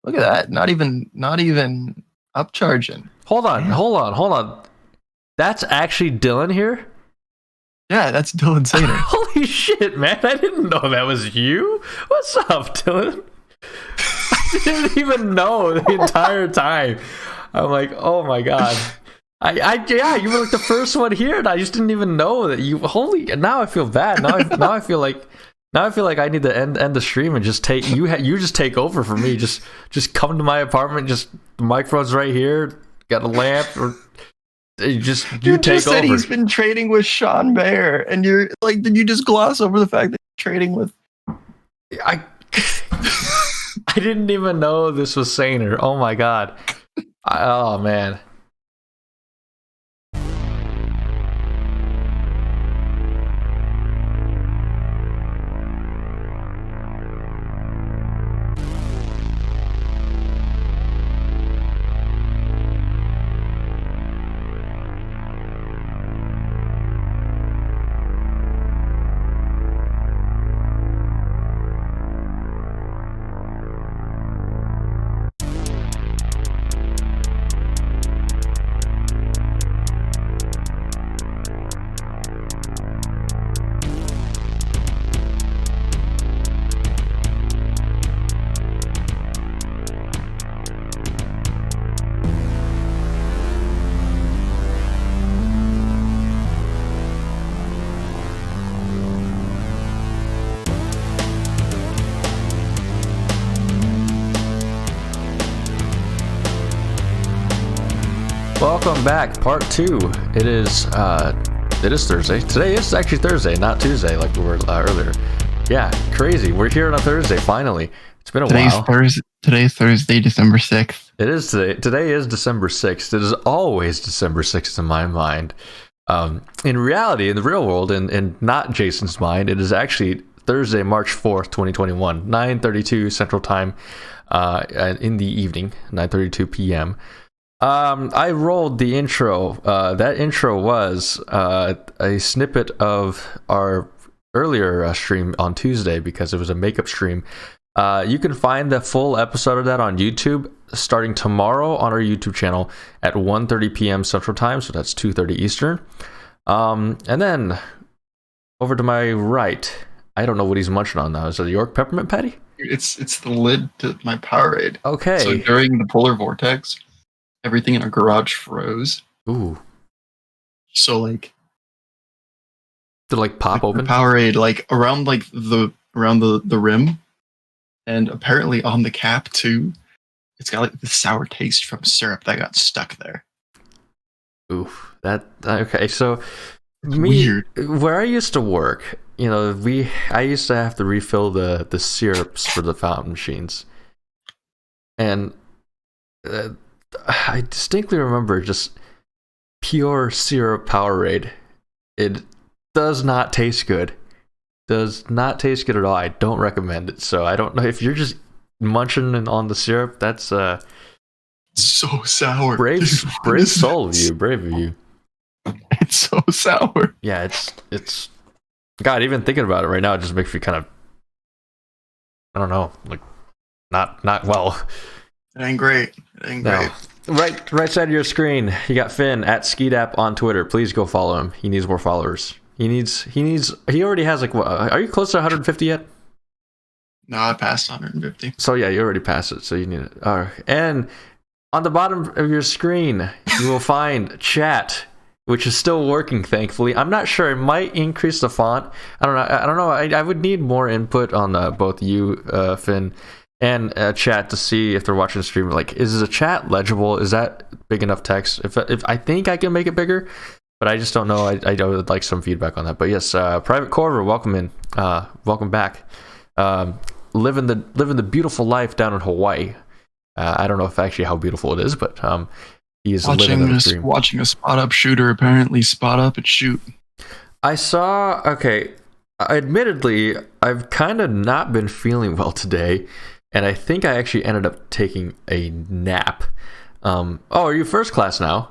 Look at that. Not even upcharging. Hold on. That's actually Dylan here? Yeah, that's Dylan Sainer. Holy shit, man. I didn't know that was you. What's up, Dylan? I didn't even know the entire time. I'm like, oh my god. Yeah, you were like the first one here, and I just didn't even know that you. Holy, now I feel bad. Now I feel like I need to end the stream and just take you. You just take over for me. Just come to my apartment. Just the microphone's right here. Got a lamp. Or you take just said over. He's been trading with Sean Baer, and you're like, did you just gloss over the fact that you're trading with? I didn't even know this was Sainer. Oh my god. Oh man. Welcome back, part 2. It is Thursday. Today is actually Thursday, not Tuesday like we were earlier. Yeah, crazy. We're here on a Thursday finally. It's been a while. Today's Thursday, December 6th. It is today. Today is December 6th. It is always December 6th in my mind. In reality, in the real world, and not Jason's mind, it is actually Thursday, March 4th, 2021, 9:32 Central Time, in the evening, 9:32 p.m. I rolled the intro. That intro was a snippet of our earlier stream on Tuesday because it was a makeup stream. You can find the full episode of that on YouTube starting tomorrow on our YouTube channel at 1:30 p.m. Central Time, so that's 2:30 Eastern. And then over to my right, I don't know what he's munching on now. Is it a York peppermint patty? It's the lid to my Powerade. Okay. So during the polar vortex, everything in our garage froze. Ooh. So like, did it like pop open? The Powerade like around the rim, and apparently on the cap too. It's got like the sour taste from syrup that got stuck there. Ooh, that okay. So Weird. Where I used to work, I used to have to refill the syrups for the fountain machines, and I distinctly remember just pure syrup Powerade. It does not taste good. Does not taste good at all. I don't recommend it. So I don't know if you're just munching on the syrup. That's so sour. Brave soul of you. Brave of you. It's so sour. Yeah, it's. God, even thinking about it right now, it just makes me kind of. I don't know, like not well. It ain't great. No. Right side of your screen, you got Finn at Skidap on Twitter. Please go follow him. He needs more followers. He already has like what, are you close to 150 yet? No, I passed 150. So yeah, you already passed it. So you need it. And on the bottom of your screen, you will find chat, which is still working, thankfully. I'm not sure. It might increase the font. I don't know. I would need more input on both you, Finn, and chat to see if they're watching the stream. Like, is the chat legible? Is that big enough text? If I think I can make it bigger, but I just don't know. I would like some feedback on that. But yes, Private Corver, welcome back. Living the beautiful life down in Hawaii. I don't know if actually how beautiful it is, but he is watching a spot up shooter apparently spot up and shoot. I saw. Okay, admittedly, I've kind of not been feeling well today. And I think I actually ended up taking a nap. Are you first class now?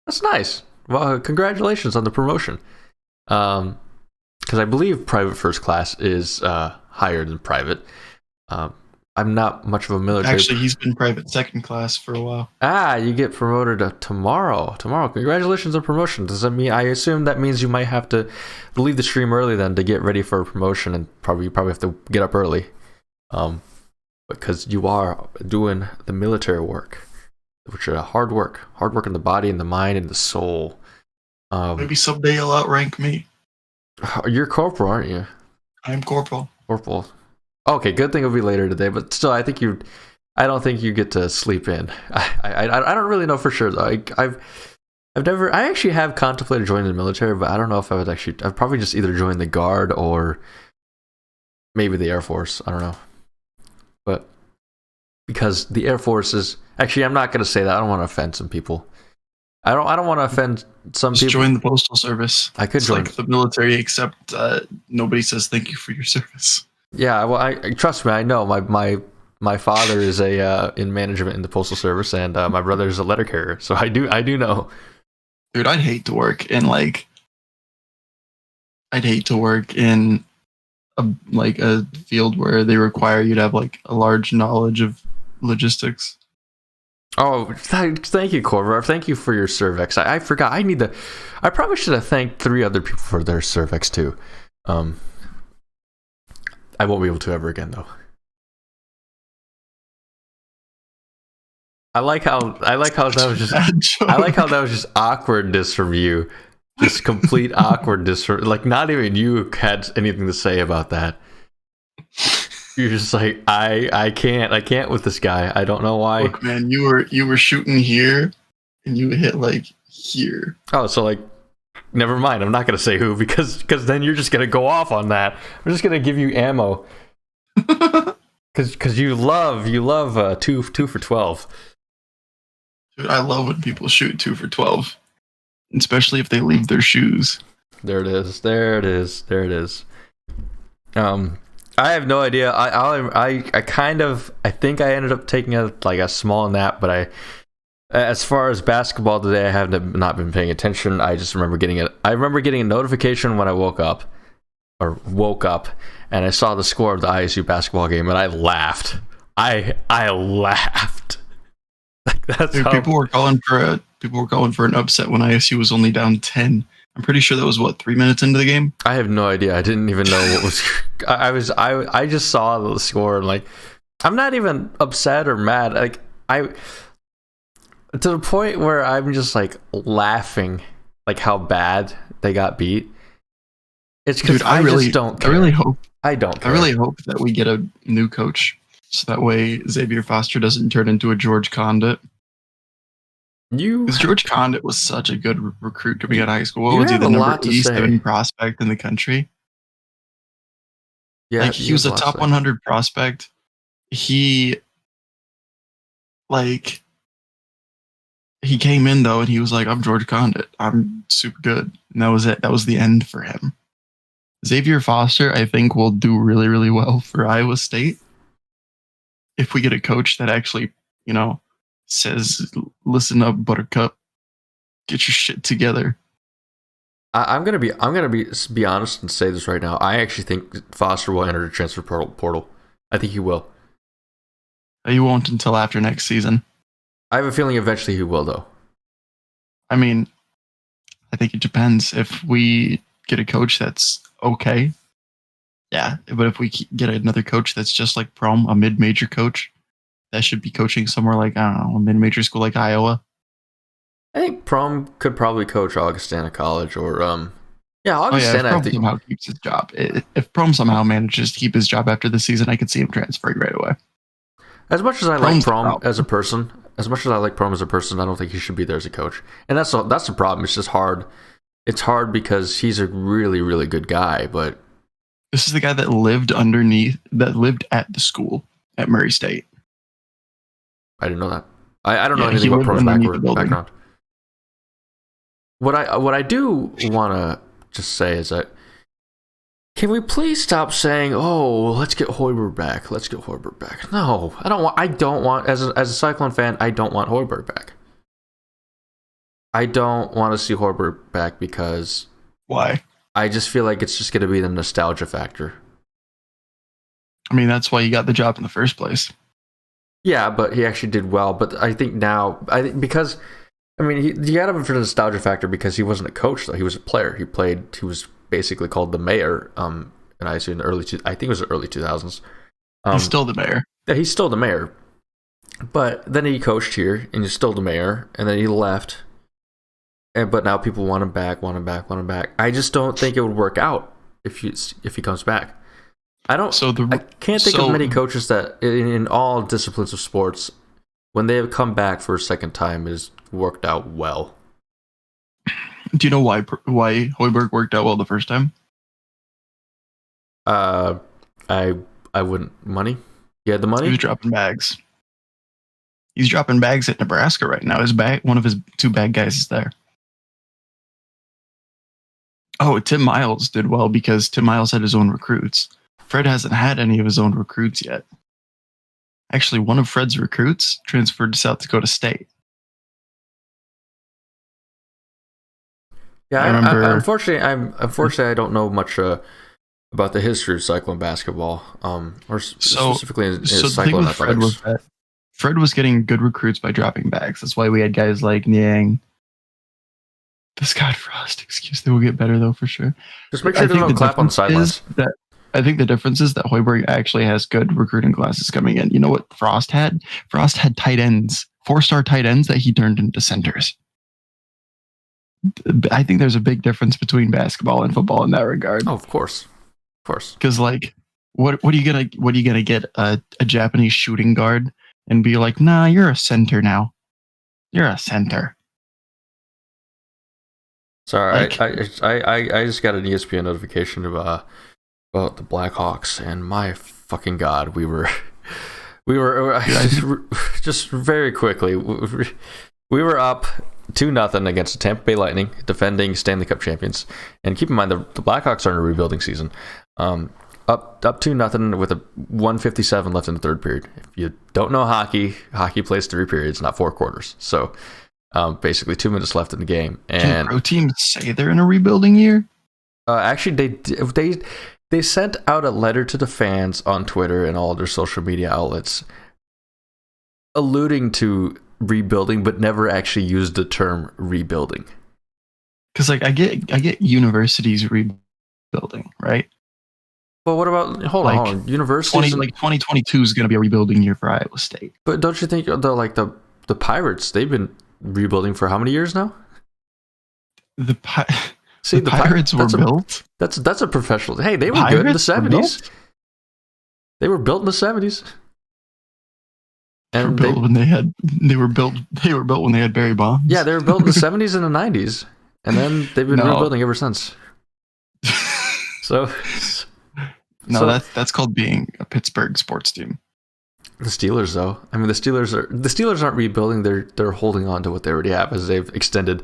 That's nice. Well, congratulations on the promotion. Because I believe private first class is higher than private. I'm not much of a military. Actually, he's been private second class for a while. You get promoted tomorrow. Tomorrow, congratulations on promotion. Does that mean? I assume that means you might have to leave the stream early then to get ready for a promotion, and you probably have to get up early, because you are doing the military work, which is hard work in the body and the mind and the soul. Maybe someday you'll outrank me. You're corporal, aren't you? I'm corporal. Corporal. Okay, good thing it'll be later today, but still, I don't think you get to sleep in. I don't really know for sure though. I actually have contemplated joining the military, but I don't know if I'd probably just either join the Guard or maybe the Air Force. I don't know. But because the Air Force is actually, I'm not going to say that. I don't want to offend some people. I don't want to offend some people. Join the Postal Service. I could join like the military, except nobody says thank you for your service. Yeah, well, I trust me. I know my father is in management in the Postal Service, and my brother is a letter carrier, so I do know. Dude, I'd hate to work in a field where they require you to have like a large knowledge of logistics. Oh, thank you, Corver. Thank you for your Cervex. I forgot. I probably should have thanked 3 other people for their Cervex too. I won't be able to ever again, though. I like how that was just. I like how that was just awkwardness from you, just complete awkwardness. Like not even you had anything to say about that. You're just like I can't with this guy. I don't know why. Look, man, you were shooting here, and you hit like here. Oh, so like. Never mind. I'm not going to say who because then you're just going to go off on that. I'm just going to give you ammo because you love 2 for 12. Dude, I love when people shoot 2 for 12, especially if they leave their shoes. There it is. I have no idea. I think I ended up taking a small nap, but as far as basketball today, I have not been paying attention. I just remember getting a notification when I woke up, and I saw the score of the ISU basketball game, and I laughed. I laughed. Like that's Dude, how people were calling for an upset when ISU was only down 10. I'm pretty sure that was 3 minutes into the game. I have no idea. I didn't even know what was. I just saw the score and like, I'm not even upset or mad. Like to the point where I'm just like laughing, like how bad they got beat. It's because I just don't care. I really hope that we get a new coach, so that way Xavier Foster doesn't turn into a George Condit. Because George Condit was such a good recruit to be at high school. What was he, the number 87 prospect in the country? Yeah, like he was a top 100 prospect. He came in though, and he was like, "I'm George Condit. I'm super good," and that was it. That was the end for him. Xavier Foster, I think, will do really, really well for Iowa State if we get a coach that actually, says, "Listen up, Buttercup, get your shit together." I'm gonna be honest and say this right now. I actually think Foster will enter the transfer portal. I think he will. He won't until after next season. I have a feeling eventually he will, though. I mean, I think it depends. If we get a coach that's okay, yeah. But if we get another coach that's just like Prom, a mid-major coach that should be coaching somewhere like, I don't know, a mid-major school like Iowa. I think Prom could probably coach Augustana College or Augustana. If Prom somehow keeps his job. If Prom somehow manages to keep his job after the season, I could see him transferring right away. As much as I like Prom as a person, I don't think he should be there as a coach. And that's the problem. It's just hard. It's hard because he's a really, really good guy, but this is the guy that lived at the school at Murray State. I didn't know that. I don't know anything about Prom's background. What I do want to just say is that, can we please stop saying, "Oh, let's get Hoiberg back. Let's get Hoiberg back"? No, I don't want. As a Cyclone fan, I don't want Hoiberg back. I don't want to see Hoiberg back because why? I just feel like it's just going to be the nostalgia factor. I mean, that's why he got the job in the first place. Yeah, but he actually did well. But I think now, because you got him for the nostalgia factor because he wasn't a coach though. He was a player. He was basically called the mayor. And I assume I think it was the early 2000s. He's still the mayor. Yeah, he's still the mayor. But then he coached here, and he's still the mayor, and then he left. But now people want him back. I just don't think it would work out if he comes back. I can't think of many coaches that in all disciplines of sports, when they have come back for a second time, it has worked out well. Do you know why Hoiberg worked out well the first time? I wouldn't. Money. He had the money. He was dropping bags. He's dropping bags at Nebraska right now. One of his two bad guys is there. Oh, Tim Miles did well because Tim Miles had his own recruits. Fred hasn't had any of his own recruits yet. Actually, one of Fred's recruits transferred to South Dakota State. Yeah, I remember. Unfortunately, I don't know much about the history of cycling basketball, or specifically in cycling athletics. Fred was getting good recruits by dropping bags. That's why we had guys like Niang. The Scott Frost excuse. They will get better though for sure. Just make sure they don't clap on the sidelines. I think the difference is that Hoiberg actually has good recruiting classes coming in. You know what Frost had? Frost had tight ends, 4-star tight ends that he turned into centers. I think there's a big difference between basketball and football in that regard. Oh, of course. Because like, what are you gonna get a Japanese shooting guard and be like, nah, you're a center now. You're a center. Sorry, I just got an ESPN notification about the Blackhawks, and my fucking god, we were just very quickly we were up 2-0 against the Tampa Bay Lightning, defending Stanley Cup champions. And keep in mind the Blackhawks are in a rebuilding season. Up 2-0 with a 1:57 left in the third period. If you don't know hockey plays 3 periods, not 4 quarters. So basically 2 minutes left in the game. And can pro teams say they're in a rebuilding year? Actually, they sent out a letter to the fans on Twitter and all their social media outlets, alluding to rebuilding, but never actually used the term rebuilding. Because like I get universities rebuilding, right? But what about hold on, universities? 2022 is going to be a rebuilding year for Iowa State. But don't you think the Pirates? They've been rebuilding for how many years now? The Pirates were built. That's a professional. Hey, they were good in the 70s. They were built in the 70s. And they were built when they had Barry Bonds. Yeah, they were built in the 70s and the 90s, and then they've been rebuilding ever since. That's called being a Pittsburgh sports team. The Steelers, though, I mean, the Steelers aren't rebuilding. They're holding on to what they already have, as they've extended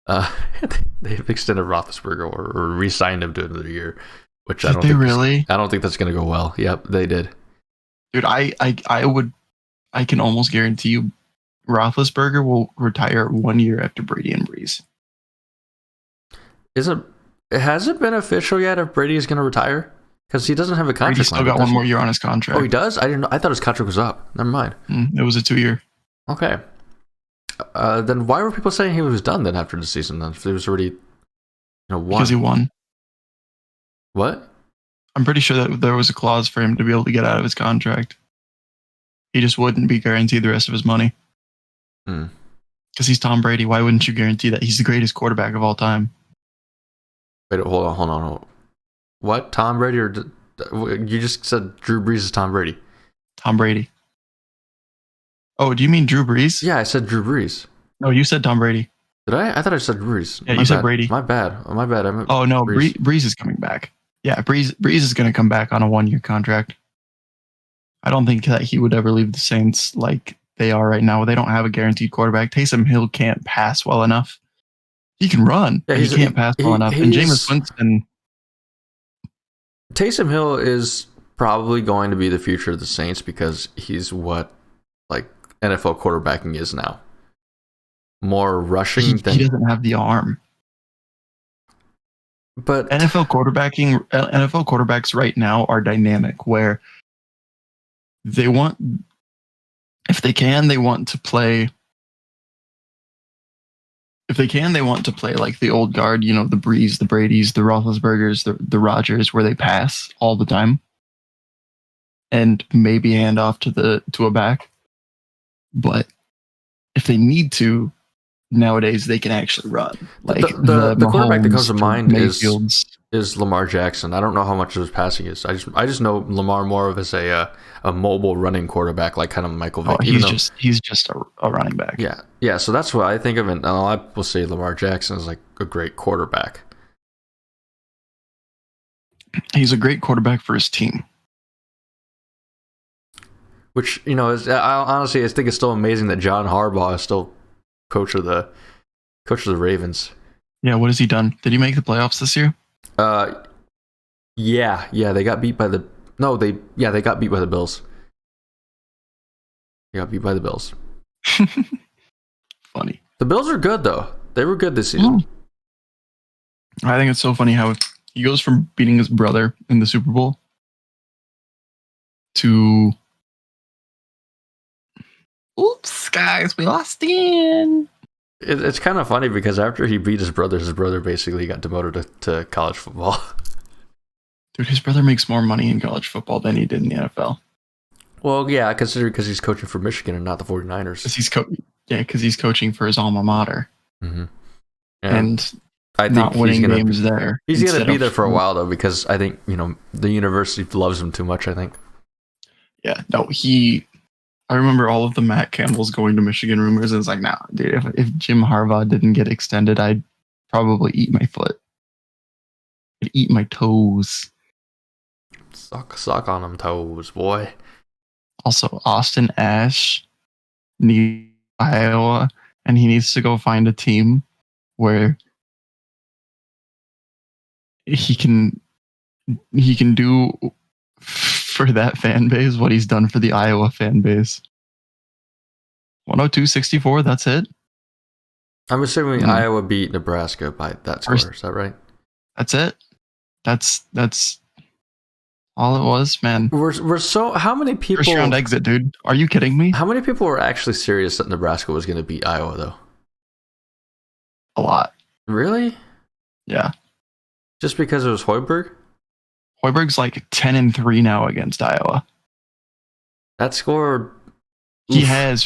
Roethlisberger or re-signed him to another year, which I don't think that's going to go well. Yep, they did. Dude, I can almost guarantee you Roethlisberger will retire 1 year after Brady and Breeze. Has it been official yet if Brady is going to retire? Because he doesn't have a contract. He's still got 1 more year on his contract. Oh, he does? I didn't know. I thought his contract was up. Never mind. It was a 2-year. Okay. Then why were people saying he was done then after the season? Then if he was already, won? Because he won. What? I'm pretty sure that there was a clause for him to be able to get out of his contract. He just wouldn't be guaranteed the rest of his money. Because he's Tom Brady. Why wouldn't you guarantee that? He's the greatest quarterback of all time. Wait, hold on. What? Tom Brady or you just said Drew Brees is Tom Brady? Tom Brady. Oh, do you mean Drew Brees? Yeah, I said Drew Brees. No, you said Tom Brady. Did I? I thought I said Brees. Yeah, you said Brady. My bad. Oh, no, Brees is coming back. Yeah, Brees is going to come back on a 1-year contract. I don't think that he would ever leave the Saints like they are right now. They don't have a guaranteed quarterback. Taysom Hill can't pass well enough. He can run, but he can't pass well enough. And Jameis Winston. Taysom Hill is probably going to be the future of the Saints because he's what NFL quarterbacking is now. More rushing than... He doesn't have the arm. But NFL quarterbacks right now are dynamic, where they want, if they can, they want to play. If they can, they want to play like the old guard, you know, the Brees, the Bradys, the Roethlisbergers, the Rodgers, where they pass all the time, and maybe hand off to a back. But if they need to, nowadays they can actually run. Like the quarterback that comes to mind Mayfield's. is Lamar Jackson. I don't know how much of his passing is. I just know Lamar more of as a mobile running quarterback, like kind of Michael Vick. He's just a running back. Yeah. So that's what I think of it. And I will say Lamar Jackson is like a great quarterback. He's a great quarterback for his team. Which, you know, I think it's still amazing that John Harbaugh is still coach of the Ravens. Yeah, what has he done? Did he make the playoffs this year? Yeah, they got beat by the they got beat by the Bills. They got beat by the Bills. Funny. The Bills are good though. They were good this season. I think it's so funny how he goes from beating his brother in the Super Bowl to oops, guys, we lost again. It's kind of funny because after he beat his brother basically got demoted to college football. Dude, his brother makes more money in college football than he did in the NFL. Well, yeah, considering because he's coaching for Michigan and not the 49ers. Because he's coaching for his alma mater. Mm-hmm. Yeah. And I think not winning games there. He's going to be there for a while, though, because I think, you know, the university loves him too much, I think. Yeah, no, I remember all of the Matt Campbell's going to Michigan rumors, and it's like, nah, dude, if Jim Harbaugh didn't get extended, I'd probably eat my foot. I'd eat my toes. Suck on them toes, boy. Also, Austin Ash needs Iowa, and he needs to go find a team where he can do for that fan base what he's done for the Iowa fan base. 102-64, that's it? I'm assuming Iowa beat Nebraska by that score. Is that right? That's it? That's all it was, man. We're so... How many people... First round exit, dude. Are you kidding me? How many people were actually serious that Nebraska was going to beat Iowa, though? A lot. Really? Yeah. Just because it was Hoiberg? Hoiberg's like 10-3 now against Iowa. That score... I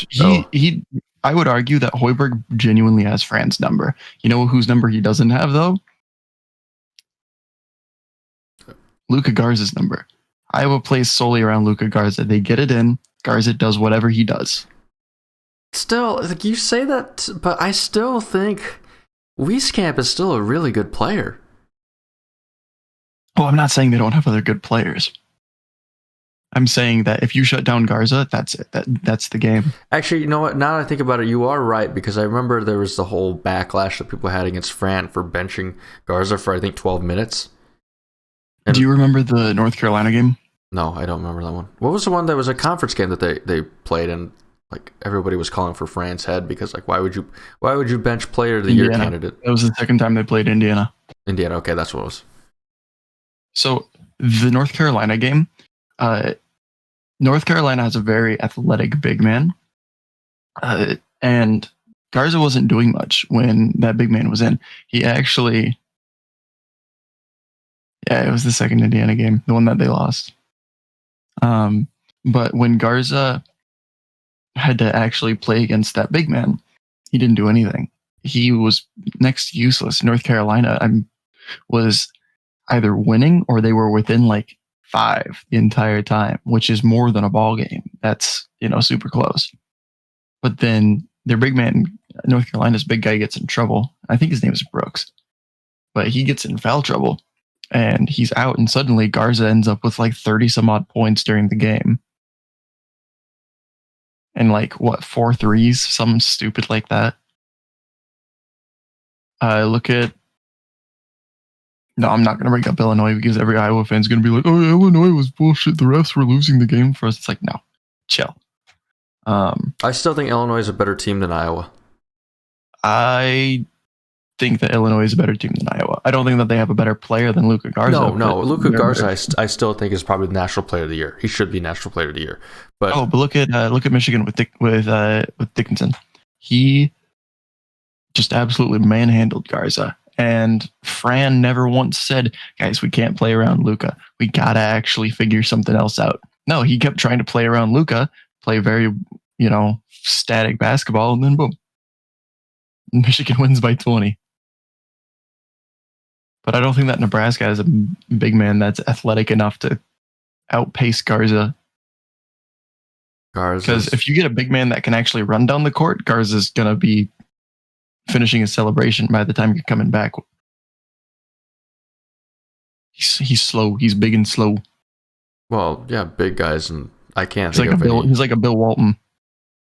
would argue that Hoiberg genuinely has Fran's number. You know whose number he doesn't have, though? Luka Garza's number. Iowa plays solely around Luka Garza. They get it in. Garza does whatever he does. Still, like you say that, but I still think Wieskamp is still a really good player. Well, I'm not saying they don't have other good players. I'm saying that if you shut down Garza, that's it. That's the game. Actually, you know what? Now that I think about it, you are right, because I remember there was the whole backlash that people had against Fran for benching Garza for, I think, 12 minutes. And do you remember the North Carolina game? No, I don't remember that one. What was the one that was a conference game that they played, and like everybody was calling for Fran's head because like why would you bench player of the year candidate? That was the second time they played Indiana. Indiana, okay, that's what it was. So the North Carolina game, North Carolina has a very athletic big man, and Garza wasn't doing much when that big man was in. He actually, it was the second Indiana game, the one that they lost. But when Garza had to actually play against that big man, he didn't do anything. He was next to useless. North Carolina was either winning or they were within like 5 the entire time, which is more than a ball game. That's, super close. But then their big man, North Carolina's big guy, gets in trouble. I think his name is Brooks, but he gets in foul trouble and he's out, and suddenly Garza ends up with like 30 some odd points during the game. And like 4 threes, something stupid like that. No, I'm not going to bring up Illinois because every Iowa fan's going to be like, oh, Illinois was bullshit. The refs were losing the game for us. It's like, no, chill. I still think Illinois is a better team than Iowa. I think that Illinois is a better team than Iowa. I don't think that they have a better player than Luka Garza. No. Luka Garza, I still think is probably the National Player of the Year. He should be National Player of the Year. But look at Michigan with Dickinson. He just absolutely manhandled Garza. And Fran never once said, guys, we can't play around Luka. We got to actually figure something else out. No, he kept trying to play around Luka, play very, static basketball, and then boom. Michigan wins by 20. But I don't think that Nebraska has a big man that's athletic enough to outpace Garza. Because if you get a big man that can actually run down the court, Garza's going to be finishing his celebration by the time you're coming back. He's slow. He's big and slow. Well, yeah, big guys, and I can't. He's like a Bill Walton.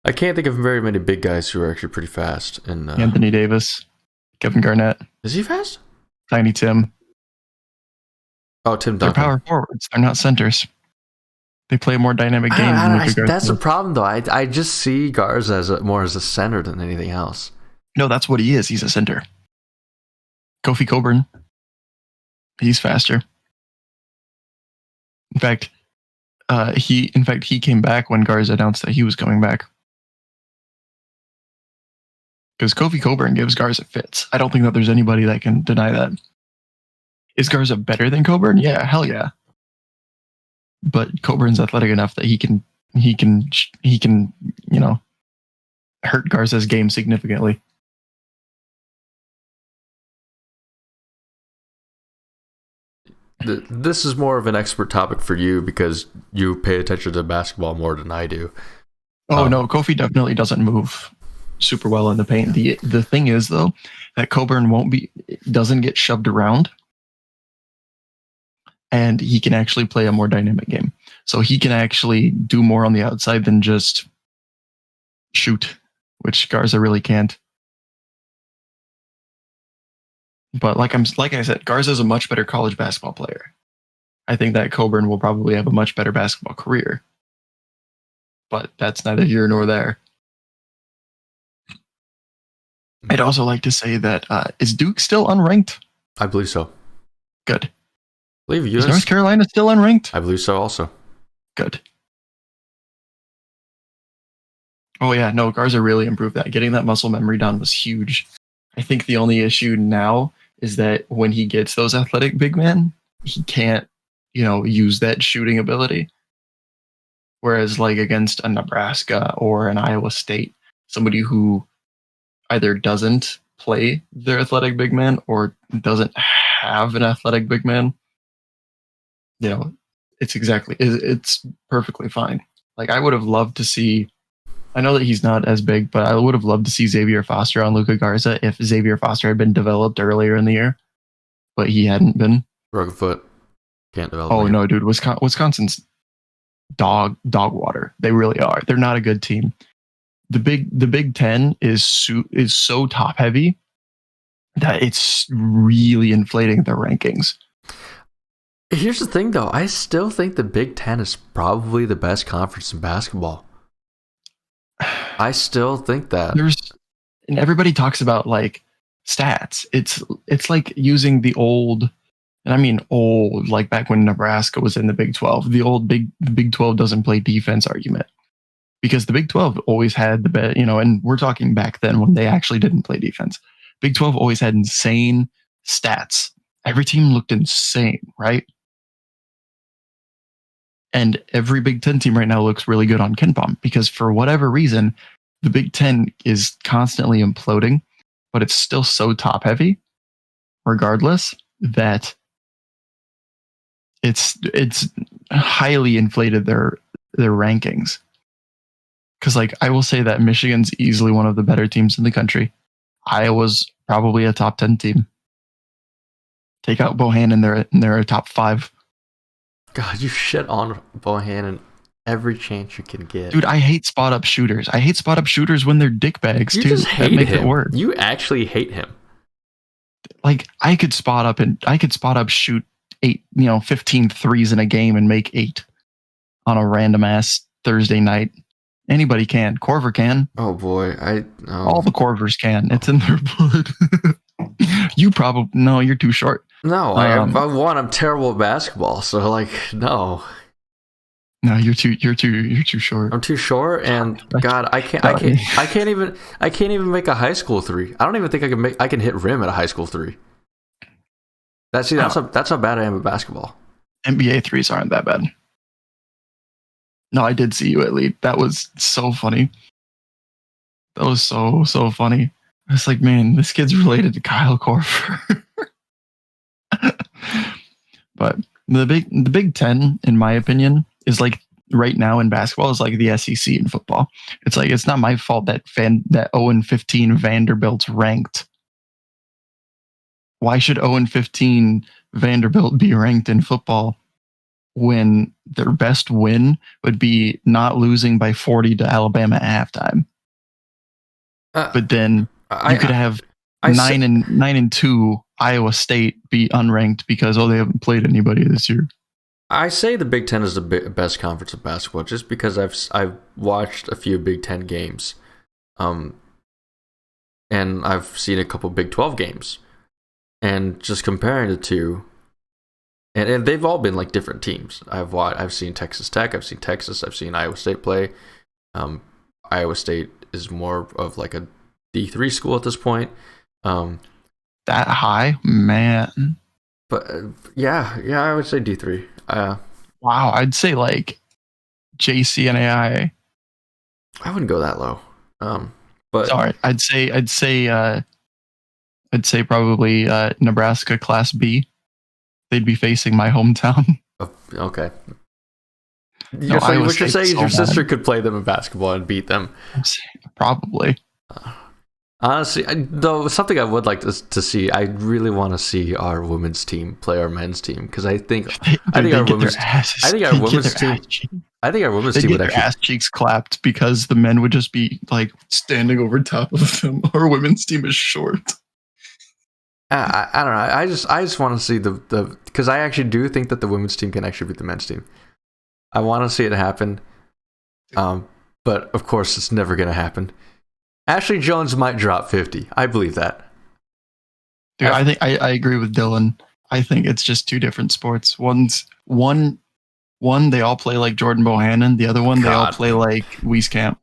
I can't think of very many big guys who are actually pretty fast. Anthony Davis, Kevin Garnett. Is he fast? Tiny Tim. Oh, Tim Duncan. They're power forwards. They're not centers. They play a more dynamic game. That's the problem, though. I just see Garza more as a center than anything else. No, that's what he is. He's a center. Kofi Coburn. He's faster. In fact, he came back when Garza announced that he was coming back. Because Kofi Coburn gives Garza fits. I don't think that there's anybody that can deny that. Is Garza better than Coburn? Yeah, hell yeah. But Coburn's athletic enough that he can hurt Garza's game significantly. This is more of an expert topic for you because you pay attention to basketball more than I do. Oh no, Kofi definitely doesn't move super well in the paint. The thing is though that Coburn doesn't get shoved around, and he can actually play a more dynamic game. So he can actually do more on the outside than just shoot, which Garza really can't. But like I said, Garza is a much better college basketball player. I think that Coburn will probably have a much better basketball career. But that's neither here nor there. I'd also like to say that is Duke still unranked? I believe so. Good. Is North Carolina still unranked? I believe so also. Good. Oh yeah, no, Garza really improved that. Getting that muscle memory down was huge. I think the only issue now is that when he gets those athletic big men, he can't, use that shooting ability. Whereas like against a Nebraska or an Iowa State, somebody who either doesn't play their athletic big man or doesn't have an athletic big man, it's perfectly fine. Like I would have loved to see, I know that he's not as big, but I would have loved to see Xavier Foster on Luka Garza if Xavier Foster had been developed earlier in the year, but he hadn't been. Broken foot. Can't develop. Oh no, dude! Wisconsin's dog water. They really are. They're not a good team. The Big Ten is so top heavy that it's really inflating their rankings. Here's the thing, though. I still think the Big Ten is probably the best conference in basketball. I still think that. And everybody talks about like stats. It's like using the old, and I mean old, like back when Nebraska was in the Big 12. The old Big 12 doesn't play defense argument, because the Big 12 always had the best, and we're talking back then when they actually didn't play defense. Big 12 always had insane stats. Every team looked insane, right? And every Big Ten team right now looks really good on KenPom because for whatever reason, the Big Ten is constantly imploding, but it's still so top heavy, regardless, that it's highly inflated their rankings. Because like I will say that Michigan's easily one of the better teams in the country. Iowa's probably a top 10 team. Take out Bohannon, they're a top 5. God, you shit on Bohannon every chance you can get. Dude, I hate spot up shooters. I hate spot up shooters when they're dickbags too. You just hate that make him. It work. You actually hate him. Like I could spot up shoot 15 threes in a game and make 8 on a random ass Thursday night. Anybody can. Corver can. Oh boy, all the Corvers can. It's in their blood. You probably no. You're too short. No, I'm terrible at basketball. So like, no. No, you're too short. I'm too short, and God, I can't even make a high school three. I don't even think I can hit rim at a high school three. That's how bad I am at basketball. NBA threes aren't that bad. No, I did see you at lead. That was so funny. That was so funny. I was like, man, this kid's related to Kyle Korver. But the Big Ten, in my opinion, is like right now in basketball is like the SEC in football. It's like it's not my fault that 0-15 Vanderbilt's ranked. Why should 0-15 Vanderbilt be ranked in football when their best win would be not losing by 40 to Alabama at halftime? But then you could have 9-2 Iowa State be unranked because they haven't played anybody this year. I say the Big Ten is the best conference of basketball just because I've watched a few Big Ten games, and I've seen a couple Big 12 games, and just comparing the two, and they've all been like different teams. I've seen Texas Tech, I've seen Texas, I've seen Iowa State play. Iowa State is more of like a D3 school at this point. That high, man. But yeah, I would say D3. Wow, I'd say like JCNAI. I wouldn't go that low. But sorry, I'd say probably Nebraska Class B. They'd be facing my hometown. Okay. No, so what you're saying is your sister could play them in basketball and beat them. Probably. Honestly, though, something I would like to see, I really want to see our women's team play our men's team because I think our women's team would actually ass cheeks clapped because the men would just be like standing over top of them. Our women's team is short. I don't know. I just want to see the because I actually do think that the women's team can actually beat the men's team. I want to see it happen, but of course it's never going to happen. Ashley Jones might drop 50. I believe that. Dude, I think I agree with Dylan. I think it's just two different sports. One they all play like Jordan Bohannon. The other one they all play like Wieskamp.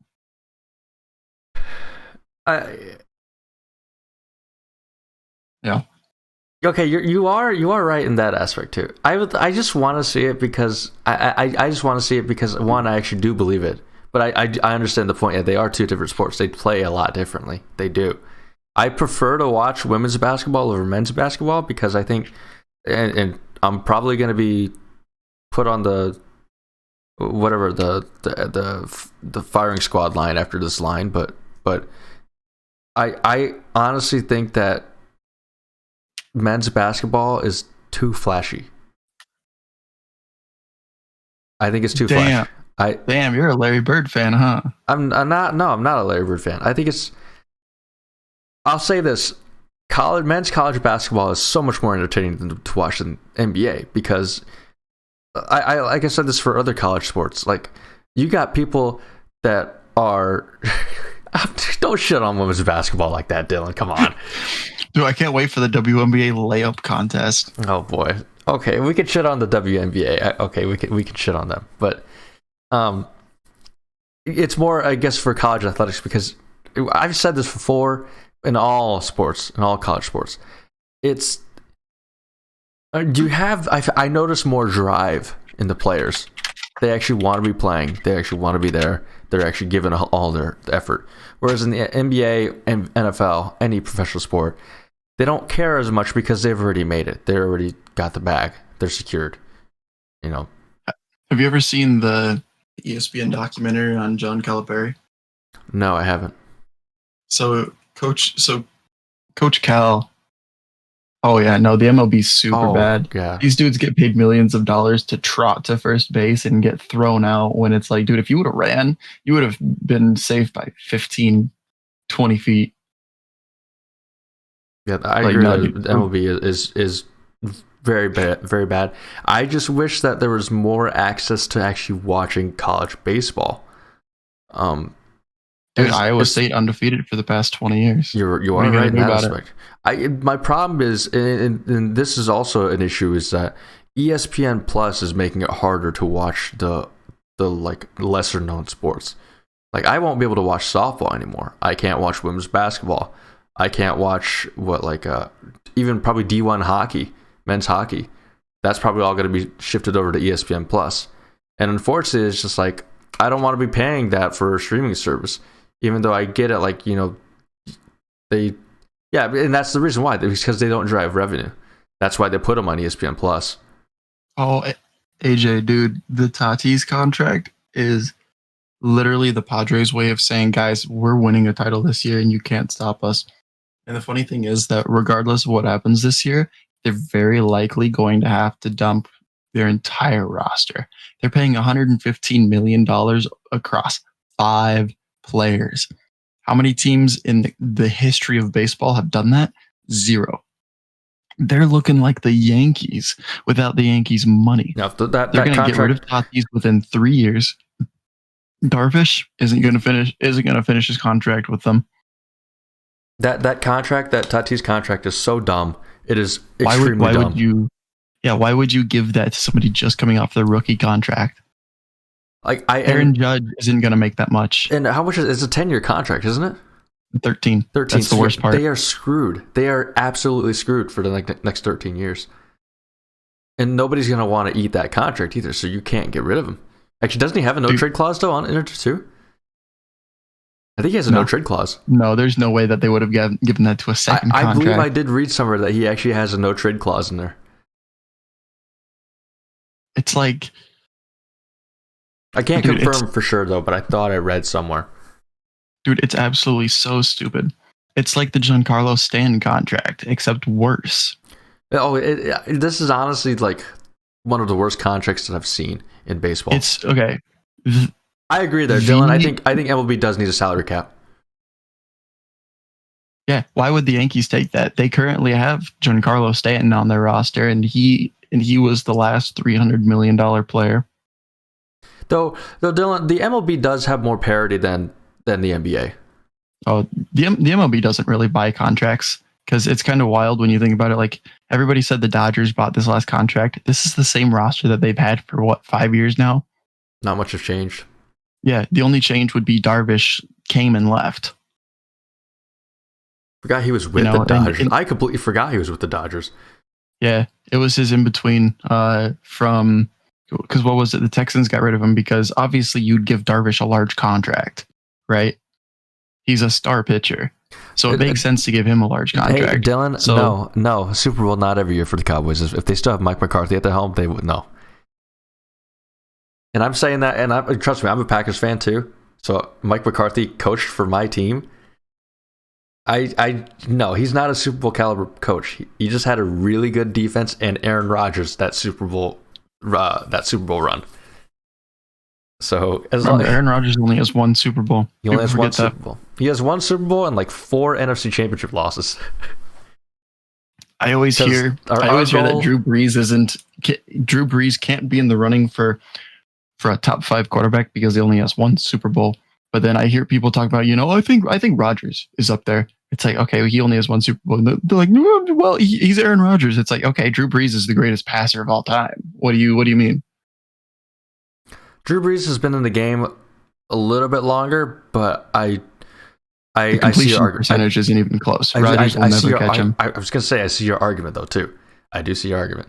Yeah. Okay, you are right in that aspect too. I just want to see it because I just want to see it because one, I actually do believe it. But I understand the point. Yeah, they are two different sports. They play a lot differently. They do. I prefer to watch women's basketball over men's basketball because I think, and I'm probably going to be put on the whatever the firing squad line after this line. But I honestly think that men's basketball is too flashy. I think it's too flashy. Damn, you're a Larry Bird fan, huh? I'm not a Larry Bird fan. I think it's. I'll say this: men's college basketball is so much more entertaining to watch than NBA because, I like I said this for other college sports. Like, you got people that are. Don't shit on women's basketball like that, Dylan. Come on. Dude, I can't wait for the WNBA layup contest. Oh boy. Okay, we could shit on the WNBA. Okay, we can shit on them, but. It's more, I guess, for college athletics because I've said this before in all sports, in all college sports. It's do you have? I notice more drive in the players. They actually want to be playing. They actually want to be there. They're actually giving all their effort. Whereas in the NBA and NFL, any professional sport, they don't care as much because they've already made it. They already got the bag. They're secured. You know. Have you ever seen the ESPN documentary on John Calipari? No, I haven't. So Coach Cal. Oh yeah, no, the MLB's super bad. Yeah. These dudes get paid millions of dollars to trot to first base and get thrown out when it's like, dude, if you would have ran, you would have been safe by 15, 20 feet. Yeah, I agree. The MLB is very bad, very bad. I just wish that there was more access to actually watching college baseball. Dude, Iowa State undefeated for the past 20 years. You are right in that aspect. My problem is, and this is also an issue, is that ESPN Plus is making it harder to watch the like lesser known sports. Like, I won't be able to watch softball anymore. I can't watch women's basketball. I can't watch even probably D1 hockey, men's hockey. That's probably all going to be shifted over to ESPN Plus. And unfortunately, it's just like, I don't want to be paying that for a streaming service, even though I get it. Like, and that's the reason why, because they don't drive revenue. That's why they put them on ESPN Plus. Oh, AJ, dude, the Tatis contract is literally the Padres' way of saying, guys, we're winning a title this year and you can't stop us. And the funny thing is that regardless of what happens this year, they're very likely going to have to dump their entire roster. They're paying $115 million across 5 players. How many teams in the history of baseball have done that? 0. They're looking like the Yankees without the Yankees' money. Now, they're going to get rid of Tatis within 3 years. Darvish isn't going to finish his contract with them. That Tatis contract is so dumb. It is extremely dumb. Why would you give that to somebody just coming off their rookie contract? Like, Aaron Judge isn't going to make that much. And how much is it's a 10-year contract, isn't it? 13. That's the worst part. They are screwed. They are absolutely screwed for the next 13 years. And nobody's going to want to eat that contract either, so you can't get rid of him. Actually, doesn't he have a no-trade clause though on it too? I think he has a no-trade clause. No, there's no way that they would have given that to a second contract. I believe I did read somewhere that he actually has a no-trade clause in there. It's like... I can't confirm for sure though, but I thought I read somewhere. Dude, it's absolutely so stupid. It's like the Giancarlo Stanton contract, except worse. Oh, this is honestly like one of the worst contracts that I've seen in baseball. It's okay. I agree there, Dylan. I think MLB does need a salary cap. Yeah, why would the Yankees take that? They currently have Giancarlo Stanton on their roster, and he was the last $300 million player. Though Dylan, the MLB does have more parity than the NBA. Oh, the MLB doesn't really buy contracts, because it's kind of wild when you think about it. Like, everybody said the Dodgers bought this last contract. This is the same roster that they've had for 5 years now? Not much has changed. Yeah, the only change would be Darvish came and left. Forgot he was with the Dodgers. I completely forgot he was with the Dodgers. Yeah, it was his in-between because what was it? The Texans got rid of him because obviously you'd give Darvish a large contract, right? He's a star pitcher. So it makes sense to give him a large contract. Hey, Dylan, no. Super Bowl not every year for the Cowboys. If they still have Mike McCarthy at the helm, they would know. And I'm saying that, and trust me, I'm a Packers fan too. So Mike McCarthy coached for my team. I no, he's not a Super Bowl caliber coach. He just had a really good defense and Aaron Rodgers that Super Bowl run. So Aaron Rodgers only has 1 Super Bowl. He only has 1 Super Bowl. He has 1 Super Bowl and like 4 NFC Championship losses. I always hear that Drew Brees can't be in the running for a top 5 quarterback because he only has 1 Super Bowl. But then I hear people talk about, I think Rodgers is up there. It's like, okay, he only has 1 Super Bowl. They're like, no, well, he's Aaron Rodgers. It's like, okay, Drew Brees is the greatest passer of all time. What do you mean? Drew Brees has been in the game a little bit longer, but I see your argument. Percentage isn't even close. Rodgers will never catch him. I was going to say, I see your argument though too. I do see your argument.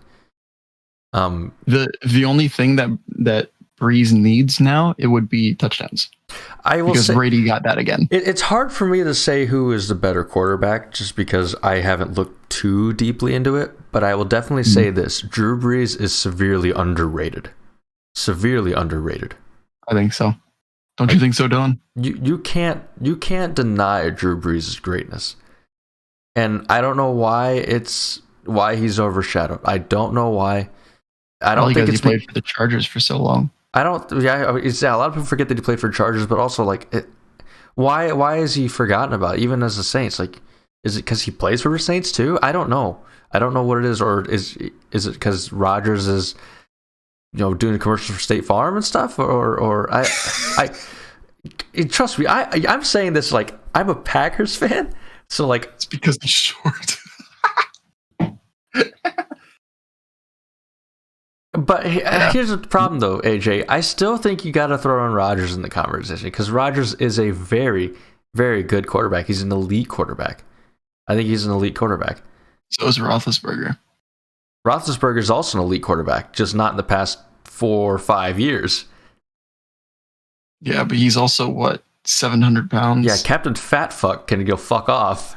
The only thing that Brees needs now, it would be touchdowns. Because Brady got that again. It's hard for me to say who is the better quarterback just because I haven't looked too deeply into it, but I will definitely say this. Drew Brees is severely underrated. Severely underrated. I think so. Don't you think so, Dylan? You can't deny Drew Brees' greatness. And I don't know why he's overshadowed. I don't know why. I don't think he played for the Chargers for so long. A lot of people forget that he played for Chargers, but also why is he forgotten about, even as the Saints? Like, is it because he plays for the Saints too? I don't know. I don't know what it is, or is it because Rodgers is, doing commercials for State Farm and stuff, or Trust me, I'm saying this like I'm a Packers fan, so like It's because he's short. But here's the problem, though, AJ. I still think you got to throw in Rodgers in the conversation because Rodgers is a very, very good quarterback. He's an elite quarterback. I think he's an elite quarterback. So is Roethlisberger. Roethlisberger is also an elite quarterback, just not in the past 4 or 5 years. Yeah, but he's also, what, 700 pounds? Yeah, Captain Fat Fuck can go fuck off.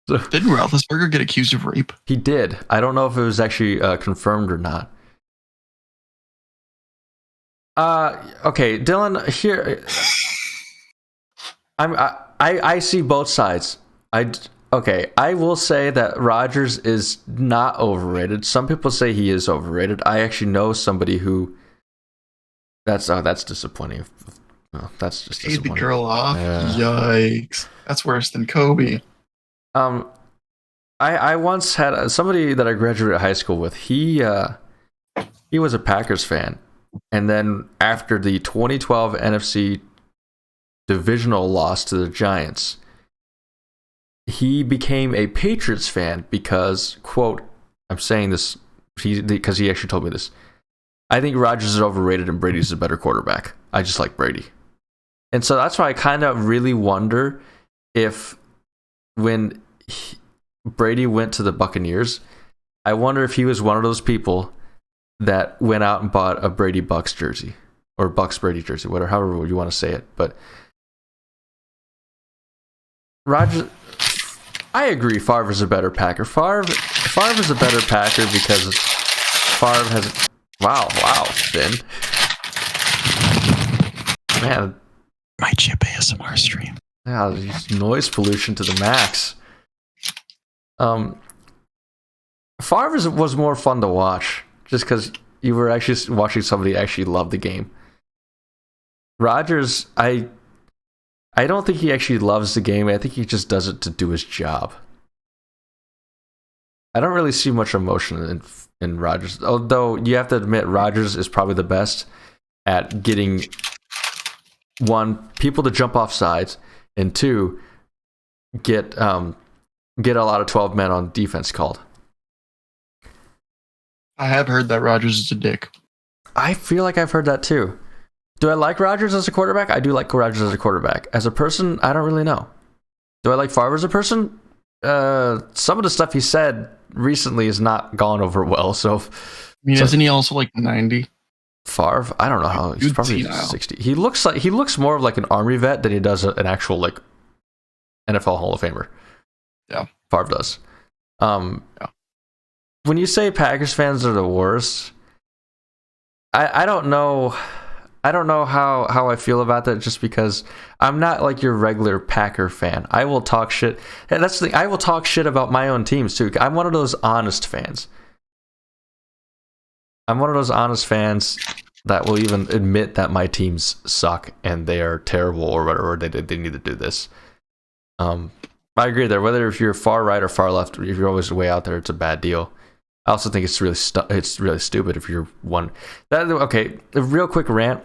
So, didn't Roethlisberger get accused of rape? He did. I don't know if it was actually confirmed or not. Okay, Dylan. Here, I see both sides. I will say that Rodgers is not overrated. Some people say he is overrated. I actually know somebody who. That's disappointing. Oh, that's just Paid the disappointing. girl off. Yeah. Yikes! That's worse than Kobe. I once had somebody that I graduated high school with. He was a Packers fan, and then after the 2012 NFC divisional loss to the Giants, he became a Patriots fan because, quote, I'm saying this because he actually told me this. I think Rodgers is overrated and Brady's a better quarterback. I just like Brady. And so that's why I kind of really wonder if when Brady went to the Buccaneers, I wonder if he was one of those people that went out and bought a Brady Bucks jersey or Bucks Brady jersey, whatever, however you want to say it. But Rodgers, I agree. Favre is a better Packer. Favre is a better Packer because Favre has. Wow, Finn. Man, my chip ASMR stream. Yeah, noise pollution to the max. Favre was more fun to watch just because you were actually watching somebody actually love the game. Rodgers, I don't think he actually loves the game. I think he just does it to do his job. I don't really see much emotion in Rodgers, although you have to admit Rodgers is probably the best at getting, one, people to jump off sides, and two, get a lot of 12 men on defense called. I have heard that Rodgers is a dick. I feel like I've heard that too. Do I like Rodgers as a quarterback? I do like Rodgers as a quarterback. As a person, I don't really know. Do I like Favre as a person? Some of the stuff he said recently has not gone over well. So, isn't he also like 90? Favre? I don't know how. He's probably 60. He looks more of like an Army vet than he does an actual like NFL Hall of Famer. Yeah, Favre does. Yeah. When you say Packers fans are the worst, I don't know. I don't know how I feel about that just because I'm not like your regular Packer fan. I will talk shit. And that's the thing. I will talk shit about my own teams too. I'm one of those honest fans. I'm one of those honest fans that will even admit that my teams suck and they are terrible or whatever. They need to do this. I agree there. Whether if you're far right or far left, if you're always way out there, it's a bad deal. I also think it's really stupid if you're one. Okay, a real quick rant.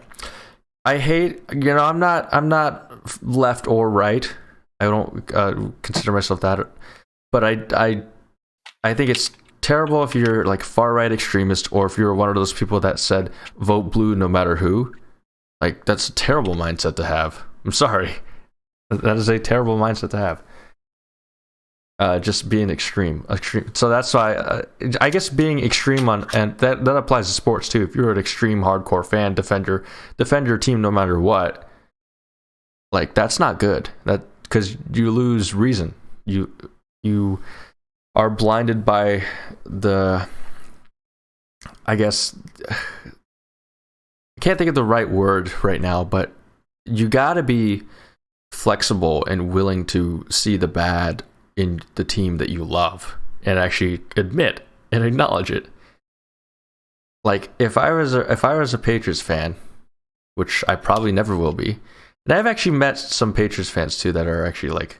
I hate, I'm not left or right. I don't consider myself that, but I think it's terrible if you're like far right extremist or if you're one of those people that said vote blue no matter who. Like that's a terrible mindset to have. I'm sorry, that is a terrible mindset to have. Just being extreme. So that's why I guess being extreme on, and that applies to sports too. If you're an extreme hardcore fan, defend your team no matter what. Like that's not good. That because you lose reason. You are blinded by the. I guess I can't think of the right word right now, but you got to be flexible and willing to see the bad in the team that you love and actually admit and acknowledge it. Like if I was a Patriots fan, which I probably never will be, and I've actually met some Patriots fans too that are actually like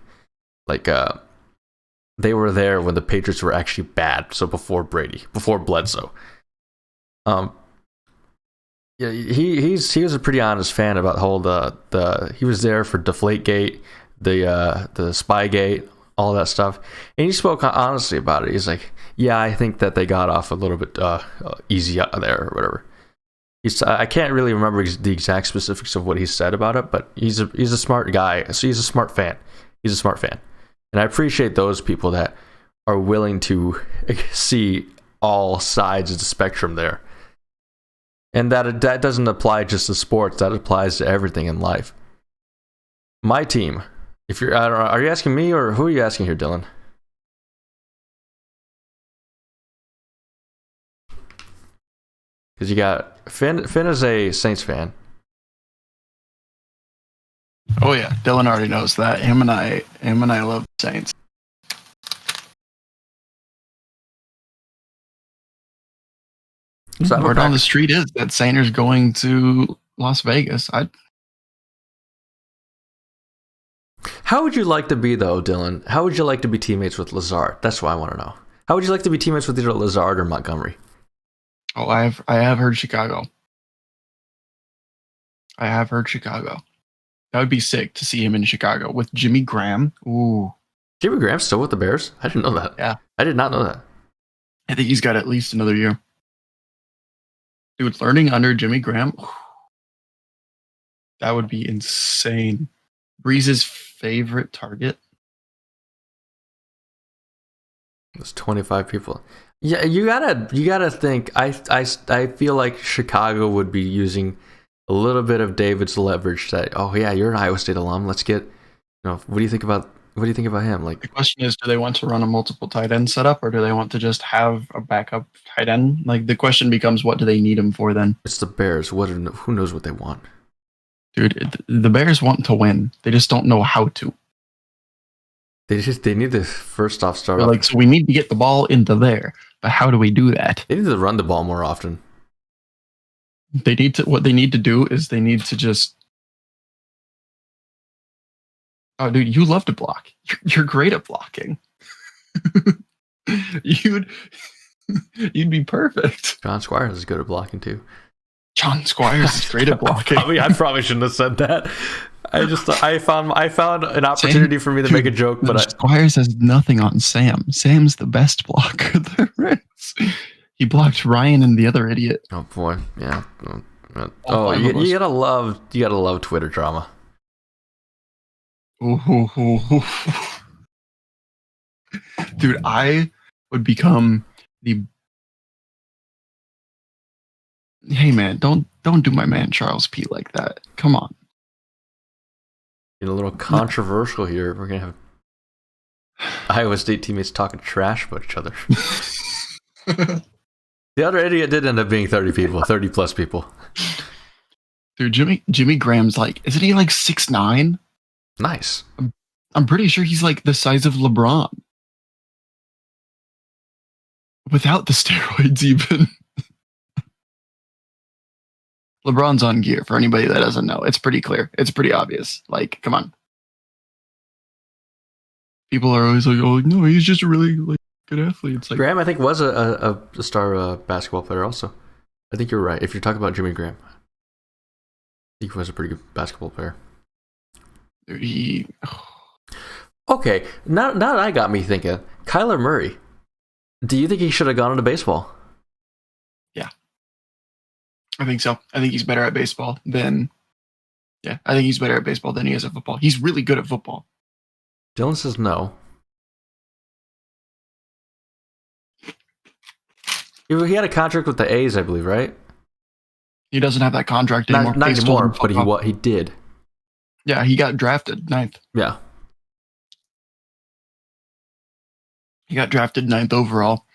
they were there when the Patriots were actually bad, so before Bledsoe. Yeah, he was a pretty honest fan about the whole he was there for Deflategate, the Spygate, all that stuff, and he spoke honestly about it. He's like, yeah, I think that they got off a little bit easy out there or whatever. I can't really remember the exact specifics of what he said about it, but he's a smart guy. So he's a smart fan. He's a smart fan, and I appreciate those people that are willing to see all sides of the spectrum there. And that doesn't apply just to sports. That applies to everything in life. My team. If you're, I don't know, are you asking me or who are you asking here, Dylan? Because you got Finn is a Saints fan. Oh yeah, Dylan already knows that. Him and I love the Saints. So word on the street is that Sainter's going to Las Vegas. How would you like to be though, Dylan? How would you like to be teammates with Lazard? That's what I want to know. How would you like to be teammates with either Lazard or Montgomery? Oh, I have heard Chicago. That would be sick to see him in Chicago with Jimmy Graham. Ooh. Jimmy Graham's still with the Bears? I didn't know that. Yeah. I did not know that. I think he's got at least another year. Dude, learning under Jimmy Graham, that would be insane. Breeze's favorite target. There's 25 people. Yeah, you gotta think. I feel like Chicago would be using a little bit of David's leverage. That, oh yeah, you're an Iowa State alum. Let's get, what do you think about him? Like, the question is, do they want to run a multiple tight end setup, or do they want to just have a backup tight end? Like, the question becomes, what do they need him for then? It's the Bears. Who knows what they want? Dude, the Bears want to win. They just don't know how to. They need to first off start off. Like, so we need to get the ball into there, but how do we do that? They need to run the ball more often. What they need to do is they need to just. Oh, dude, you love to block. You're great at blocking. You'd be perfect. John Squires is good at blocking too. John Squires is great at blocking. I probably shouldn't have said that. I found an opportunity for me to make a joke, but Squires has nothing on Sam. Sam's the best blocker there is. He blocked Ryan and the other idiot. Oh boy, yeah. You gotta love Twitter drama. Ooh. Dude, I would become the. Hey man, don't do my man Charles P like that. Come on. Get a little controversial here. We're gonna have Iowa State teammates talking trash about each other. The other idiot did end up being 30 plus people. Dude, Jimmy Graham's like, isn't he like 6'9"? Nice. I'm pretty sure he's like the size of LeBron. Without the steroids even. LeBron's on gear, for anybody that doesn't know. It's pretty clear. It's pretty obvious. Like, come on. People are always like, oh, no, he's just a really good athlete. It's like, Graham, I think, was a star basketball player also. I think you're right. If you're talking about Jimmy Graham, I think he was a pretty good basketball player. Okay, now that got me thinking. Kyler Murray, do you think he should have gone into baseball? Yeah. I think so. I think he's better at baseball than he is at football. He's really good at football. Dylan says no. He had a contract with the A's, I believe, right? He doesn't have that contract anymore. Not anymore, but he did. Yeah, he got drafted 9th. Yeah. He got drafted 9th overall,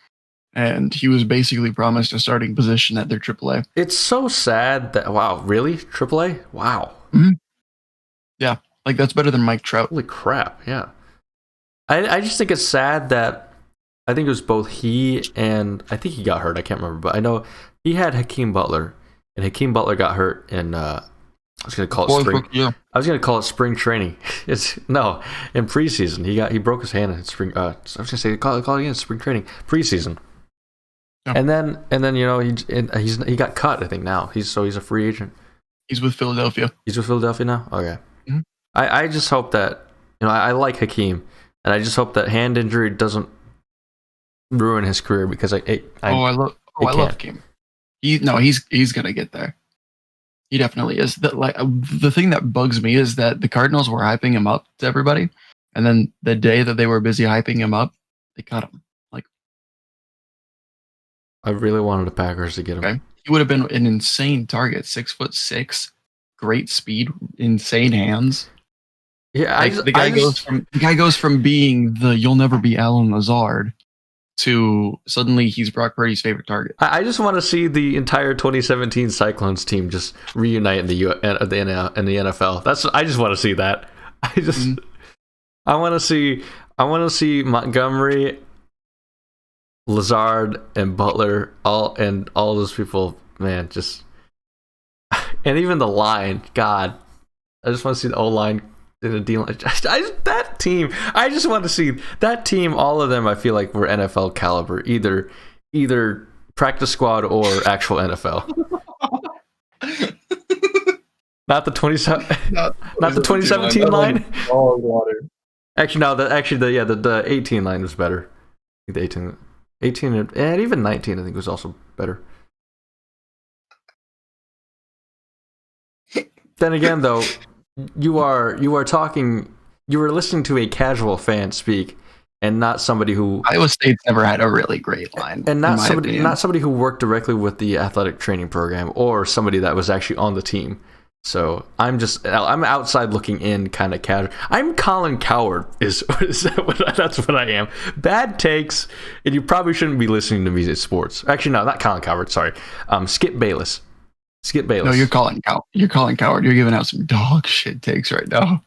and he was basically promised a starting position at their AAA. It's so sad that, wow, really? AAA? Wow. Mm-hmm. Yeah, like that's better than Mike Trout. Holy crap, yeah. I just think it's sad that I think it was both he and, I think he got hurt, I can't remember, but I know he had Hakeem Butler, and Hakeem Butler got hurt in, I was going to call it spring. Yeah. I was going to call it spring training. In preseason. He broke his hand in spring. I was going to say call it again spring training. Preseason. Yeah. And then he got cut. I think now he's a free agent. He's with Philadelphia. He's with Philadelphia now. Okay. Mm-hmm. I just hope that I like Hakeem, and I just hope that hand injury doesn't ruin his career because I love Hakeem. He's gonna get there. He definitely is. The thing that bugs me is that the Cardinals were hyping him up to everybody, and then the day that they were busy hyping him up, they cut him. Like, I really wanted the Packers to get him. Okay. He would have been an insane target. 6'6", great speed, insane hands. Yeah, the guy goes from being the "you'll never be Alan Lazard" to suddenly he's Brock Purdy's favorite target. I just want to see the entire 2017 Cyclones team just reunite in the NFL. I just want to see that. I want to see Montgomery, Lazard, and Butler all those people. Man, just and even the line. God, I just want to see the O line. In a deal, that team. I just want to see that team. All of them, I feel like were NFL caliber, either practice squad or actual NFL. Not the 2017 line. All water. Actually, no. The 18 line was better. I think the 18 and even 19, I think was also better. Then again, though. You are listening to a casual fan speak, and not somebody who Iowa State's never had a really great line, and not somebody who worked directly with the athletic training program or somebody that was actually on the team. So I'm outside looking in, kind of casual. I'm Colin Coward. That's what I am. Bad takes, and you probably shouldn't be listening to me at sports. Actually, no, not Colin Coward. Sorry, Skip Bayless. No, you're calling Coward. You're giving out some dog shit takes right now.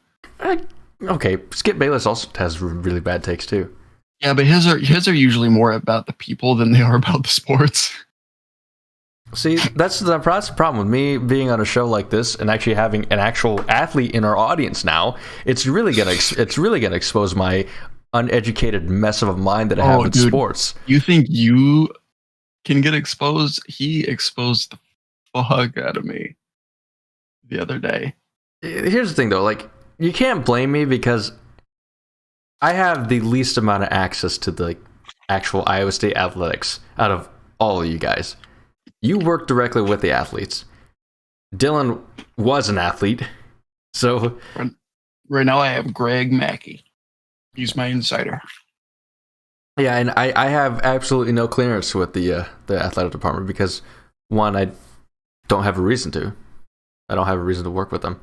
Okay, Skip Bayless also has really bad takes too. Yeah, but his are usually more about the people than they are about the sports. See, that's the problem with me being on a show like this and actually having an actual athlete in our audience now. It's really gonna expose my uneducated mess of a mind that I have in sports. You think you can get exposed? He exposed the fuck out of me the other day. Here's the thing though, like, you can't blame me because I have the least amount of access to the actual Iowa State athletics out of all of you guys. You work directly with the athletes. Dylan was an athlete, so right now I have Greg Mackey. He's my insider. Yeah, and I have absolutely no clearance with the athletic department because one, I don't have a reason to. I don't have a reason to work with them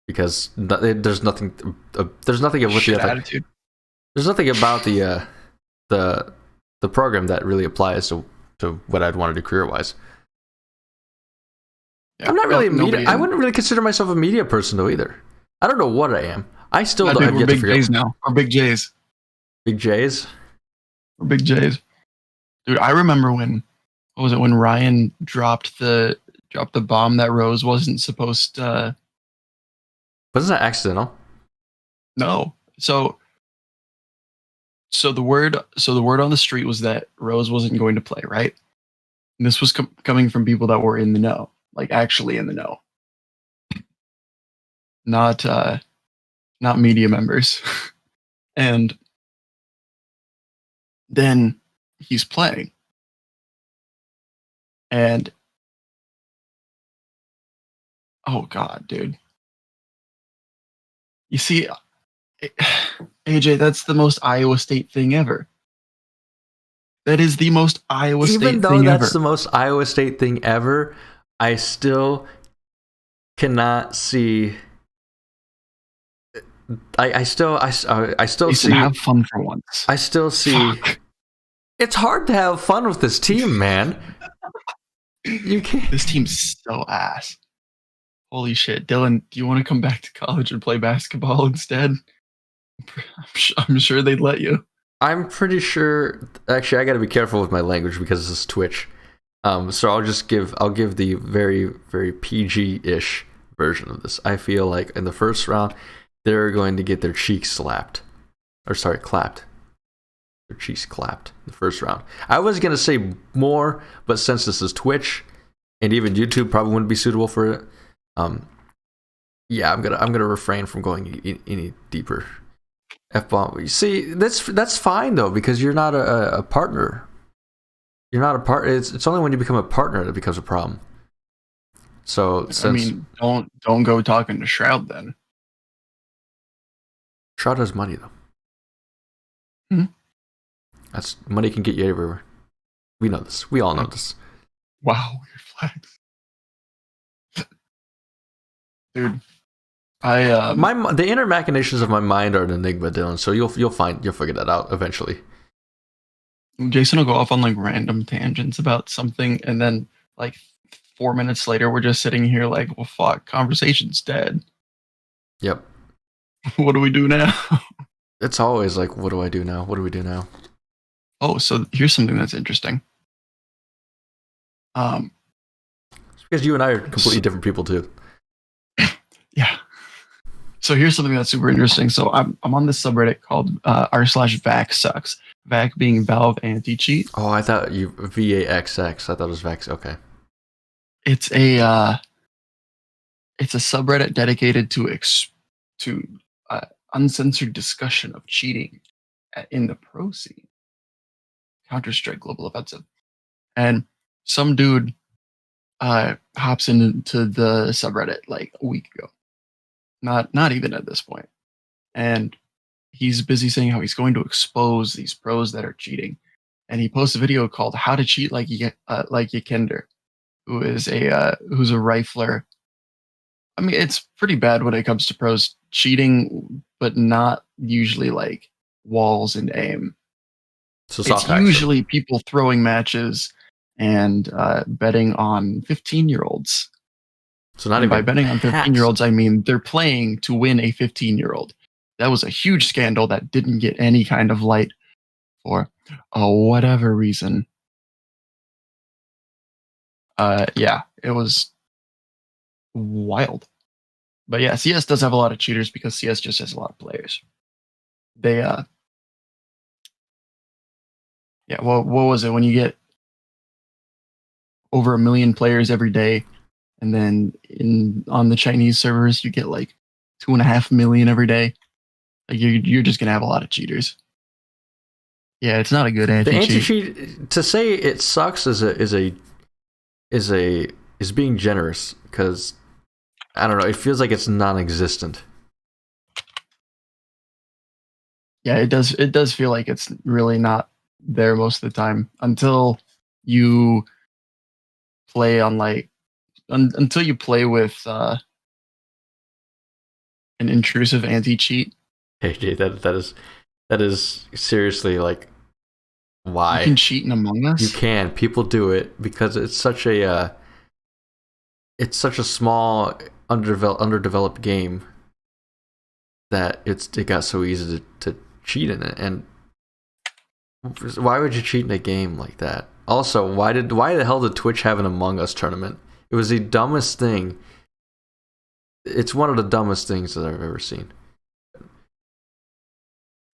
because there's nothing with the attitude. There's nothing about the program that really applies to what I'd want to do career wise. Yeah, I'm not really a media. I wouldn't really consider myself a media person though either. I don't know what I am. I still don't have yet to figure out. Big J's now. Or Big J's. Big J's. Or Big J's. Dude, I remember when Ryan dropped the bomb that Rose wasn't supposed to. Wasn't that accidental? No. So the word on the street was that Rose wasn't going to play, right? And this was coming from people that were in the know, like actually in the know, not media members. And then he's playing, and oh god, dude, you see. AJ, that's the most Iowa State thing ever. That is the most Iowa State thing ever. Even though that's the most Iowa State thing ever, I still cannot see. I still see. Have fun for once. I still see. Fuck. It's hard to have fun with this team, man. You can't. This team's so ass. Holy shit, Dylan! Do you want to come back to college and play basketball instead? I'm sure they'd let you. I'm pretty sure. Actually, I got to be careful with my language because this is Twitch. So I'll give the very, very PG-ish version of this. I feel like in the first round, they're going to get their cheeks clapped. Their cheeks clapped in the first round. I was gonna say more, but since this is Twitch, and even YouTube probably wouldn't be suitable for it. Yeah, I'm gonna refrain from going any deeper. F-bomb. You see, that's fine though, because you're not a partner. You're not a part. It's only when you become a partner that it becomes a problem. So don't go talking to Shroud then. Shroud has money though. That's money can get you everywhere. We know this. We all know this. Wow, weird flags, dude. The inner machinations of my mind are an enigma, Dylan. So you'll figure that out eventually. Jason will go off on like random tangents about something, and then like 4 minutes later, we're just sitting here like, well, fuck, conversation's dead. Yep. What do we do now? It's always like, what do I do now? What do we do now? Oh, so here's something that's interesting. It's because you and I are completely different people too. Yeah. So here's something that's super interesting. So I'm on this subreddit called r/Vac sucks. Vac being Valve anti-cheat. Oh, I thought you VAXX. I thought it was Vax. Okay. It's a subreddit dedicated to uncensored discussion of cheating in the pro scene. Counter-Strike Global Offensive. And some dude hops into the subreddit like a week ago. Not even at this point. And he's busy saying how he's going to expose these pros that are cheating. And he posts a video called "How to Cheat Like Yekender," who's a rifler. I mean, it's pretty bad when it comes to pros cheating, but not usually like walls and aim. So it's usually people throwing matches and betting on 15-year-olds. So not even by betting on 15-year-olds, I mean they're playing to win a 15-year-old. That was a huge scandal that didn't get any kind of light for whatever reason. Yeah, it was wild. But yeah, CS does have a lot of cheaters because CS just has a lot of players. They yeah, well, what was it when you get over 1 million players every day, and then on the Chinese servers you get like 2.5 million every day? Like you're just gonna have a lot of cheaters. Yeah, it's not a good anti-cheat. The anti-cheat, to say it sucks is being generous, because I don't know, it feels like it's non-existent. Yeah, it does feel like it's really not there most of the time until you play on until you play with an intrusive anti-cheat. Hey Jay, that is seriously like, why? You can cheat in Among Us? You can. People do it because it's such a small underdeveloped game that it got so easy to cheat in it. And why would you cheat in a game like that? Also, why the hell did Twitch have an Among Us tournament? It was the dumbest thing. It's one of the dumbest things that I've ever seen.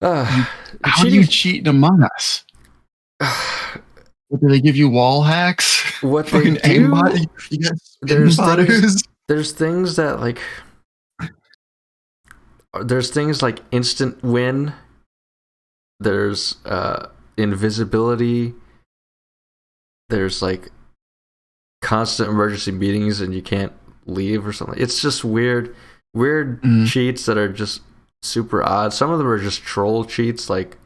How do you cheat in Among Us? Do they give you wall hacks? What they do? There's things that like. There's things like instant win. There's invisibility. There's like constant emergency meetings and you can't leave or something. It's just weird cheats that are just super odd. Some of them are just troll cheats, like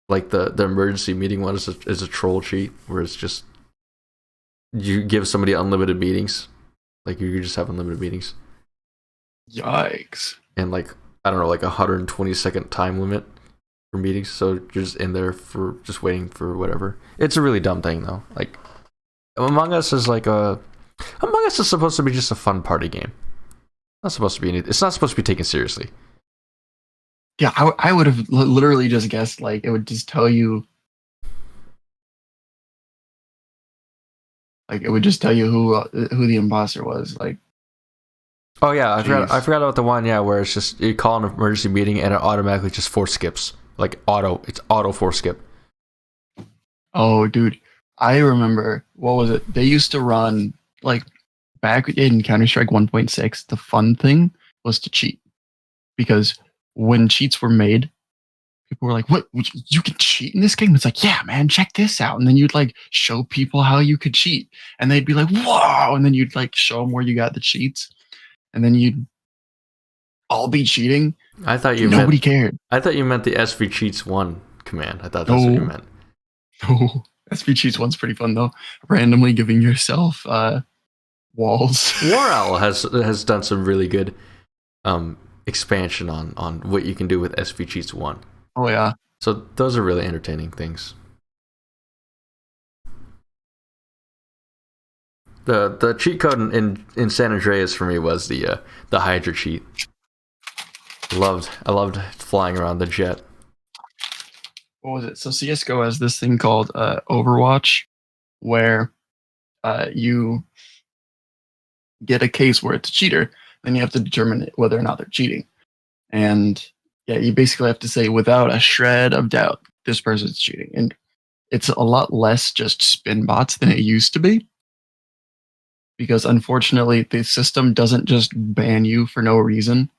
the emergency meeting one is a troll cheat where it's just you give somebody unlimited meetings, like you just have unlimited meetings. Yikes! And like I don't know, like 120-second time limit for meetings, so you're just in there for just waiting for whatever. It's a really dumb thing though. Like Among Us is supposed to be just a fun party game. Not supposed to be anything. It's not supposed to be taken seriously. Yeah, I would have literally just guessed like it would just tell you, like it would just tell you who the imposter was. Like, oh yeah, I forgot about the one, yeah, where it's just you call an emergency meeting and it automatically just force skips Like it's auto foreskip. Oh, dude, I remember, what was it? They used to run, like, back in Counter-Strike 1.6, the fun thing was to cheat. Because when cheats were made, people were like, what, you can cheat in this game? It's like, yeah, man, check this out. And then you'd, like, show people how you could cheat. And they'd be like, whoa! And then you'd, like, show them where you got the cheats. And then you'd all be cheating. Nobody cared. I thought you meant the SV Cheats 1 command. I thought that's what you meant. Oh, SV Cheats 1's pretty fun, though. Randomly giving yourself walls. War Owl has done some really good expansion on what you can do with SV Cheats 1. Oh, yeah. So those are really entertaining things. The cheat code in San Andreas for me was the Hydra cheat. I loved flying around the jet. What was it? So CSGO has this thing called Overwatch, where you get a case where it's a cheater, then you have to determine whether or not they're cheating. And yeah, you basically have to say without a shred of doubt, this person's cheating. And it's a lot less just spin bots than it used to be. Because unfortunately, the system doesn't just ban you for no reason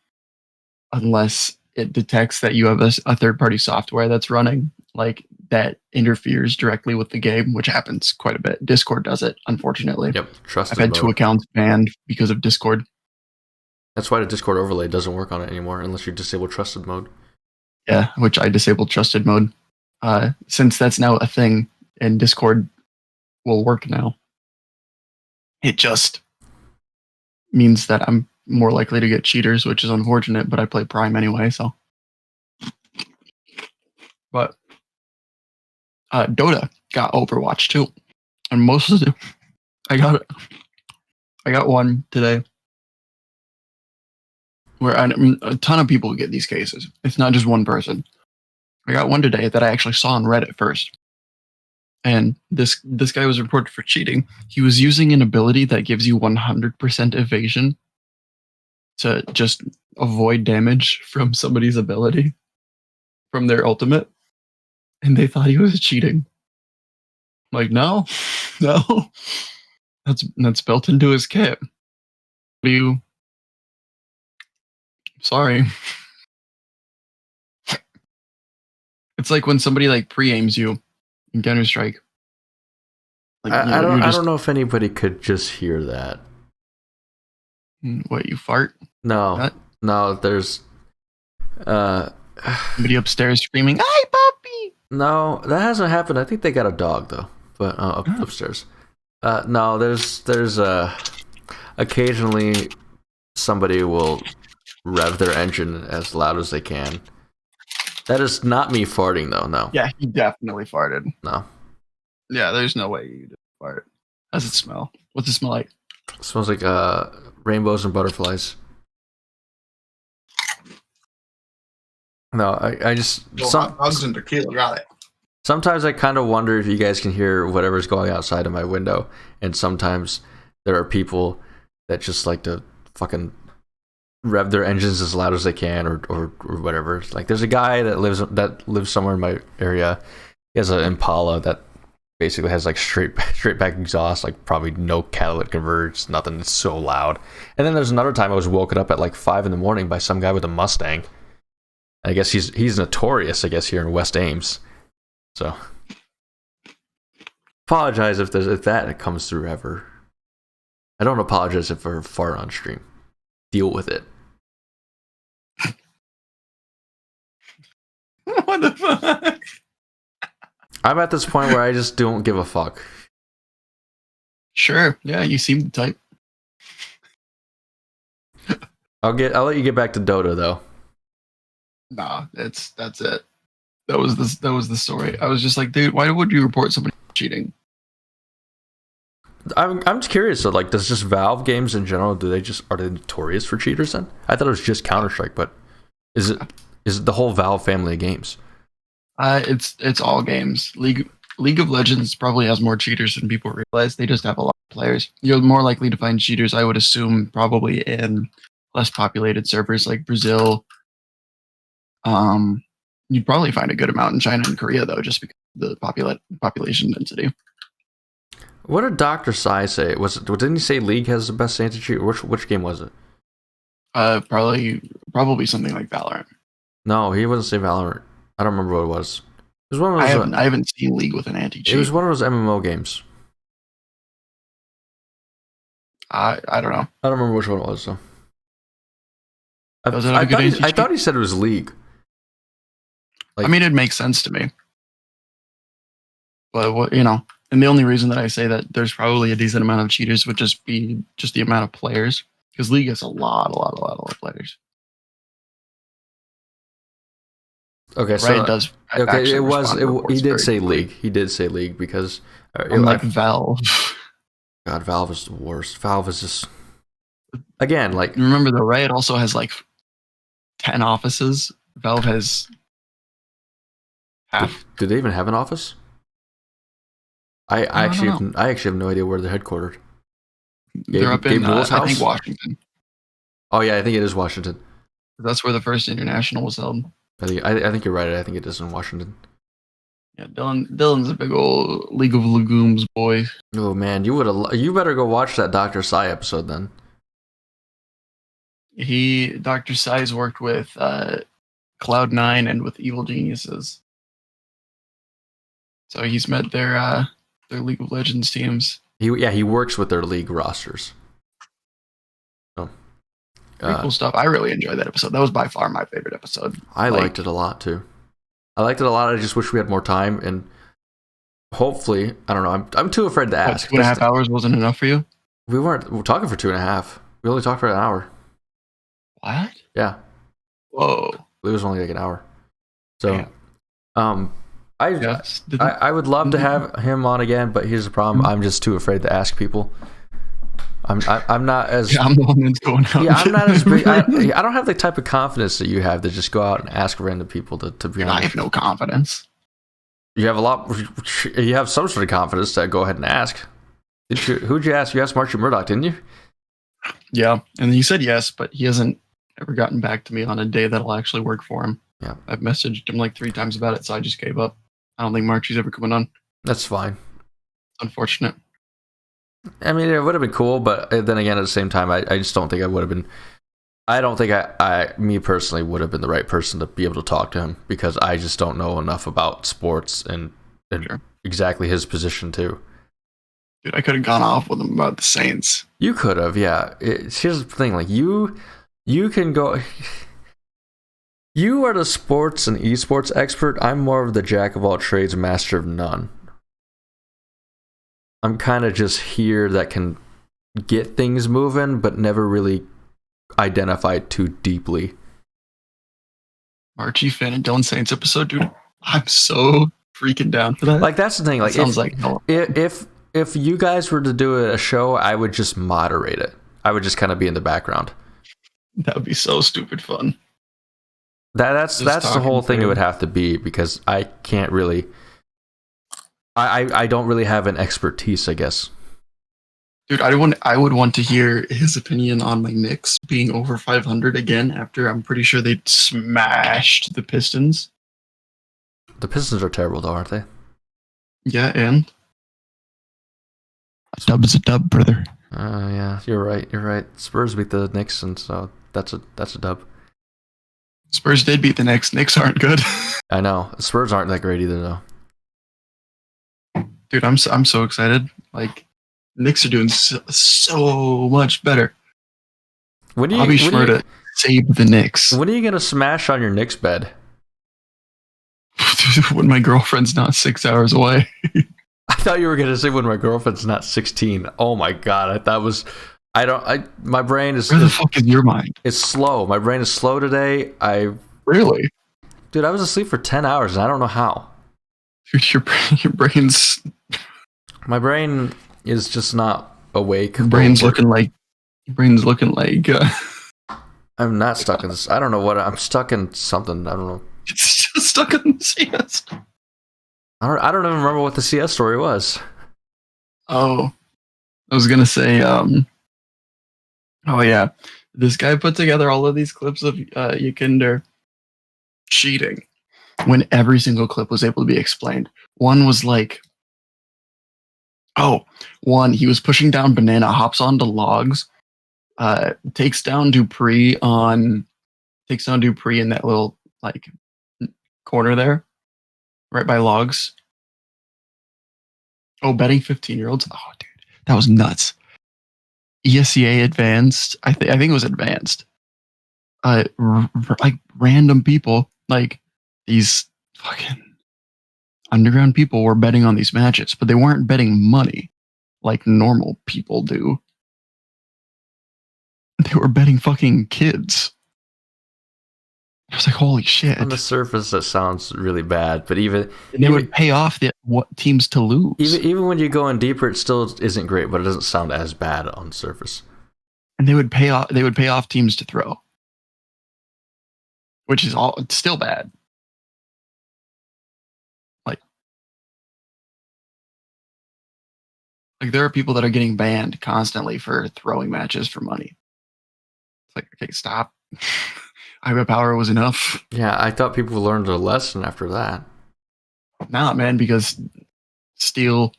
unless it detects that you have a third-party software that's running, like that interferes directly with the game, which happens quite a bit. Discord does it, unfortunately. Yep, trusted I've had mode. 2 accounts banned because of Discord. That's why the Discord overlay doesn't work on it anymore unless you disable trusted mode. Yeah, which I disabled trusted mode. Since that's now a thing and Discord will work now, it just means that I'm more likely to get cheaters, which is unfortunate, but I play Prime anyway, so. But Dota got Overwatch too. And most of the I got one today where a ton of people get these cases. It's not just one person. I got one today that I actually saw on Reddit first. And this guy was reported for cheating. He was using an ability that gives you 100% evasion to just avoid damage from somebody's ability, from their ultimate. And they thought he was cheating. Like, no, that's built into his kit. Sorry. It's like when somebody like pre-aims you in Counter-Strike. Like, I don't know if anybody could just hear that. What, you fart? No, there's somebody upstairs screaming, "Hi, puppy!" No, that hasn't happened. I think they got a dog though, but upstairs. No, there's occasionally somebody will rev their engine as loud as they can. That is not me farting though. No. Yeah, he definitely farted. No. Yeah, there's no way you did fart. How does it smell? What's it smell like? It smells like rainbows and butterflies. No, I just hot dogs and tequila, got it. Sometimes I kind of wonder if you guys can hear whatever's going outside of my window, and sometimes there are people that just like to fucking rev their engines as loud as they can, or whatever. Like, there's a guy that lives somewhere in my area. He has an Impala that basically has like straight back exhaust, like probably no catalytic converters, nothing. It's so loud. And then there's another time I was woken up at like 5 a.m. by some guy with a Mustang. I guess he's notorious, I guess, here in West Ames. So apologize if that comes through ever. I don't apologize if I fart on stream. Deal with it. What the fuck? I'm at this point where I just don't give a fuck. Sure. Yeah, you seem the type. I'll let you get back to Dota though. Nah, that's it. That was the story. I was just like, dude, why would you report somebody cheating? I'm just curious. So, like, does just Valve games in general, are they notorious for cheaters then? I thought it was just Counter-Strike, but is it the whole Valve family of games? It's all games. League of Legends probably has more cheaters than people realize. They just have a lot of players. You're more likely to find cheaters, I would assume, probably in less populated servers like Brazil, You'd probably find a good amount in China and Korea, though, just because of the population density. What did Dr. Sai say? Didn't he say League has the best anti-cheat? Which game was it? Probably something like Valorant. No, he wasn't saying Valorant. I don't remember what it was. It was one of those, I haven't seen League with an anti-cheat. It was one of those MMO games. I don't know. I don't remember which one it was, though. I thought he said it was League. I mean, it makes sense to me. But, and the only reason that I say that there's probably a decent amount of cheaters would just be just the amount of players. Because League has a lot of players. Okay, so Riot does. Okay, he did say League. He did say League because unlike Valve. God, Valve is the worst. Valve is just again like remember the Riot also has like 10 offices. Valve has half. Do they even have an office? I actually have no idea where they're headquartered. They're up in I think Washington. Oh yeah, I think it is Washington. That's where the first international was held. I think you're right. I think it is in Washington. Yeah, Dylan's a big old League of Legumes boy. Oh man, you better go watch that Dr. Sai episode then. Dr. Sai's worked with Cloud9 and with Evil Geniuses. So he's met their League of Legends teams. He works with their league rosters. So, pretty cool stuff. I really enjoyed that episode. That was by far my favorite episode. I liked it a lot too. I just wish we had more time, and hopefully, I don't know. I'm too afraid to ask. 2.5 hours wasn't enough for you? We're talking for 2.5. We only talked for an hour. What? Yeah. Whoa. It was only like an hour. So, damn. I would love to have him on again, but here's the problem: I'm just too afraid to ask people. I'm not as. Yeah, I'm the one that's going out. Yeah, I'm not as big. I don't have the type of confidence that you have to just go out and ask random people to be honest. I have no confidence. You have a lot. You have some sort of confidence to go ahead and ask. Who'd you ask? You asked Marchie Murdoch, didn't you? Yeah, and he said yes, but he hasn't ever gotten back to me on a day that'll actually work for him. Yeah, I've messaged him like 3 times about it, so I just gave up. I don't think Marchie's ever coming on. That's fine. It's unfortunate. I mean, it would have been cool, but then again, at the same time, I just don't think I would have been. I don't think me personally would have been the right person to be able to talk to him because I just don't know enough about sports and sure. Exactly his position too. Dude, I could have gone off with him about the Saints. You could have, yeah. Here's the thing, like you can go. You are the sports and esports expert. I'm more of the jack of all trades, master of none. I'm kind of just here that can get things moving, but never really identify too deeply. Archie Finn and Dylan Saints episode, dude. I'm so freaking down for that. Like that's the thing. Like sounds like if you guys were to do a show, I would just moderate it. I would just kind of be in the background. That would be so stupid fun. That's the whole thing. It would have to be because I can't really. I don't really have an expertise, I guess. Dude, I would want to hear his opinion on my Knicks being over 500 again after I'm pretty sure they smashed the Pistons. The Pistons are terrible, though, aren't they? Yeah, and a dub is a dub, brother. Yeah, you're right. You're right. Spurs beat the Knicks, and so that's a dub. Spurs did beat the Knicks. Knicks aren't good. I know. Spurs aren't that great either, though. Dude, I'm so excited. Like, Knicks are doing so much better. I'll be sure to save the Knicks. When are you gonna smash on your Knicks bed? When my girlfriend's not 6 hours away. I thought you were gonna say when my girlfriend's not 16. Oh my god! My brain is. Where the fuck is your mind? It's slow. My brain is slow today. Really? Dude, I was asleep for 10 hours and I don't know how. Dude, your brain's. My brain is just not awake. Your brain's looking like. I'm not stuck in this. I don't know what. I'm stuck in something. I don't know. It's just stuck in the CS. I don't even remember what the CS story was. Oh. I was going to say, oh yeah. This guy put together all of these clips of Yakinder cheating. when every single clip was able to be explained. One was like, he was pushing down banana, hops onto logs, takes down Dupree in that little like corner there, right by logs. Oh, betting 15-year-olds. Oh, dude, that was nuts. ESCA advanced. I think it was advanced. Like random people, like these fucking underground people were betting on these matches, but they weren't betting money like normal people do. They were betting fucking kids. I was like, holy shit. On the surface, that sounds really bad, but they would pay off what teams to lose. Even when you go in deeper, it still isn't great, but it doesn't sound as bad on the surface. And they would pay off teams to throw, which is it's still bad. Like there are people that are getting banned constantly for throwing matches for money. It's like, okay, stop. Iba Power was enough. Yeah, I thought people learned a lesson after that. Nah, man, because Steel,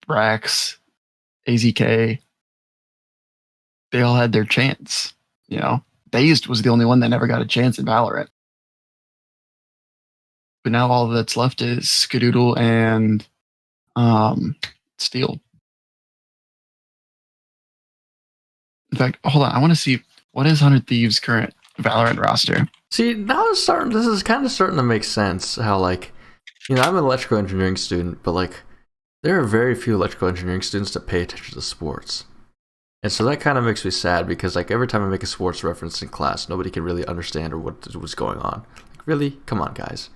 Brax, AZK, they all had their chance. You know, Dazed was the only one that never got a chance in Valorant. But now all that's left is Skadoodle and Steel. In fact, hold on. I want to see what is 100 Thieves' current Valorant roster. See, now this is kind of starting to make sense. How like, I'm an electrical engineering student, but like, there are very few electrical engineering students that pay attention to sports, and so that kind of makes me sad because like every time I make a sports reference in class, nobody can really understand or what's going on. Like, really, come on, guys.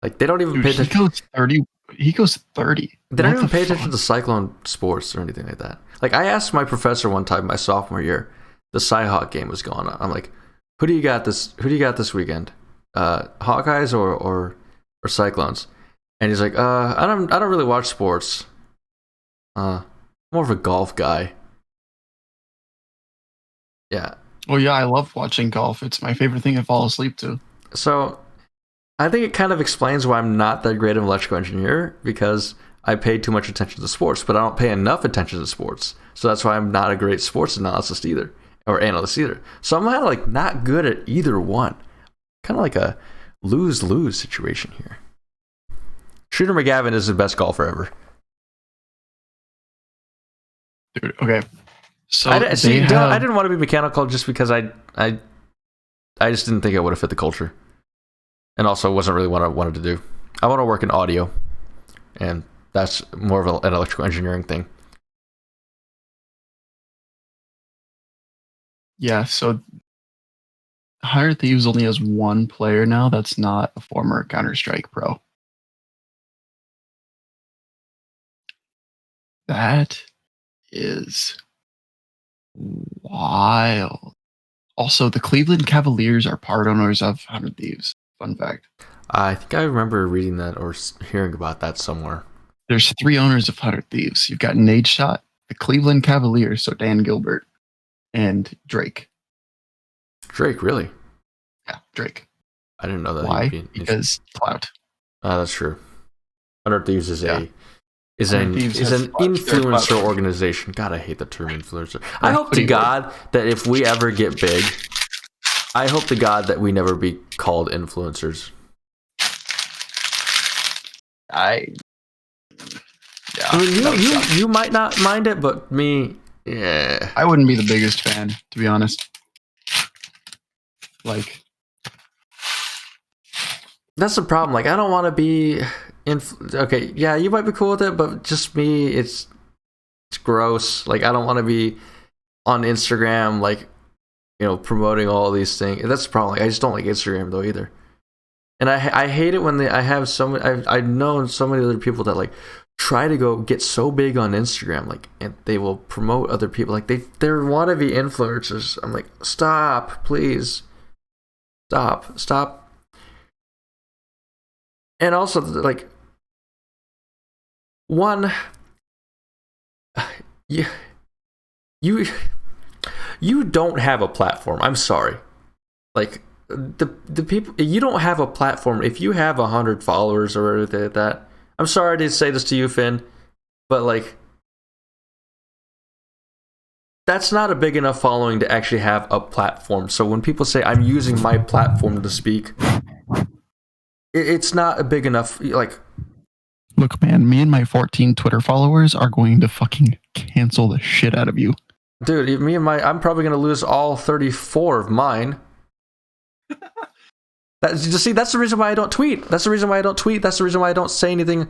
Like they don't even pay attention. He goes 30. They don't even pay attention to Cyclone sports or anything like that. Like I asked my professor one time, my sophomore year, the Cyhawk game was going on. I'm like, who do you got this weekend? Hawkeyes or Cyclones? And he's like, I don't really watch sports. More of a golf guy. Yeah. Well, yeah, I love watching golf. It's my favorite thing to fall asleep to. So I think it kind of explains why I'm not that great of an electrical engineer, because I pay too much attention to sports, but I don't pay enough attention to sports. So that's why I'm not a great sports analyst either. So I'm kind of like not good at either one. Kind of like a lose-lose situation here. Shooter McGavin is the best golfer ever. Dude, okay. So I didn't want to be mechanical just because I just didn't think I would have fit the culture. And also wasn't really what I wanted to do. I want to work in audio. And that's more of an electrical engineering thing. Yeah, so 100 Thieves only has one player now that's not a former Counter-Strike pro. That is wild. Also, the Cleveland Cavaliers are part owners of 100 Thieves. Fun fact. I think I remember reading that or hearing about that somewhere. There's 3 owners of 100 Thieves. You've got Nade Shot, the Cleveland Cavaliers, so Dan Gilbert, and Drake. Drake, really? Yeah, Drake. I didn't know that. Why? Because clout. That's true. 100 Thieves is an 100 Thieves an influencer organization. God, I hate the term influencer. I hope to God that if we ever get big, I hope to God that we never be called influencers. I mean, you might not mind it, but me, yeah. I wouldn't be the biggest fan, to be honest. Like, that's the problem. Like, I don't want to be okay, yeah, you might be cool with it, but just me, it's gross. Like, I don't want to be on Instagram, like, promoting all these things. That's the problem. Like, I just don't like Instagram though either. And I hate it when I've known so many other people that like try to go get so big on Instagram, like, and they will promote other people, like they want to be influencers. I'm like, stop, please, stop. And also, like, one, you don't have a platform. I'm sorry. Like, the people, you don't have a platform. If you have 100 followers or anything like that, I'm sorry to say this to you, Finn, but like, that's not a big enough following to actually have a platform. So when people say I'm using my platform to speak, it's not a big enough, like, look, man, me and my 14 Twitter followers are going to fucking cancel the shit out of you. Dude, I'm probably going to lose all 34 of mine. That's the reason why I don't tweet. That's the reason why I don't tweet. That's the reason why I don't say anything.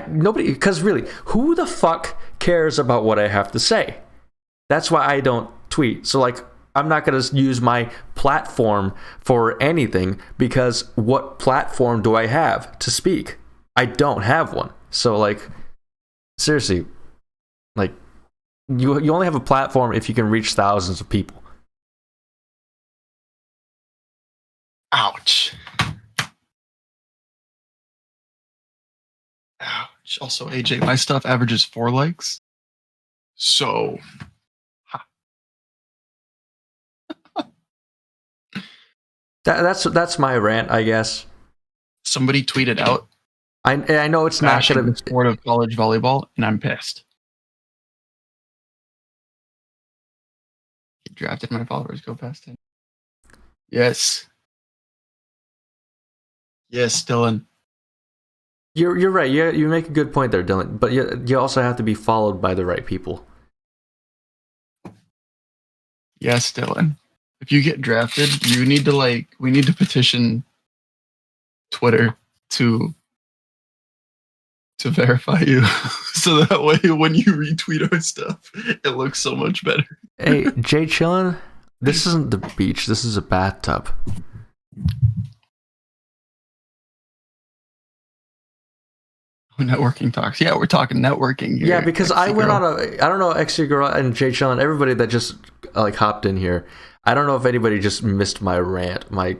Nobody, because really, who the fuck cares about what I have to say? That's why I don't tweet. So, like, I'm not going to use my platform for anything, because what platform do I have to speak? I don't have one. So, like, seriously, like, you only have a platform if you can reach thousands of people. Ouch. Ouch. Also, AJ, my stuff averages 4 likes. So... That's my rant, I guess. Somebody tweeted out, I know it's not going to the sport of college volleyball, and I'm pissed. He drafted my followers, go past him. Yes. Yes, Dylan. You're right. You make a good point there, Dylan. But you also have to be followed by the right people. Yes, Dylan. If you get drafted, we need to petition Twitter to verify you, so that way when you retweet our stuff, it looks so much better. Hey, Jay Chillin, this isn't the beach. This is a bathtub. Networking talks. Yeah, we're talking networking here. Yeah, because I went on I don't know, XC Girl and Jay Chillin, everybody that just like hopped in here. I don't know if anybody just missed my rant, my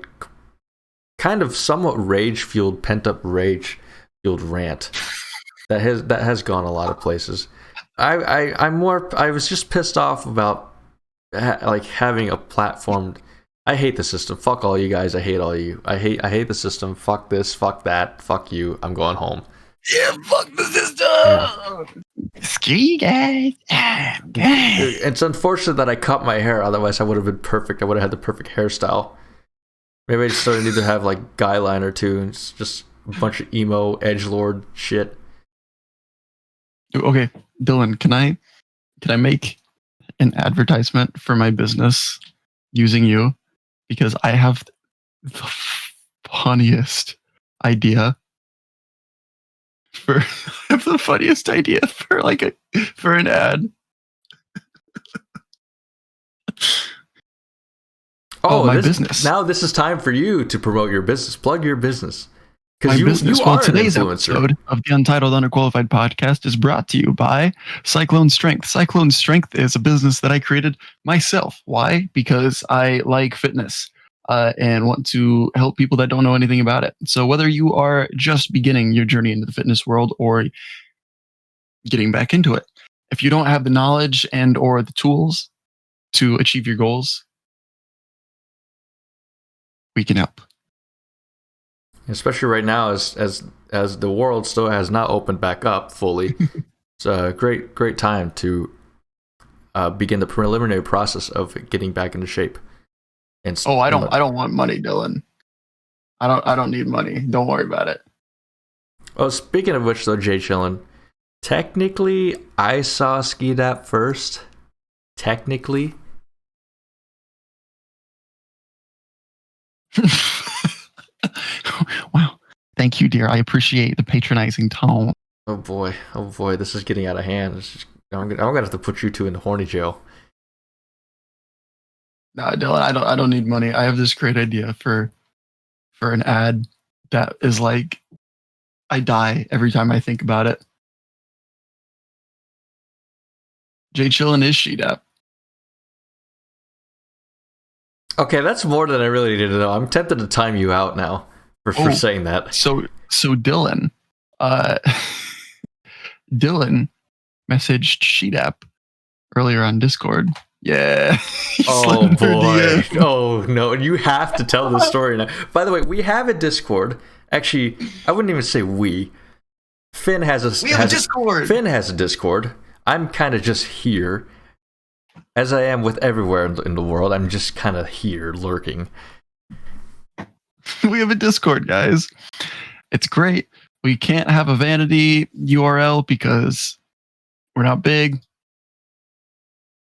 kind of somewhat rage-fueled, pent-up rage-fueled rant that has gone a lot of places. I was just pissed off about like having a platform. I hate the system. Fuck all you guys. I hate all you. I hate the system. Fuck this. Fuck that. Fuck you. I'm going home. Yeah, fuck the system. Yeah. Screw you guys. It's unfortunate that I cut my hair. Otherwise, I would have been perfect. I would have had the perfect hairstyle. Maybe I just started need to have like guy liner too, and it's just a bunch of emo edgelord shit. Okay, Dylan, can I make an advertisement for my business using you? Because I have the funniest idea for an ad. My business. Now this is time for you to promote your business. Plug your business. My business. Well, today's influencer. episode of the Untitled Underqualified Podcast is brought to you by Cyclone Strength. Cyclone Strength is a business that I created myself. Why? Because I like fitness and want to help people that don't know anything about it. So whether you are just beginning your journey into the fitness world or getting back into it, if you don't have the knowledge and or the tools to achieve your goals, we can help. Especially right now, as the world still has not opened back up fully. It's a great time to begin the preliminary process of getting back into shape. And I don't want money, Dylan. I don't need money. Don't worry about it. Oh, speaking of which, though, Jay Chillin, technically, I saw Ski Dap first. Technically. Wow. Thank you, dear. I appreciate the patronizing tone. Oh boy, this is getting out of hand. I'm gonna have to put you two in horny jail. No, Dylan, I don't need money. I have this great idea for an ad that is like, I die every time I think about it. Jay Chillin is Sheet Up. Okay, that's more than I really needed to know. I'm tempted to time you out now for saying that. So Dylan, Dylan messaged Sheet App earlier on Discord Yeah. Oh boy. Oh no. You have to tell this story now. By the way, we have a Discord. Actually, I wouldn't even say we. Finn has a Discord. Finn has a Discord. I'm kind of just here. As I am with everywhere in the world, I'm just kind of here lurking. We have a Discord, guys. It's great. We can't have a vanity URL because we're not big.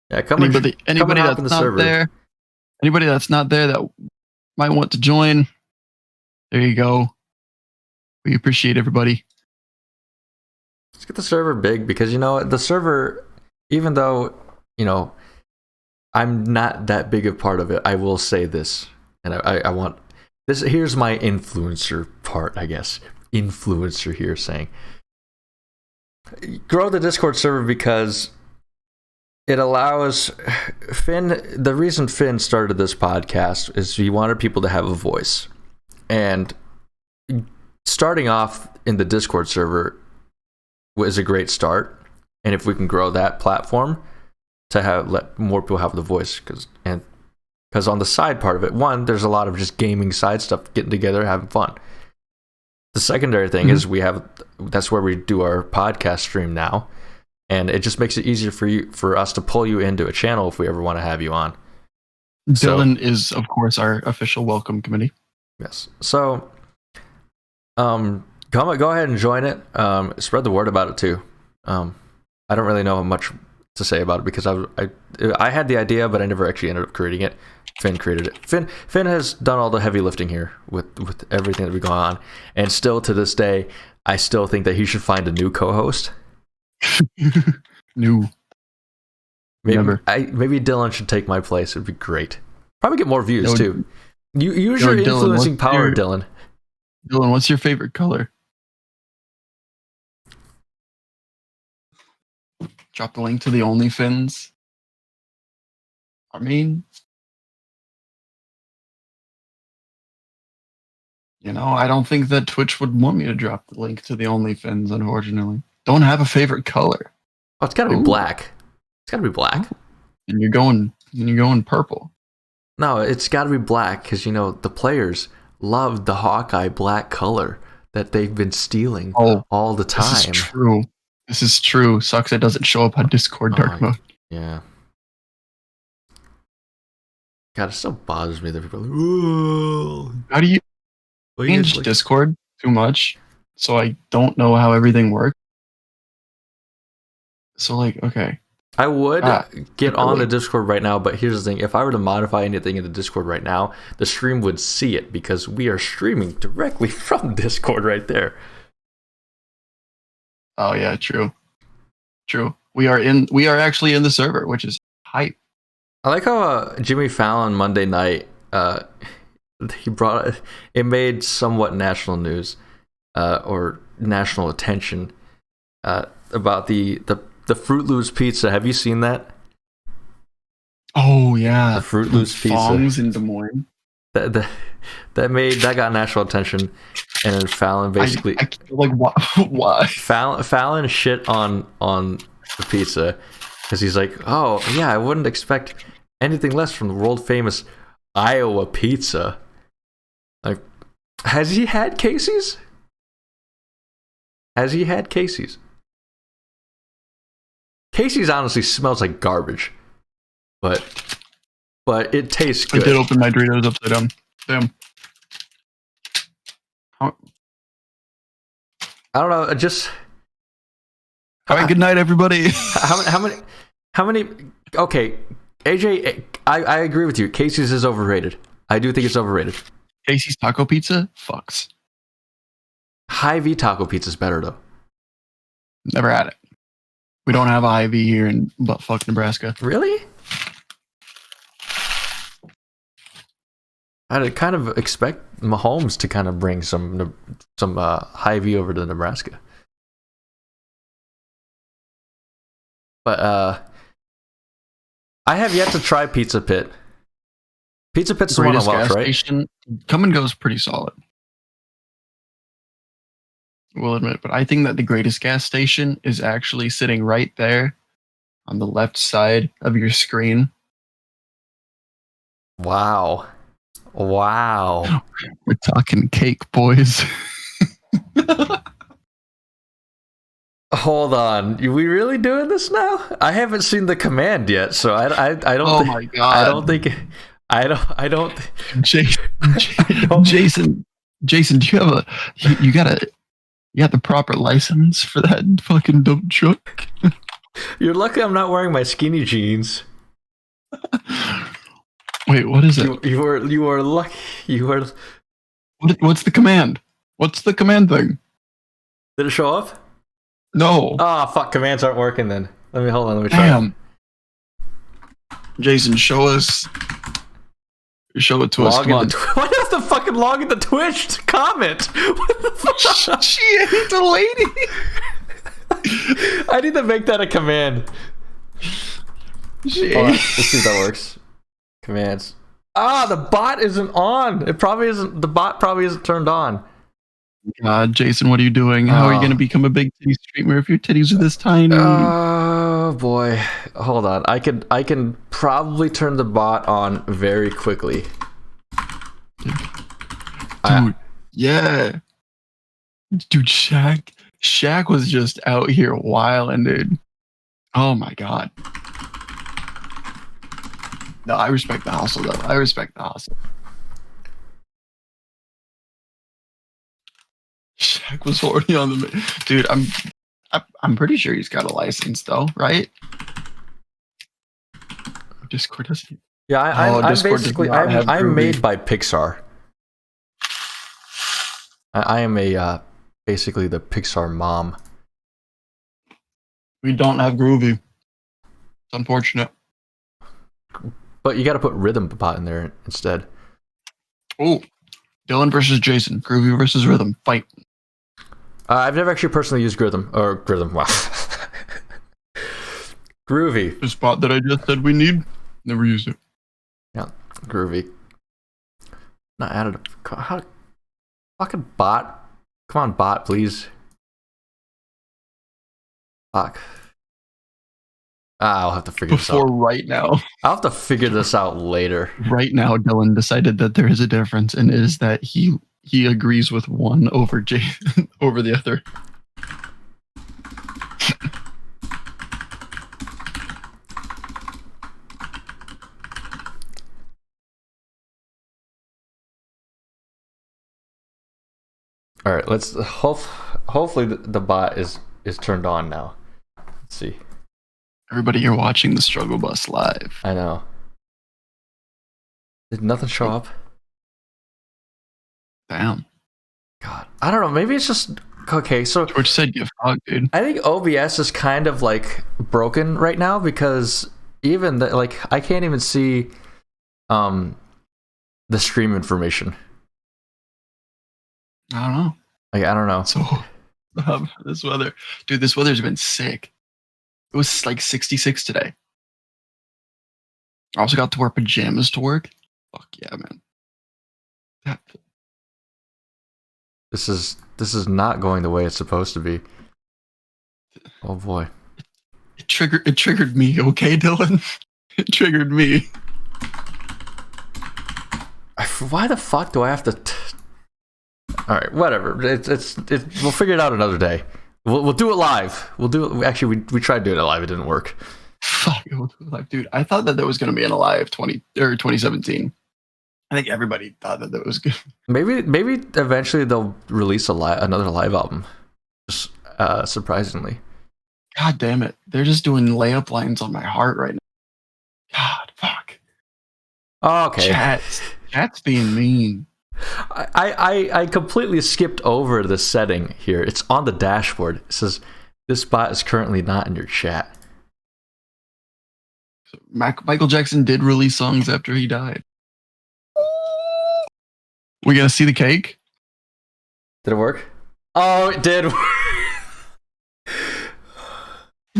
Yeah, Anybody that's not server. there, anybody that's not there that might want to join, there you go. We appreciate everybody. Let's get the server big because the server, even though I'm not that big a part of it, I will say this, and I want this. Here's my influencer part, I guess. Influencer here saying, grow the Discord server because it allows Finn. The reason Finn started this podcast is he wanted people to have a voice, and starting off in the Discord server was a great start. And if we can grow that platform to let more people have the voice, because on the side part of it, one, there's a lot of just gaming side stuff, getting together, having fun. The secondary thing is that's where we do our podcast stream now, and it just makes it easier for us to pull you into a channel if we ever want to have you on. Dylan is, of course, our official welcome committee. Yes. So, go ahead and join it. Spread the word about it too. I don't really know much to say about it because I had the idea, but I never actually ended up creating it. Finn created it. Finn has done all the heavy lifting here with everything that we've gone on, and still to this day, I still think that he should find a new co-host. Maybe Dylan should take my place. It'd be great. Probably get more views too. You use your influencing power, Dylan. Dylan, what's your favorite color? Drop the link to the OnlyFins. I don't think that Twitch would want me to drop the link to the OnlyFins, unfortunately. Don't have a favorite color. Oh, it's gotta be black. It's gotta be black. And you're going purple. No, it's gotta be black because the players love the Hawkeye black color that they've been stealing all the time. This is true. Sucks it doesn't show up on Discord dark mode. Yeah. God, it still bothers me that people are like, "Whoa." How do you change Discord too much? So I don't know how everything works. So okay. I would get on the Discord right now, but here's the thing. If I were to modify anything in the Discord right now, the stream would see it because we are streaming directly from Discord right there. Oh yeah, true. We are actually in the server, which is hype. I like how Jimmy Fallon Monday night it made somewhat national news or national attention about the Fruit Loops pizza. Have you seen that? Oh yeah, the Fruit Loops pizza. Fongs in Des Moines. That got national attention, and then Fallon basically why? Fallon shit on the pizza because he's like, oh yeah, I wouldn't expect anything less from the world famous Iowa pizza. Like, has he had Casey's? Casey's honestly smells like garbage, but it tastes good. I did open my Doritos upside down. Damn. I don't know. Just. All right. Good night, everybody. How many? Okay, AJ, I agree with you. Casey's is overrated. I do think it's overrated. Casey's taco pizza fucks. Hy-Vee taco pizza is better though. Never had it. We don't have a Hy-Vee here in buttfuck Nebraska. Really? I'd kind of expect Mahomes to kind of bring some Hy-Vee over to Nebraska. But I have yet to try Pizza Pit. Pizza Pit's the one I watch, right? Station, Come and Go's pretty solid. We'll admit, but I think that the greatest gas station is actually sitting right there on the left side of your screen Wow. We're talking cake, boys. Hold on. Are we really doing this now? I haven't seen the command yet, so I don't. Oh my god! I don't think. I don't. Jason, do you have you got the proper license for that fucking dump truck? You're lucky I'm not wearing my skinny jeans. Wait, what is it? You are lucky. You are. What's the command? What's the command thing? Did it show up? No. Oh fuck! Commands aren't working then. Let me try. Damn. Jason, show it to us. Come on. Why do you have to fucking log into Twitch to comment? What the fuck? She ain't the lady. I need to make that a command. Let's see if that works. Commands. The bot isn't on. It probably isn't. The bot probably isn't turned on. God, Jason, what are you doing? How are you going to become a big titty streamer if your titties are this tiny? Oh boy, hold on. I can probably turn the bot on very quickly. Dude, yeah. Dude, Shaq was just out here wilding, dude. Oh my god. No, I respect the hustle, though. I respect the hustle. Shaq was already on the... Dude, I'm pretty sure he's got a license, though, right? Discord doesn't... Yeah, I'm made by Pixar. I am basically the Pixar mom. We don't have Groovy. It's unfortunate. But you got to put Rhythm Bot in there instead. Oh, Dylan versus Jason. Groovy versus Rhythm. Fight. I've never actually personally used Rhythm. Wow. Groovy. The spot that I just said we need. Never used it. Yeah, Groovy. Not added. How? Fucking bot. Come on, bot, please. Fuck. I'll have to figure this out. Right now. I'll have to figure this out later. Right now, Dylan decided that there is a difference, and it is that he agrees with one over over the other. All right, let's hopefully the bot is turned on now. Let's see. Everybody, you're watching the Struggle Bus live. I know. Did nothing show up? Damn. God, I don't know. Maybe it's just okay. So George said you fuck, dude. I think OBS is kind of like broken right now because even I can't even see the stream information. I don't know. I don't know. So this weather's been sick. It was like 66 today. I also got to wear pajamas to work. Fuck yeah, man. This is not going the way it's supposed to be. Oh boy. It triggered me, okay, Dylan? It triggered me. Why the fuck do I have to all right, whatever. We'll figure it out another day. We'll do it live. We'll do it. Actually, we tried doing it live. It didn't work. Fuck, we'll do it live, dude. I thought that there was going to be an Alive 2017. I think everybody thought that was good. Maybe eventually they'll release another live album. Just surprisingly. God damn it! They're just doing layup lines on my heart right now. God, fuck. Oh, okay. Chat's being mean. I completely skipped over the setting here. It's on the dashboard. It says this bot is currently not in your chat. So Michael Jackson did release songs after he died. We gonna see the cake? Did it work? Oh, it did.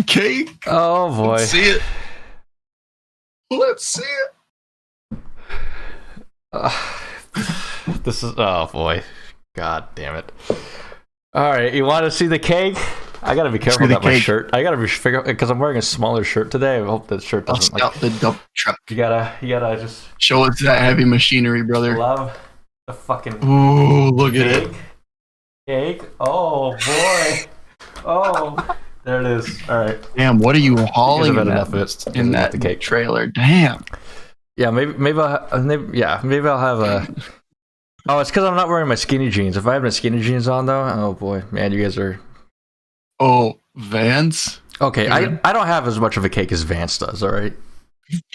Cake? Oh boy. Let's see it. Let's see it. This is, oh boy. God damn it. All right, you want to see the cake? I gotta be careful the about my cake. shirt. I gotta be figure because I'm wearing a smaller shirt today. I hope that shirt doesn't Bust out the dump truck. You gotta just Show us that heavy machinery, brother. love the fucking Ooh, look at it. Cake. Oh boy. Oh, there it is. All right. Damn, what are you hauling I've had in enough that, of it. in that The cake. trailer? Damn. Yeah, maybe I'll have a. Oh, it's because I'm not wearing my skinny jeans. If I have my skinny jeans on, though, oh boy, man, you guys are. Oh, Vance? Okay, I don't have as much of a cake as Vance does. All right.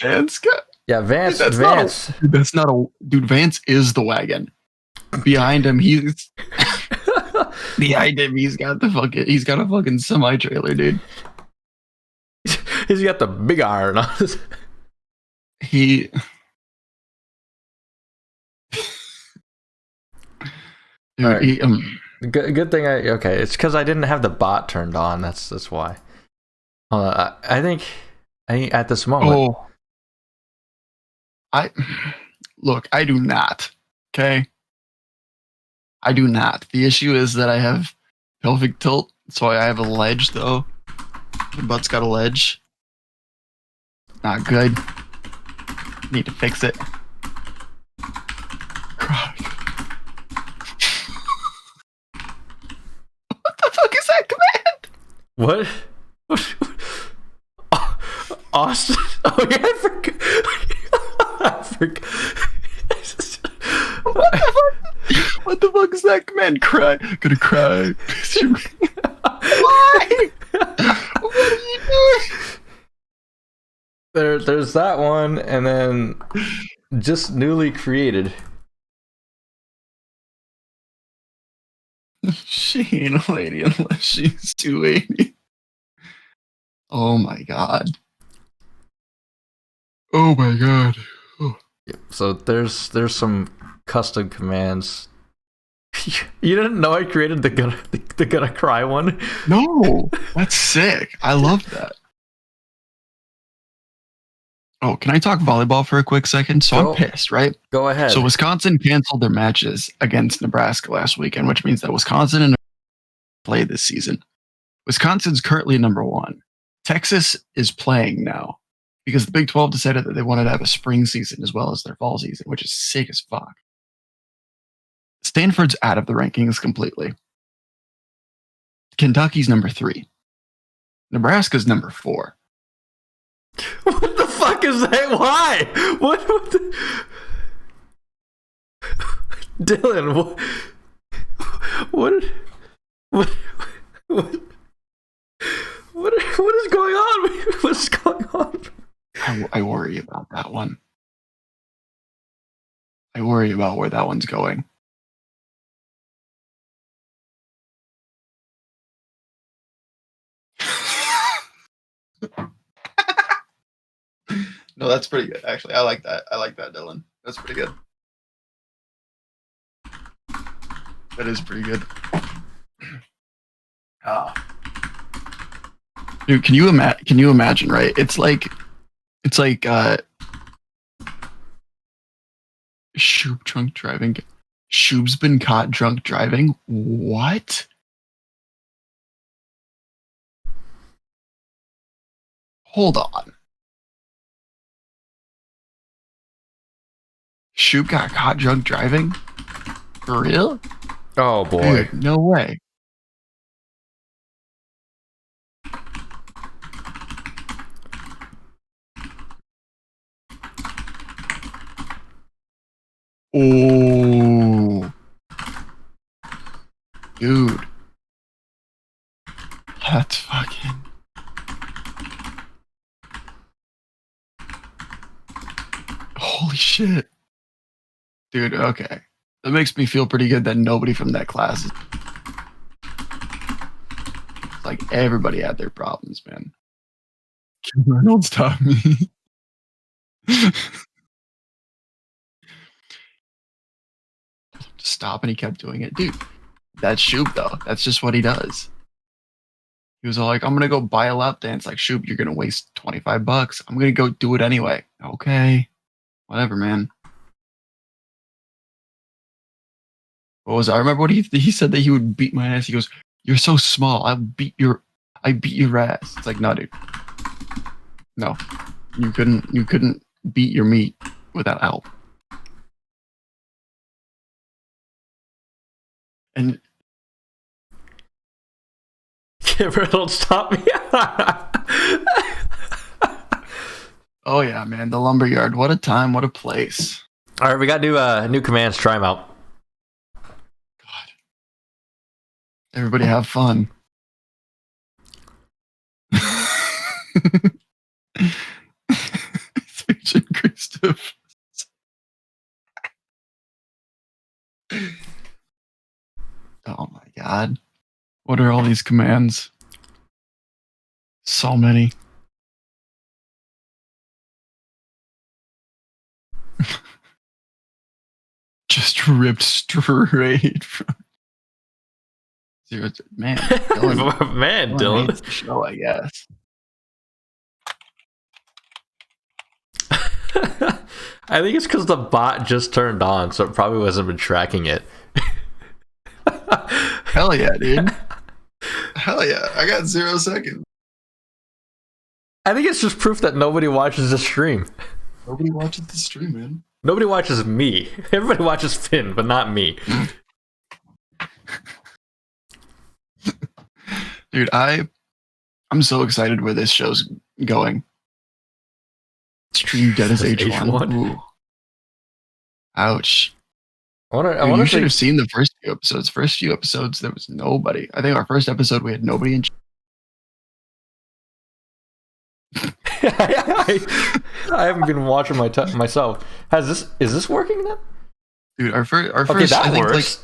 Vance got. Yeah, Vance. That's not a. Dude, Vance is the wagon. Behind him, he's. Behind him, he's got a fucking semi trailer, dude. He's got the big iron on his. He. Dude, right. Good thing okay. It's because I didn't have the bot turned on. That's why. I think at this moment. Oh. I do not. Okay. I do not. The issue is that I have pelvic tilt, so I have a ledge though. My butt's got a ledge. Not good. Need to fix it. What the fuck is that command? What? Austin? Oh yeah, I forgot. What the fuck? What the fuck is that command? Cry. Gonna cry. Why? What are you doing? There's that one, and then just newly created. She ain't a lady unless she's 280. Oh my god. Oh my god. Oh. So there's some custom commands. You didn't know I created the gonna cry one? No, that's sick. I love that. Oh, can I talk volleyball for a quick second? So I'm pissed, right? Go ahead. So Wisconsin canceled their matches against Nebraska last weekend, which means that Wisconsin and Nebraska play this season. Wisconsin's currently number 1. Texas is playing now because the Big 12 decided that they wanted to have a spring season as well as their fall season, which is sick as fuck. Stanford's out of the rankings completely. Kentucky's number 3. Nebraska's number 4. What the fuck is that? Why? What Dylan, what is going on? What's going on? I worry about that one. I worry about where that one's going. No, that's pretty good. Actually, I like that. I like that, Dylan. That's pretty good. That is pretty good. Dude, can you imagine, right? It's like Shub drunk driving. Shub's been caught drunk driving. What? Hold on. Shub got caught drunk driving? For real? Oh boy. Dude, no way. Oh. Dude. That's fucking... Holy shit. Dude, okay. That makes me feel pretty good that nobody from that class is... It's like everybody had their problems, man. Kim Reynolds taught me. Stop, and he kept doing it. Dude, that's Shoop, though. That's just what he does. He was all like, I'm going to go buy a lap dance. Like, Shoop, you're going to waste $25. I'm going to go do it anyway. Okay. Whatever, man. What was it? I remember what he said that he would beat my ass. He goes, You're so small. I beat your ass. It's like, no, dude. No. You couldn't beat your meat without help. And Kimber, don't stop me. oh yeah, man, the lumberyard. What a time, what a place. All right, we got new commands. Try them out. God. Everybody have fun. Speech increased to oh my god. What are all these commands? So many. Just ripped straight from zero to, man. Dylan, Man, Dylan. hates the show, I guess. I think it's because the bot just turned on, so it probably wasn't been tracking it. Hell yeah, dude. Hell yeah. I got 0 seconds. I think it's just proof that nobody watches the stream. Nobody watches the stream, man. Nobody watches me. Everybody watches Finn, but not me. Dude, I'm so excited where this show's going. Stream dead as H1. Ooh. Ouch. I wonder You if should they- have seen the first few episodes. First few episodes, there was nobody. I think our first episode, we had nobody in. I haven't been watching myself. Is this working then? Dude, our first. Okay, that I think, works.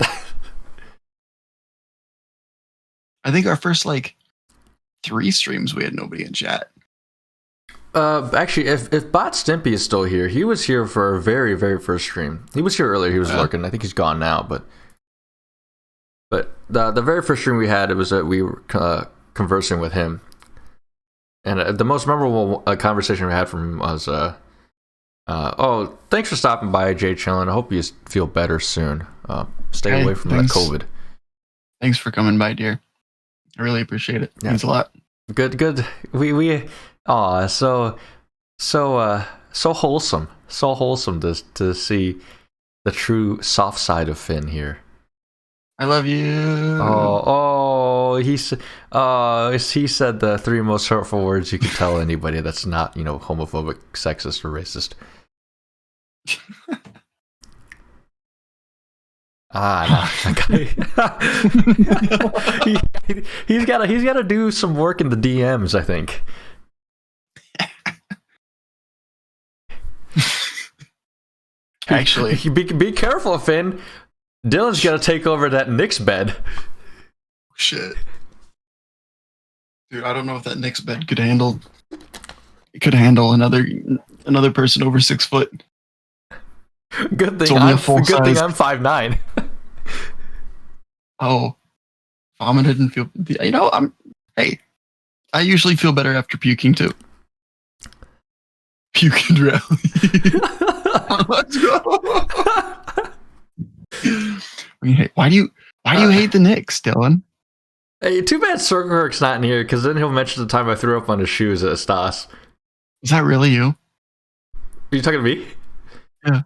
I think our first 3 streams, we had nobody in chat. Actually, if Bot Stimpy is still here, he was here for our very, very first stream. He was here earlier. He was lurking. I think he's gone now, but the very first stream we had, it was we were conversing with him, and the most memorable conversation we had from him was, "Oh, thanks for stopping by, Jay Chillin. I hope you feel better soon. Stay away from that COVID. Thanks for coming by, dear. I really appreciate it. Yeah. Means a lot. Good. We so wholesome. So wholesome to see the true soft side of Finn here. I love you. He said the 3 most hurtful words you could tell anybody that's not, homophobic, sexist, or racist. No. He's got to do some work in the DMs, I think. Actually, be careful, Finn. Dylan's got to take over that Knicks bed. Shit, dude, I don't know if that Knicks bed could handle. It could handle another person over 6 foot. Good thing I'm 5'9". Oh, vomit didn't feel. Hey, I usually feel better after puking too. Puke and rally. Let's go. Why do you hate the Knicks, Dylan? Hey, too bad Circleherk's not in here, because then he'll mention the time I threw up on his shoes at Stas. Is that really you? Are you talking to me? Yeah.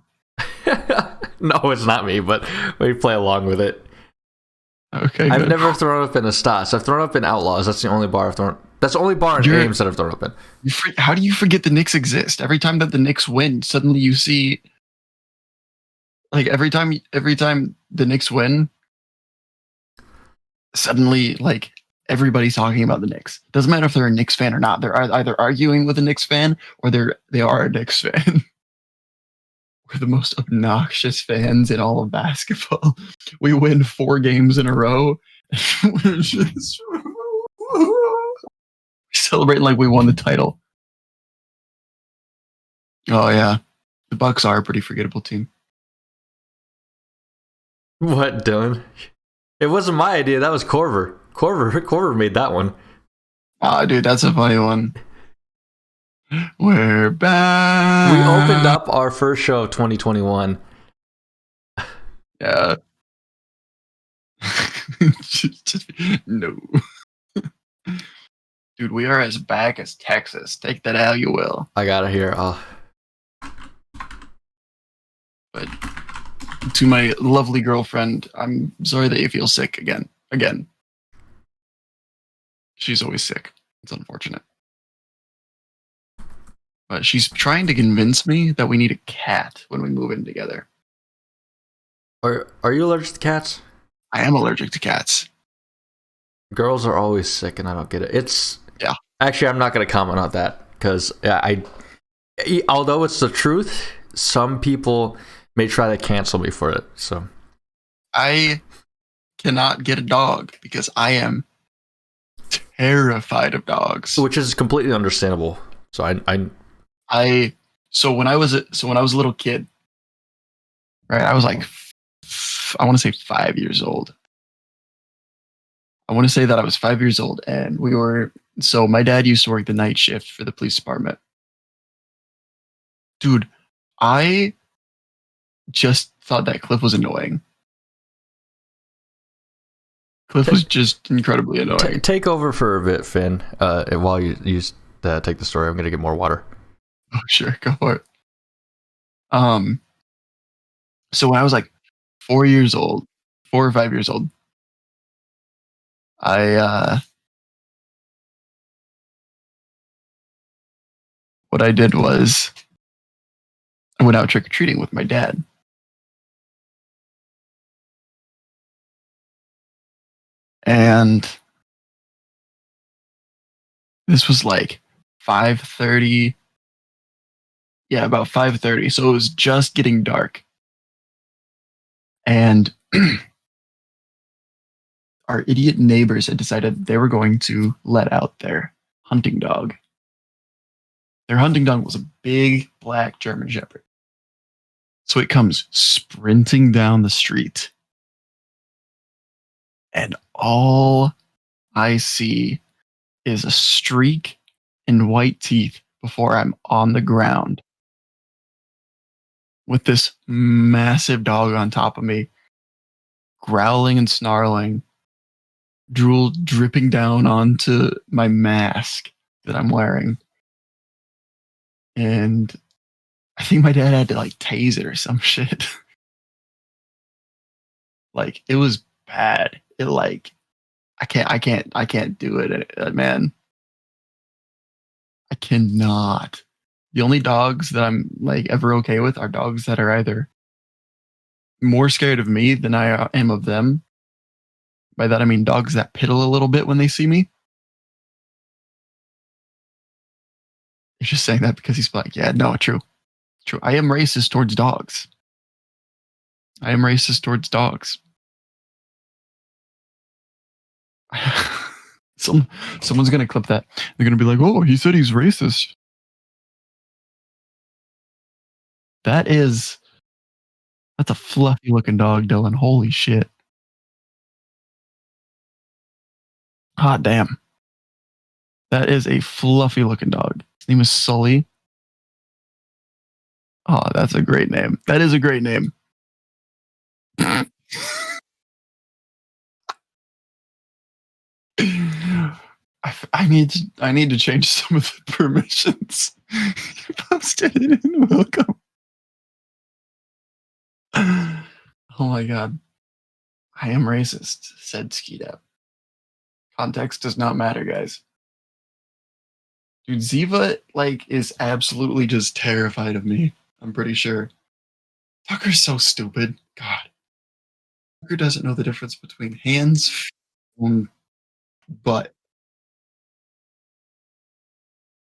No, it's not me, but we play along with it. Okay. I've good. never thrown up in a Stas. I've thrown up in Outlaws. That's the only bar I've thrown. That's the only bar in Ames that I've thrown up in. How do you forget the Knicks exist? Every time that the Knicks win, suddenly you see, every time the Knicks win, suddenly everybody's talking about the Knicks. Doesn't matter if they're a Knicks fan or not. They're either arguing with a Knicks fan or they are a Knicks fan. We're the most obnoxious fans in all of basketball. We win 4 games in a row. We're just celebrating like we won the title. Oh yeah, the Bucks are a pretty forgettable team. What, Dylan? It wasn't my idea. That was Corver. Corver made that one. Oh, dude, that's a funny one. We're back. We opened up our first show of 2021. Yeah. No. Dude, we are as back as Texas. Take that how you will. I got it here. But to my lovely girlfriend, I'm sorry that you feel sick again. Again. She's always sick. It's unfortunate. But she's trying to convince me that we need a cat when we move in together. Are you allergic to cats? I am allergic to cats. Girls are always sick, and I don't get it. Yeah. Actually, I'm not going to comment on that because although it's the truth, some people may try to cancel me for it. So I cannot get a dog because I am terrified of dogs. which is completely understandable. So So when I was a little kid, right? I was like, I want to say 5 years old. I want to say that I was 5 years old, and so my dad used to work the night shift for the police department. Dude, I just thought that Cliff was annoying. Cliff was just incredibly annoying. take over for a bit, Finn. While you take the story, I'm going to get more water. Oh, sure, go for it. So when I was like 4 or 5 years old, what I did was I went out trick-or-treating with my dad. And this was like 5:30. Yeah, about 5:30. So it was just getting dark. And our idiot neighbors had decided they were going to let out their hunting dog. Their hunting dog was a big black German Shepherd. So it comes sprinting down the street. And all I see is a streak and white teeth before I'm on the ground with this massive dog on top of me, growling and snarling, drool dripping down onto my mask that I'm wearing. And I think my dad had to like tase it or some shit. Like it was bad. It like I can't do it, man. I cannot. The only dogs that I'm like ever okay with are dogs that are either more scared of me than I am of them. By that I mean dogs that piddle a little bit when they see me. He's just saying that because he's like, yeah, no, true. I am racist towards dogs. Someone's gonna clip that. They're gonna be like, "Oh, he said he's racist." That's a fluffy looking dog, Dylan. Holy shit! Hot damn, that is a fluffy looking dog. His name is Sully. Oh, that's a great name. That is a great name. I need to change some of the permissions. You posted it in welcome. Oh my god. I am racist, said Skeetup. Context does not matter, guys. Dude, Ziva like is absolutely just terrified of me. I'm pretty sure. Tucker's so stupid. God. Tucker doesn't know the difference between hands and butt.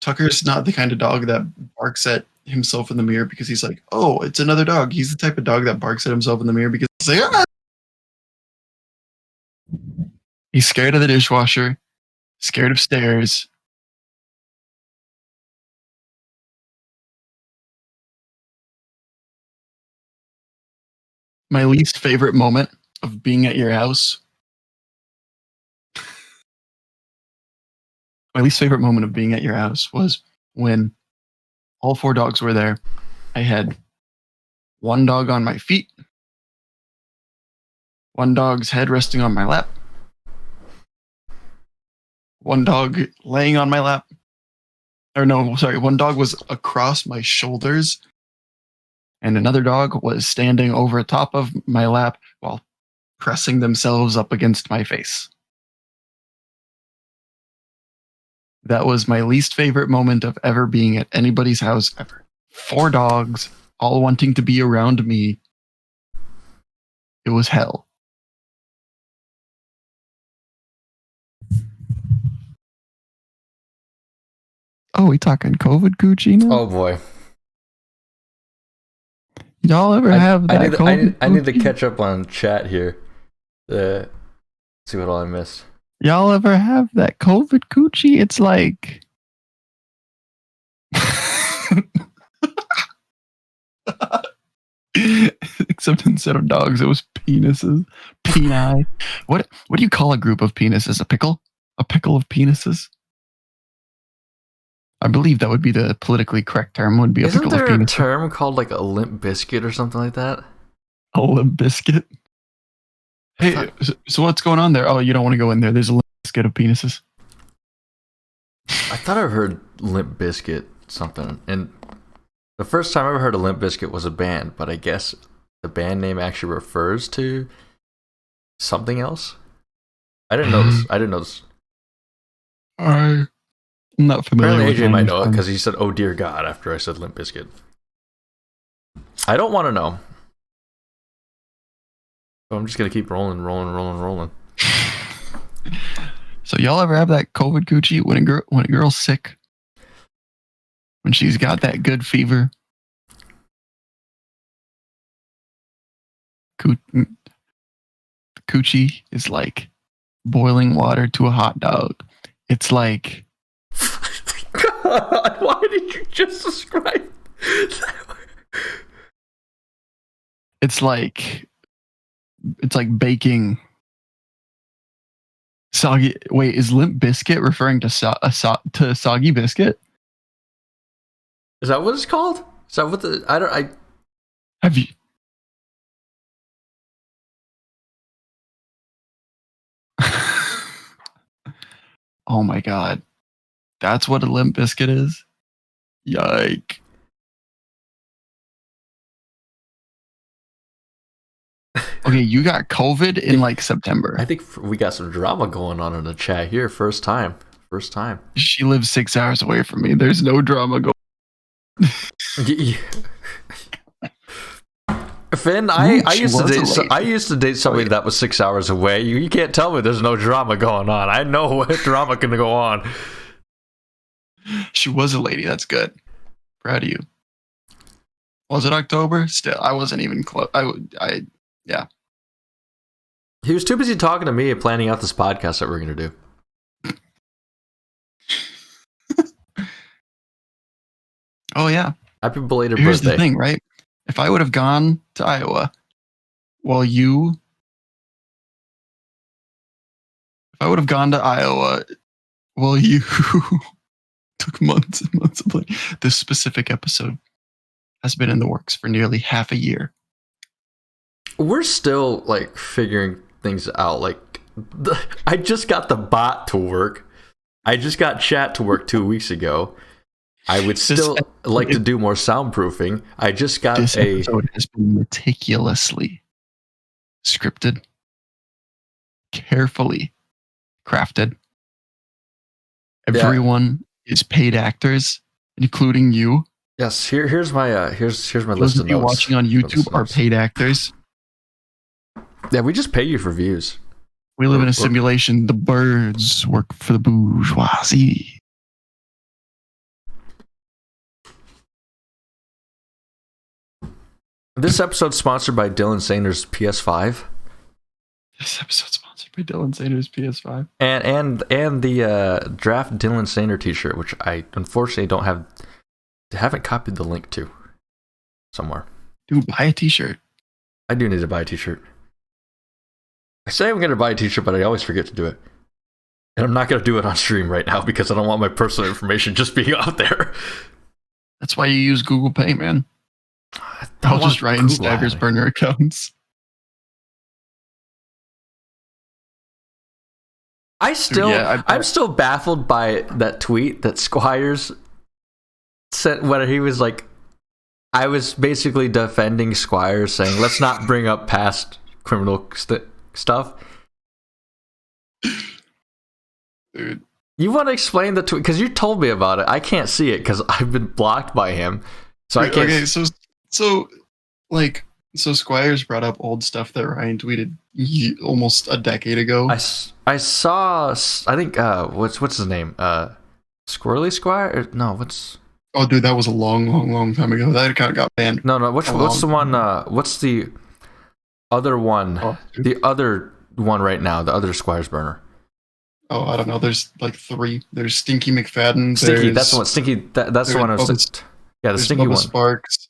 Tucker's not the kind of dog that barks at himself in the mirror because he's like, oh, it's another dog. He's the type of dog that barks at himself in the mirror because he's like, ah! He's scared of the dishwasher, scared of stairs. My least favorite moment of being at your house. My least favorite moment of being at your house was when all four dogs were there. I had one dog on my feet, One dog's head resting on my lap. One dog laying on my lap. Or no, sorry, one dog was across my shoulders, and another dog was standing over top of my lap while pressing themselves up against my face. That was my least favorite moment of ever being at anybody's house ever. 4 dogs, all wanting to be around me. It was hell. Oh, we talking COVID coochie now? Oh boy. Y'all ever have that COVID I need to coochie? catch up on chat here. See what all I missed. Y'all ever have that COVID coochie? It's like... Except instead of dogs, it was penises. Peni. What do you call a group of penises? A pickle? A pickle of penises? I believe that would be the politically correct term. Would be a Isn't pickle there of a penises. term called like a limp biscuit or something like that? A limp biscuit. Hey, so what's going on there? Oh, you don't want to go in there. There's a limp biscuit of penises. I thought I heard Limp Bizkit something, and the first time I ever heard of Limp Bizkit was a band, but I guess the band name actually refers to something else. I didn't know this. I'm not familiar Apparently with AJ might names, know it but- because he said, "Oh dear God," after I said Limp Bizkit. I don't want to know. So I'm just gonna keep rolling. So y'all ever have that COVID coochie when a girl's sick? When she's got that good fever? The coochie is like boiling water to a hot dog. It's like... God, why did you just describe? It's like baking soggy. Wait, is Limp Biscuit referring to Soggy Biscuit? Is that what it's called? Is that what the Have you? Oh my god, that's what a Limp Biscuit is. Yike! Okay, you got COVID in like September. I think we got some drama going on in the chat here. First time. She lives 6 hours away from me. There's no drama going. Finn, I She used to was a date. lady. I used to date somebody that was 6 hours away. You can't tell me there's no drama going on. I know what drama can go on. She was a lady. That's good. Proud of you. Was it October? Still, I wasn't even close. Yeah. He was too busy talking to me and planning out this podcast that we're going to do. Oh yeah. Happy belated Here's birthday. the thing, right? If I would have gone to Iowa while you took months and months of planning, this specific episode has been in the works for nearly half a year. We're still like figuring things out. Like, I just got the bot to work. I just got chat to work 2 weeks ago. I would still like to do more soundproofing. I just got This episode has been meticulously scripted, carefully crafted. Everyone is paid actors, including you. Yes, here's my here's my Those list of of you notes. watching on YouTube are paid actors. Yeah, we just pay you for views. We live in a simulation. The birds work for the bourgeoisie. This episode's sponsored by Dylan Sanders' PS5 This episode's sponsored by Dylan Sanders' PS5. and the draft Dylan Sander t-shirt, which I unfortunately haven't copied the link to somewhere. Dude, buy a t-shirt. I do need to buy a t-shirt. I say I'm going to buy a t-shirt, but I always forget to do it. And I'm not going to do it on stream right now because I don't want my personal information just being out there. That's why you use Google Pay, man. I'll just write in Stagger's burner accounts. I'm still baffled by that tweet that Squires sent, where he was like, I was basically defending Squires, saying, let's not bring up past criminal stuff. Dude. You want to explain the tweet? Because you told me about it. I can't see it because I've been blocked by him. So I can't. Okay, so Squires brought up old stuff that Ryan tweeted almost a decade ago. I saw, I think, what's his name? Squirrely Squire? No, what's... Oh, dude, that was a long time ago. That account got banned. No, what's the one, what's the other one? Oh, the other one right now, the other Squires burner. Oh, I don't know. There's like 3. There's Stinky McFadden. Stinky, that's the one. Stinky, that's the one I was... Yeah, the Stinky one. Sparks.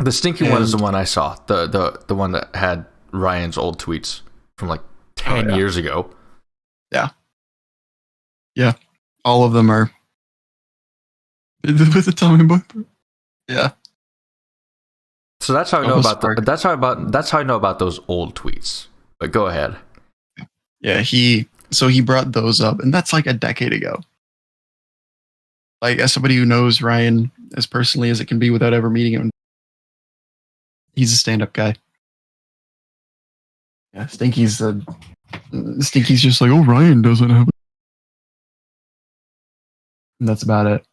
The Stinky one is the one I saw. The one that had Ryan's old tweets from like 10 years ago. Yeah. Yeah. All of them are with the Tommy Boy. Yeah. So that's how I know that's how I know about those old tweets. But go ahead. Yeah, he brought those up, and that's like a decade ago. Like, as somebody who knows Ryan as personally as it can be without ever meeting him, he's a stand-up guy. Yeah, Stinky's just like, oh, Ryan doesn't have it. And that's about it.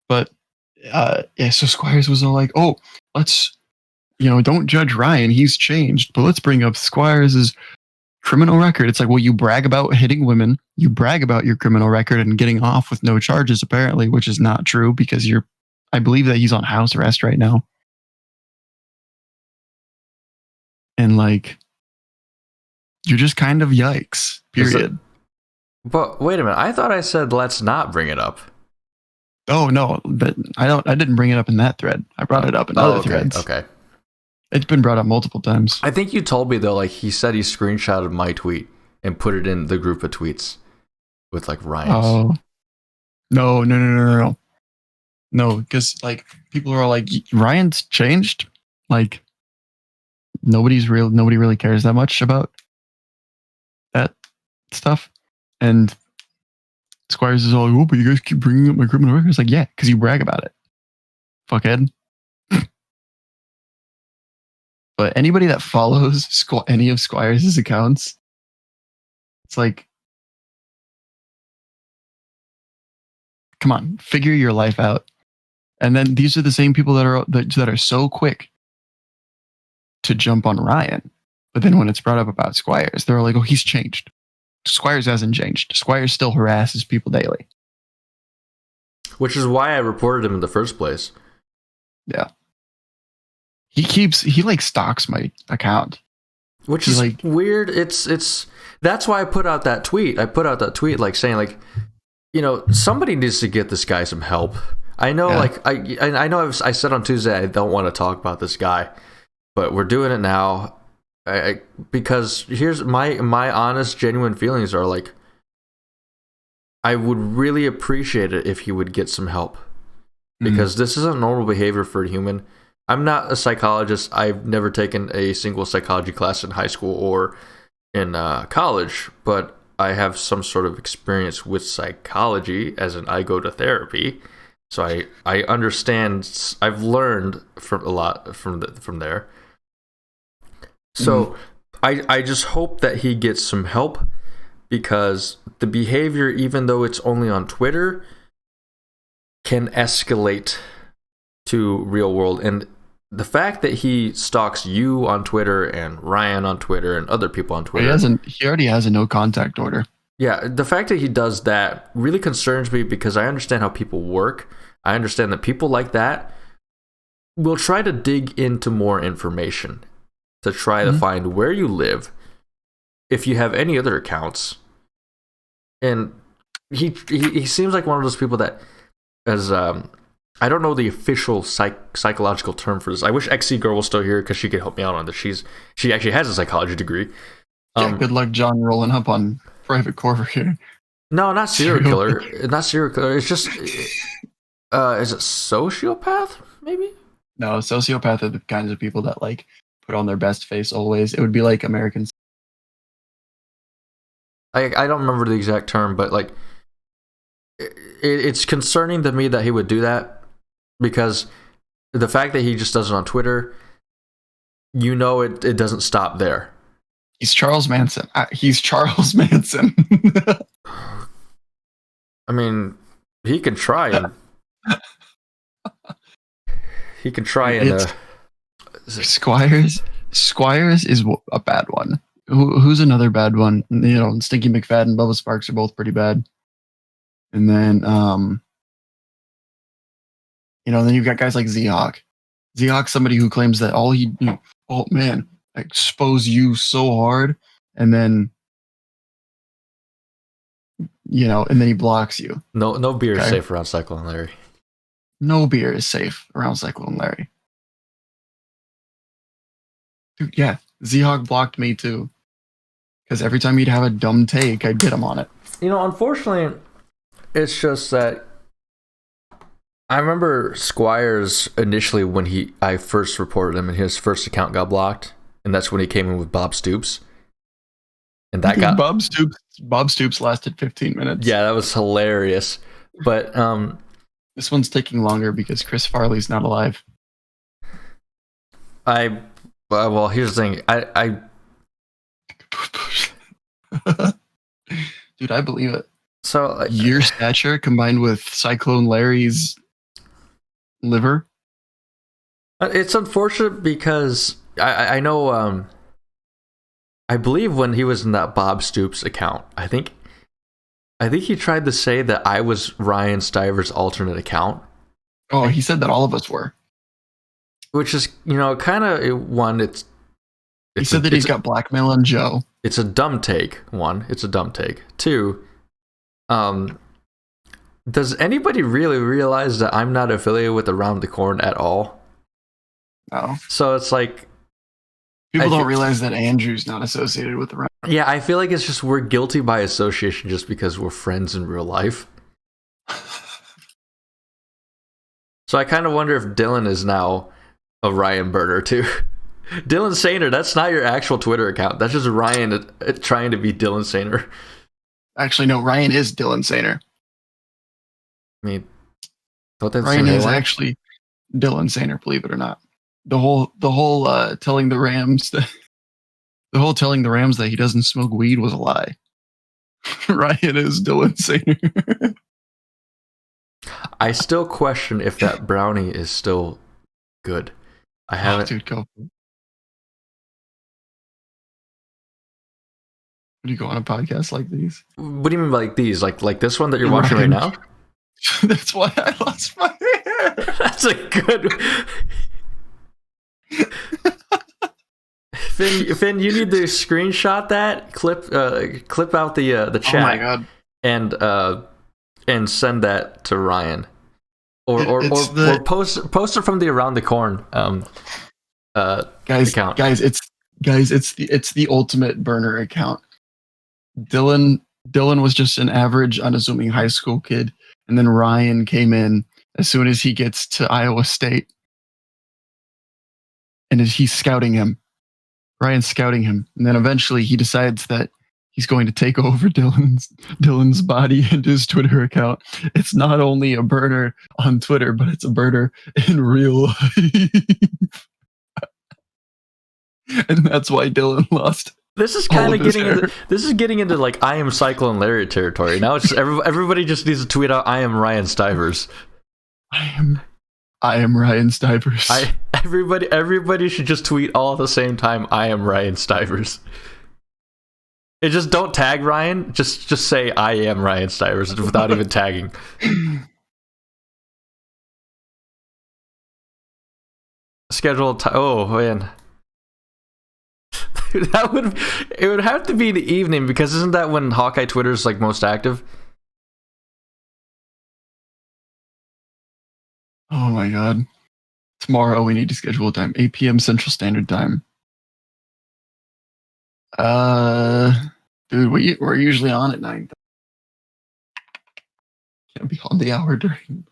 But, yeah, so Squires was all like, oh, let's, don't judge Ryan. He's changed. But let's bring up Squires' criminal record. It's like, well, you brag about hitting women. You brag about your criminal record and getting off with no charges, apparently, which is not true because I believe that he's on house arrest right now. And like, you're just kind of yikes, period. But wait a minute. I thought I said, let's not bring it up. Oh, no, but I didn't bring it up in that thread. I brought it up in other threads. Okay. It's been brought up multiple times. I think you told me, though, like, he said he screenshotted my tweet and put it in the group of tweets with, like, Ryan's. Oh. No. No, because, like, people are all like, Ryan's changed? Like, nobody really cares that much about that stuff. And Squires is all like, oh, but you guys keep bringing up my criminal record. It's like, yeah, because you brag about it. Fuckhead. But anybody that follows any of Squires' accounts, it's like, come on, figure your life out. And then these are the same people that are so quick to jump on Ryan. But then when it's brought up about Squires, they're like, oh, he's changed. Squires hasn't changed. Squires still harasses people daily. Which is why I reported him in the first place. Yeah. He like stalks my account. Which is like weird. It's that's why I put out that tweet. I put out that tweet like saying like, somebody needs to get this guy some help. I know, like I know I said on Tuesday I don't want to talk about this guy, but we're doing it now. Because here's my honest, genuine feelings are like, I would really appreciate it if he would get some help, because this isn't normal behavior for a human. I'm not a psychologist. I've never taken a single psychology class in high school or in college, but I have some sort of experience with psychology, as in I go to therapy. So I understand. I've learned from a lot from there. So I just hope that he gets some help, because the behavior, even though it's only on Twitter, can escalate to real world. And the fact that he stalks you on Twitter and Ryan on Twitter and other people on Twitter. He already has a no contact order. Yeah, the fact that he does that really concerns me, because I understand how people work. I understand that people like that will try to dig into more information to try to find where you live, if you have any other accounts. And he seems like one of those people that, as I don't know the official psychological term for this. I wish XC Girl was still here because she could help me out on this. She actually has a psychology degree. Yeah, good luck, John, rolling up on private core here. No, not serial killer. Not serial killer. It's just, is it sociopath? Maybe. No, sociopath are the kinds of people that like put on their best face always. It would be like Americans. I don't remember the exact term, but like it's concerning to me that he would do that, because the fact that he just does it on Twitter, it doesn't stop there. He's Charles Manson. He's Charles Manson. I mean, he can try and Squires is a bad one. Who's another bad one? Stinky McFadden, Bubba Sparks are both pretty bad. And then, then you've got guys like Z-Hawk. Z-Hawk's somebody who claims that oh man, I expose you so hard, and then, and then he blocks you. No beer is safe around Cyclone Larry. No beer is safe around Cyclone Larry. Dude, yeah, Z-Hawk blocked me too. Because every time he'd have a dumb take, I'd get him on it. Unfortunately, it's just that I remember Squires initially when I first reported him and his first account got blocked, and that's when he came in with Bob Stoops. And that got Bob Stoops lasted 15 minutes. Yeah, that was hilarious. But this one's taking longer because Chris Farley's not alive. Well, here's the thing. I Dude, I believe it. So your stature combined with Cyclone Larry's liver. It's unfortunate because I know. I believe when he was in that Bob Stoops account, I think he tried to say that I was Ryan Stiver's alternate account. Oh, he said that all of us were. Which is, kind of one. He said that he's got blackmail on Joe. It's a dumb take. One, it's a dumb take. Two, does anybody really realize that I'm not affiliated with Around the Corn at all? No. So it's like people don't realize that Andrew's not associated with Around. Yeah, I feel like it's just we're guilty by association just because we're friends in real life. So I kind of wonder if Dylan is now a Ryan burner too. Dylan Sainer, that's not your actual Twitter account. That's just Ryan trying to be Dylan Sainer. Actually, no, Ryan is Dylan Sainer. I mean, Ryan is actually Dylan Sainer, believe it or not. The whole telling the Rams that he doesn't smoke weed was a lie. Ryan is Dylan Sainer. I still question if that brownie is still good. I haven't. Dude, go. Would you go on a podcast like these? What do you mean by like these? Like this one that you're watching right now? That's why I lost my hair. That's a good. Finn, you need to screenshot that clip out the chat. Oh my god! And send that to Ryan, or post it from the Around the Corn account. Guys, it's the ultimate burner account. Dylan was just an average, unassuming high school kid, and then Ryan came in as soon as he gets to Iowa State, and he's scouting him. Ryan's scouting him, and then eventually he decides that he's going to take over Dylan's body and his Twitter account. It's not only a burner on Twitter, but it's a burner in real life. And that's why Dylan lost. This is kind of getting into like I am Cyclone Larry territory. Now it's just everybody just needs to tweet out I am Ryan Stivers. I am Ryan Stivers. Everybody should just tweet all at the same time I am Ryan Stivers. It just don't tag Ryan. Just say I am Ryan Stivers without even tagging. Oh man, it would have to be the evening because isn't that when Hawkeye Twitter is like most active? Oh my god! Tomorrow we need to schedule a time, 8 p.m. Central Standard Time. Dude, we're usually on at 9. Can't be on the hour during.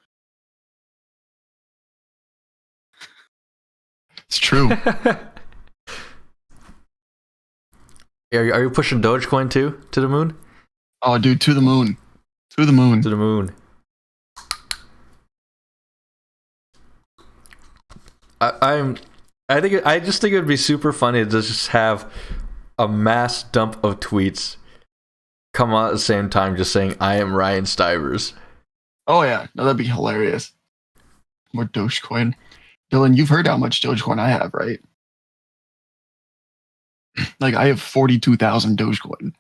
It's true. Are you pushing Dogecoin too to the moon? Oh, dude, to the moon. To the moon. To the moon. I just think it would be super funny to just have a mass dump of tweets come out at the same time just saying I am Ryan Stivers. Oh yeah, no, that'd be hilarious. More Dogecoin. Dylan, you've heard how much Dogecoin I have, right? Like I have 42,000 Dogecoin.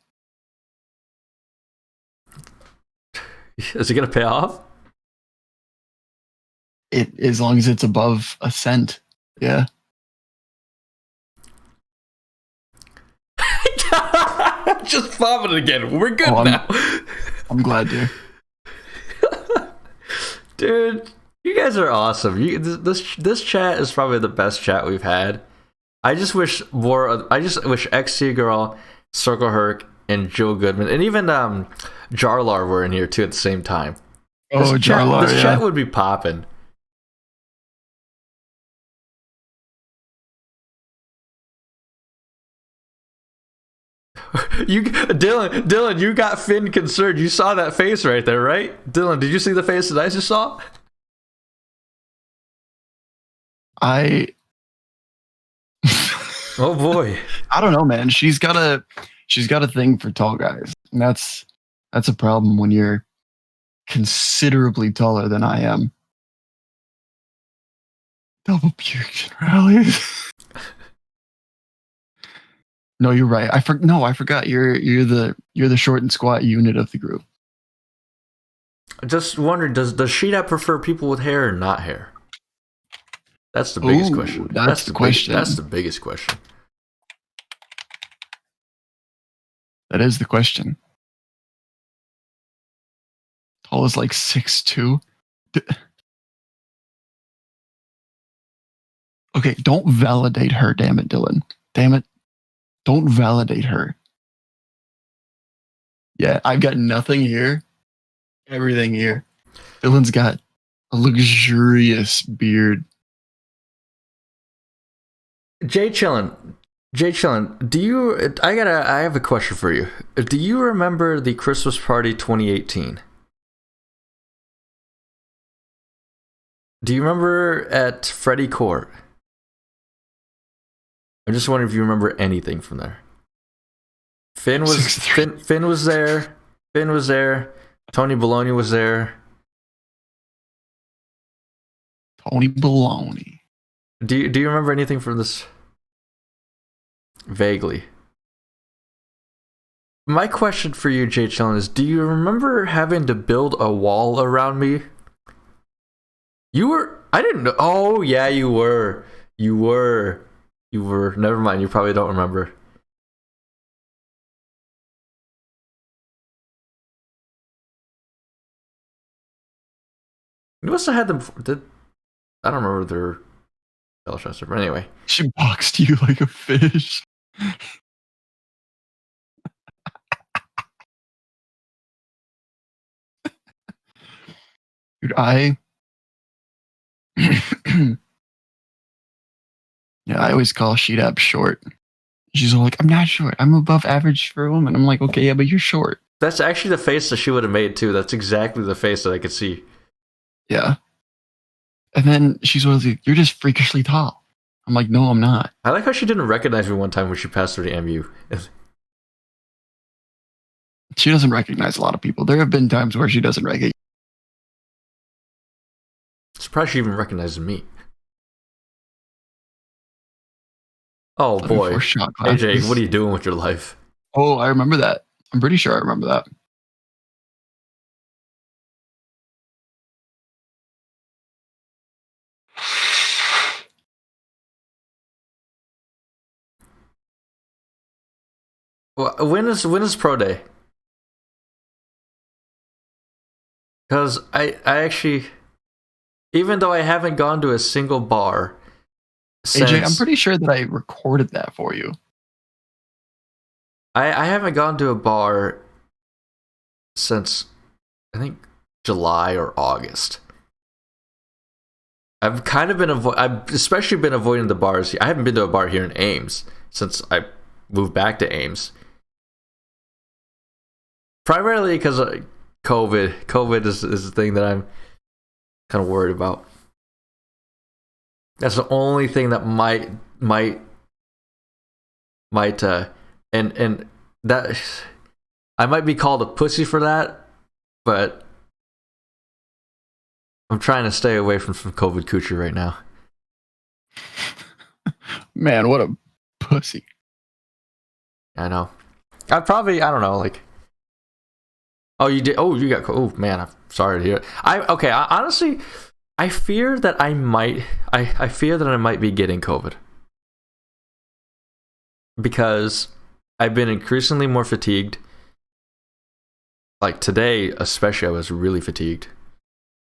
Is it gonna pay off? It as long as it's above a cent. Yeah. Just vomited again. We're good now. I'm glad, dude. Dude, you guys are awesome. This chat is probably the best chat we've had. I just wish XC Girl, Circle Herc, and Joe Goodman, and even Jarlar were in here too at the same time. Oh, Jarlar, this chat would be popping. Dylan, you got Finn concerned. You saw that face right there, right? Dylan, did you see the face that I just saw? Oh boy. I don't know, man. She's got a thing for tall guys. And that's a problem when you're considerably taller than I am. Double puke rallies. No, you're right. I forgot. You're the short and squat unit of the group. I just wondered, does Sheeta prefer people with hair or not hair? That's the biggest question. That's the question. That's the biggest question. That is the question. Tall is like 6'2". Okay, don't validate her, damn it, Dylan. Damn it. Don't validate her. Yeah, I've got nothing here. Everything here. Dylan's got a luxurious beard. Jay Chillin, I have a question for you. Do you remember the Christmas party 2018? Do you remember at Freddie Court? I just wonder if you remember anything from there. Finn was there. Tony Baloney was there. Tony Baloney. Do you remember anything from this? Vaguely. My question for you, Jay Chillin, is: do you remember having to build a wall around me? You were. I didn't know. Oh yeah, you were. Never mind. You probably don't remember. You must have had them. I don't remember their Bellchester, but anyway. She boxed you like a fish. Dude, yeah, I always call Sheetap short. She's all like, I'm not short. I'm above average for a woman. I'm like, okay, yeah, but you're short. That's actually the face that she would have made too. That's exactly the face that I could see. Yeah. And then she's always like, you're just freakishly tall. I'm like, no, I'm not. I like how she didn't recognize me one time when she passed through the MU. She doesn't recognize a lot of people. There have been times where she doesn't recognize. Surprised she even recognizes me. Oh boy. AJ, what are you doing with your life? Oh, I remember that. I'm pretty sure I remember that. Well, when is Pro Day? Because I actually, even though I haven't gone to a single bar since, AJ, I'm pretty sure that I recorded that for you. I haven't gone to a bar since, I think, July or August. I've kind of been I've especially been avoiding the bars. I haven't been to a bar here in Ames since I moved back to Ames. Primarily because COVID. COVID is the thing that I'm kind of worried about. That's the only thing that might and that I might be called a pussy for that, but I'm trying to stay away from COVID coochie right now. Man, what a pussy. I know. I don't know, like. Oh, you did. Oh, you got. Oh man, I'm sorry to hear it. Honestly, I fear that I might. I fear that I might be getting COVID because I've been increasingly more fatigued. Like today, especially, I was really fatigued,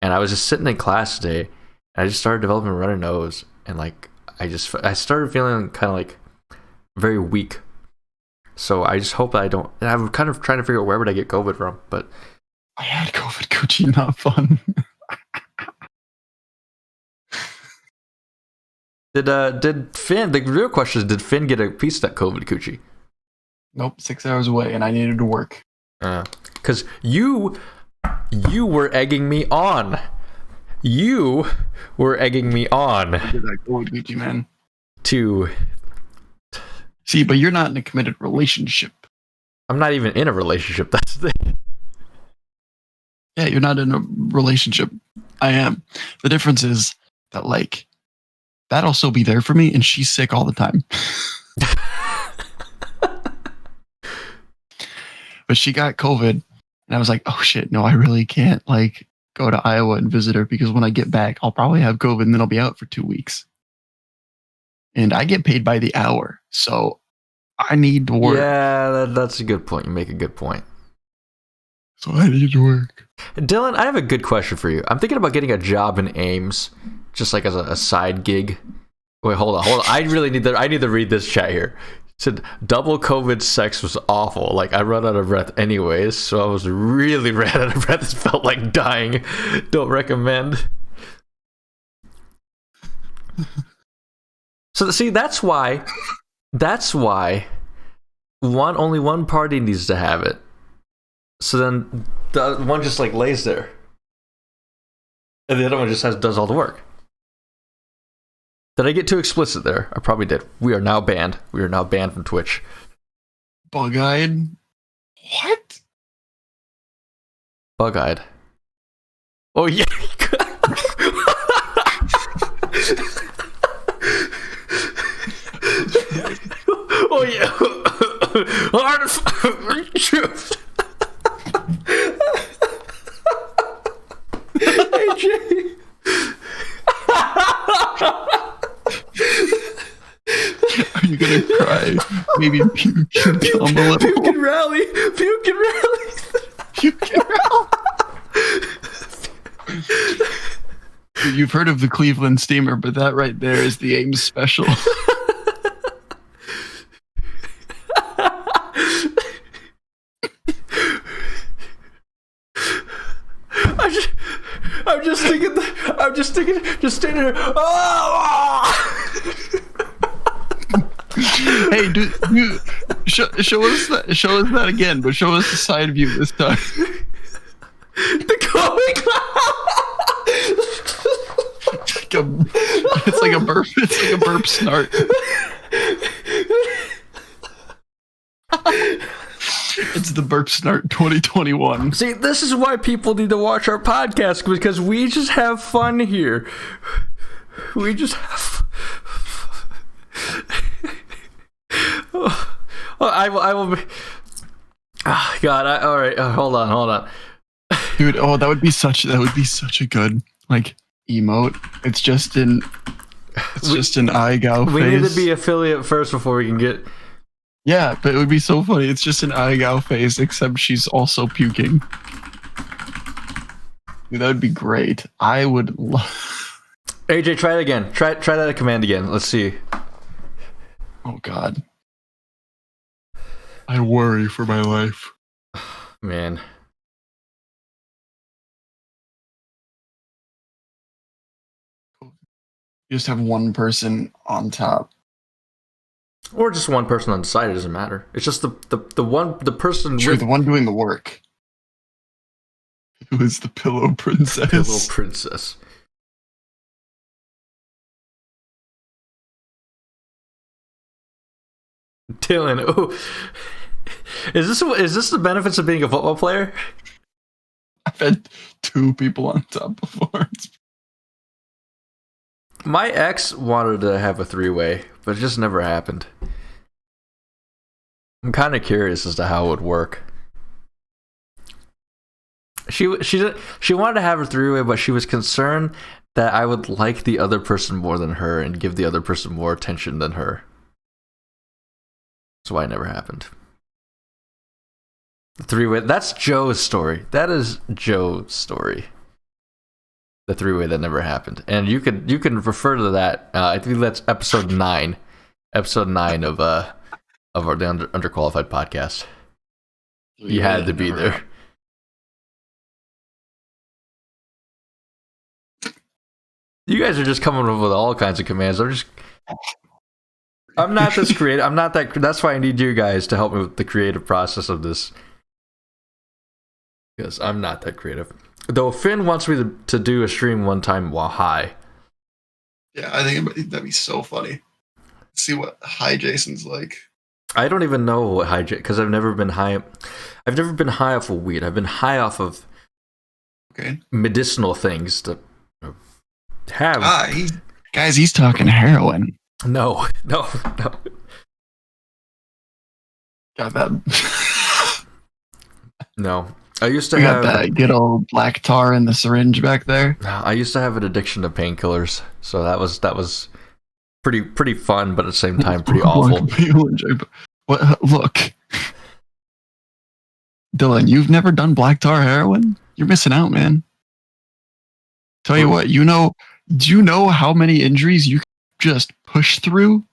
and I was just sitting in class today, and I just started developing a runny nose, and like I started feeling kind of like very weak. So I just hope I don't. And I'm kind of trying to figure out where would I get COVID from, but I had COVID coochie, not fun. Did Finn? The real question is, did Finn get a piece of that COVID coochie? Nope, 6 hours away, and I needed to work. Because you were egging me on. You were egging me on. I did that COVID coochie, man. To. See, but you're not in a committed relationship. I'm not even in a relationship. That's the thing. Yeah, you're not in a relationship. I am. The difference is that, like, that'll still be there for me, and she's sick all the time. But she got COVID, and I was like, oh shit, no, I really can't, like, go to Iowa and visit her, because when I get back, I'll probably have COVID, and then I'll be out for 2 weeks. And I get paid by the hour, so I need to work. Yeah, that's a good point. You make a good point. So I need to work. Dylan, I have a good question for you. I'm thinking about getting a job in Ames, just like as a side gig. Wait, hold on. I need to read this chat here. It said double COVID sex was awful. Like I run out of breath anyways, so I was really ran out of breath. It felt like dying. Don't recommend. So see, that's why only one party needs to have it. So then the one just like lays there, and the other one just does all the work. Did I get too explicit there? I probably did. We are now banned. We are now banned from Twitch. Bug-eyed? What? Bug-eyed. Oh yeah. Oh yeah. Hard truth. AJ. Are you gonna cry? Maybe puke and come a little. Puke and rally. Puke and rally. Puke and rally. You've heard of the Cleveland Steamer, but that right there is the Ames special. Just standing here. Oh! Hey, show us that again, but show us the side view this time. The going. It's like a burp. It's like a burp snort. It's the Burp Snart 2021. See, this is why people need to watch our podcast, because we just have fun here. We just have. I will be. Oh, God! All right, hold on, dude. Oh, that would be such a good like emote. It's just an iGao face. We need to be affiliate first before we can get. Yeah, but it would be so funny. It's just an iGao face, except she's also puking. Dude, that would be great. I would love. AJ, try it again. Try that command again. Let's see. Oh God. I worry for my life. Man. You just have one person on top. Or just one person on the side, it doesn't matter. It's just the person Sure, the one doing the work. Who is the pillow princess? Pillow princess. Dylan, oh, is this the benefits of being a football player? I've had 2 people on top before. My ex wanted to have a 3-way, but it just never happened. I'm kind of curious as to how it would work. She wanted to have a 3-way, but she was concerned that I would like the other person more than her and give the other person more attention than her. That's why it never happened. The 3-way, that's Joe's story. That is Joe's story. The 3-way that never happened. And you can refer to that. I think that's episode 9. Episode 9 of the Underqualified podcast. You had to be there. You guys are just coming up with all kinds of commands. I'm not this creative. I'm not that. That's why I need you guys to help me with the creative process of this. Because I'm not that creative. Though Finn wants me to do a stream one time while high. Yeah, I think that'd be so funny. See what high Jason's like. I don't even know what high because I've never been high. I've never been high off of weed. I've been high off of medicinal things to have. He's talking heroin. No. Got that. No. I used to have that good old black tar in the syringe back there. I used to have an addiction to painkillers, so that was pretty fun, but at the same time pretty awful. Look, Dylan, you've never done black tar heroin? You're missing out, man. Tell you what, do you know how many injuries you just push through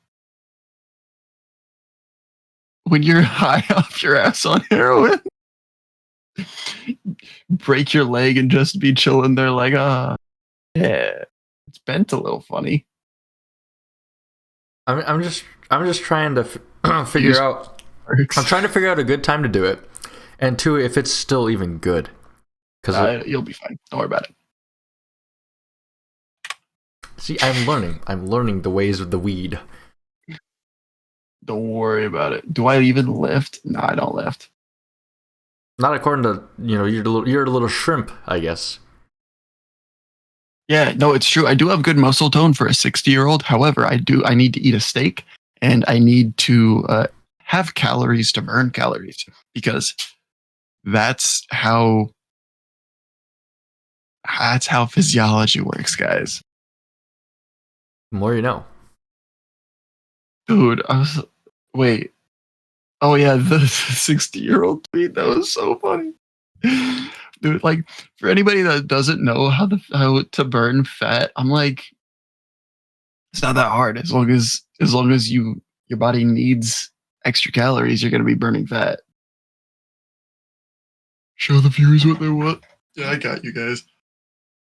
when you're high off your ass on heroin? Break your leg and just be chilling there like, yeah, it's bent a little funny. I'm just trying to figure out. I'm trying to figure out a good time to do it, and 2, if it's still even good. Because you'll be fine. Don't worry about it. See, I'm learning the ways of the weed. Don't worry about it. Do I even lift? No, I don't lift. Not according to you're a little shrimp, I guess. Yeah, no, it's true. I do have good muscle tone for a 60-year-old. However, I need to eat a steak, and I need to have calories to burn calories, because that's how physiology works, guys. The more you know. Dude, wait. Oh yeah, the 60-year-old tweet, that was so funny. Dude, like, for anybody that doesn't know how to burn fat, I'm like, it's not that hard. As long as your body needs extra calories, you're gonna be burning fat. Show the viewers what they want. Yeah, I got you guys.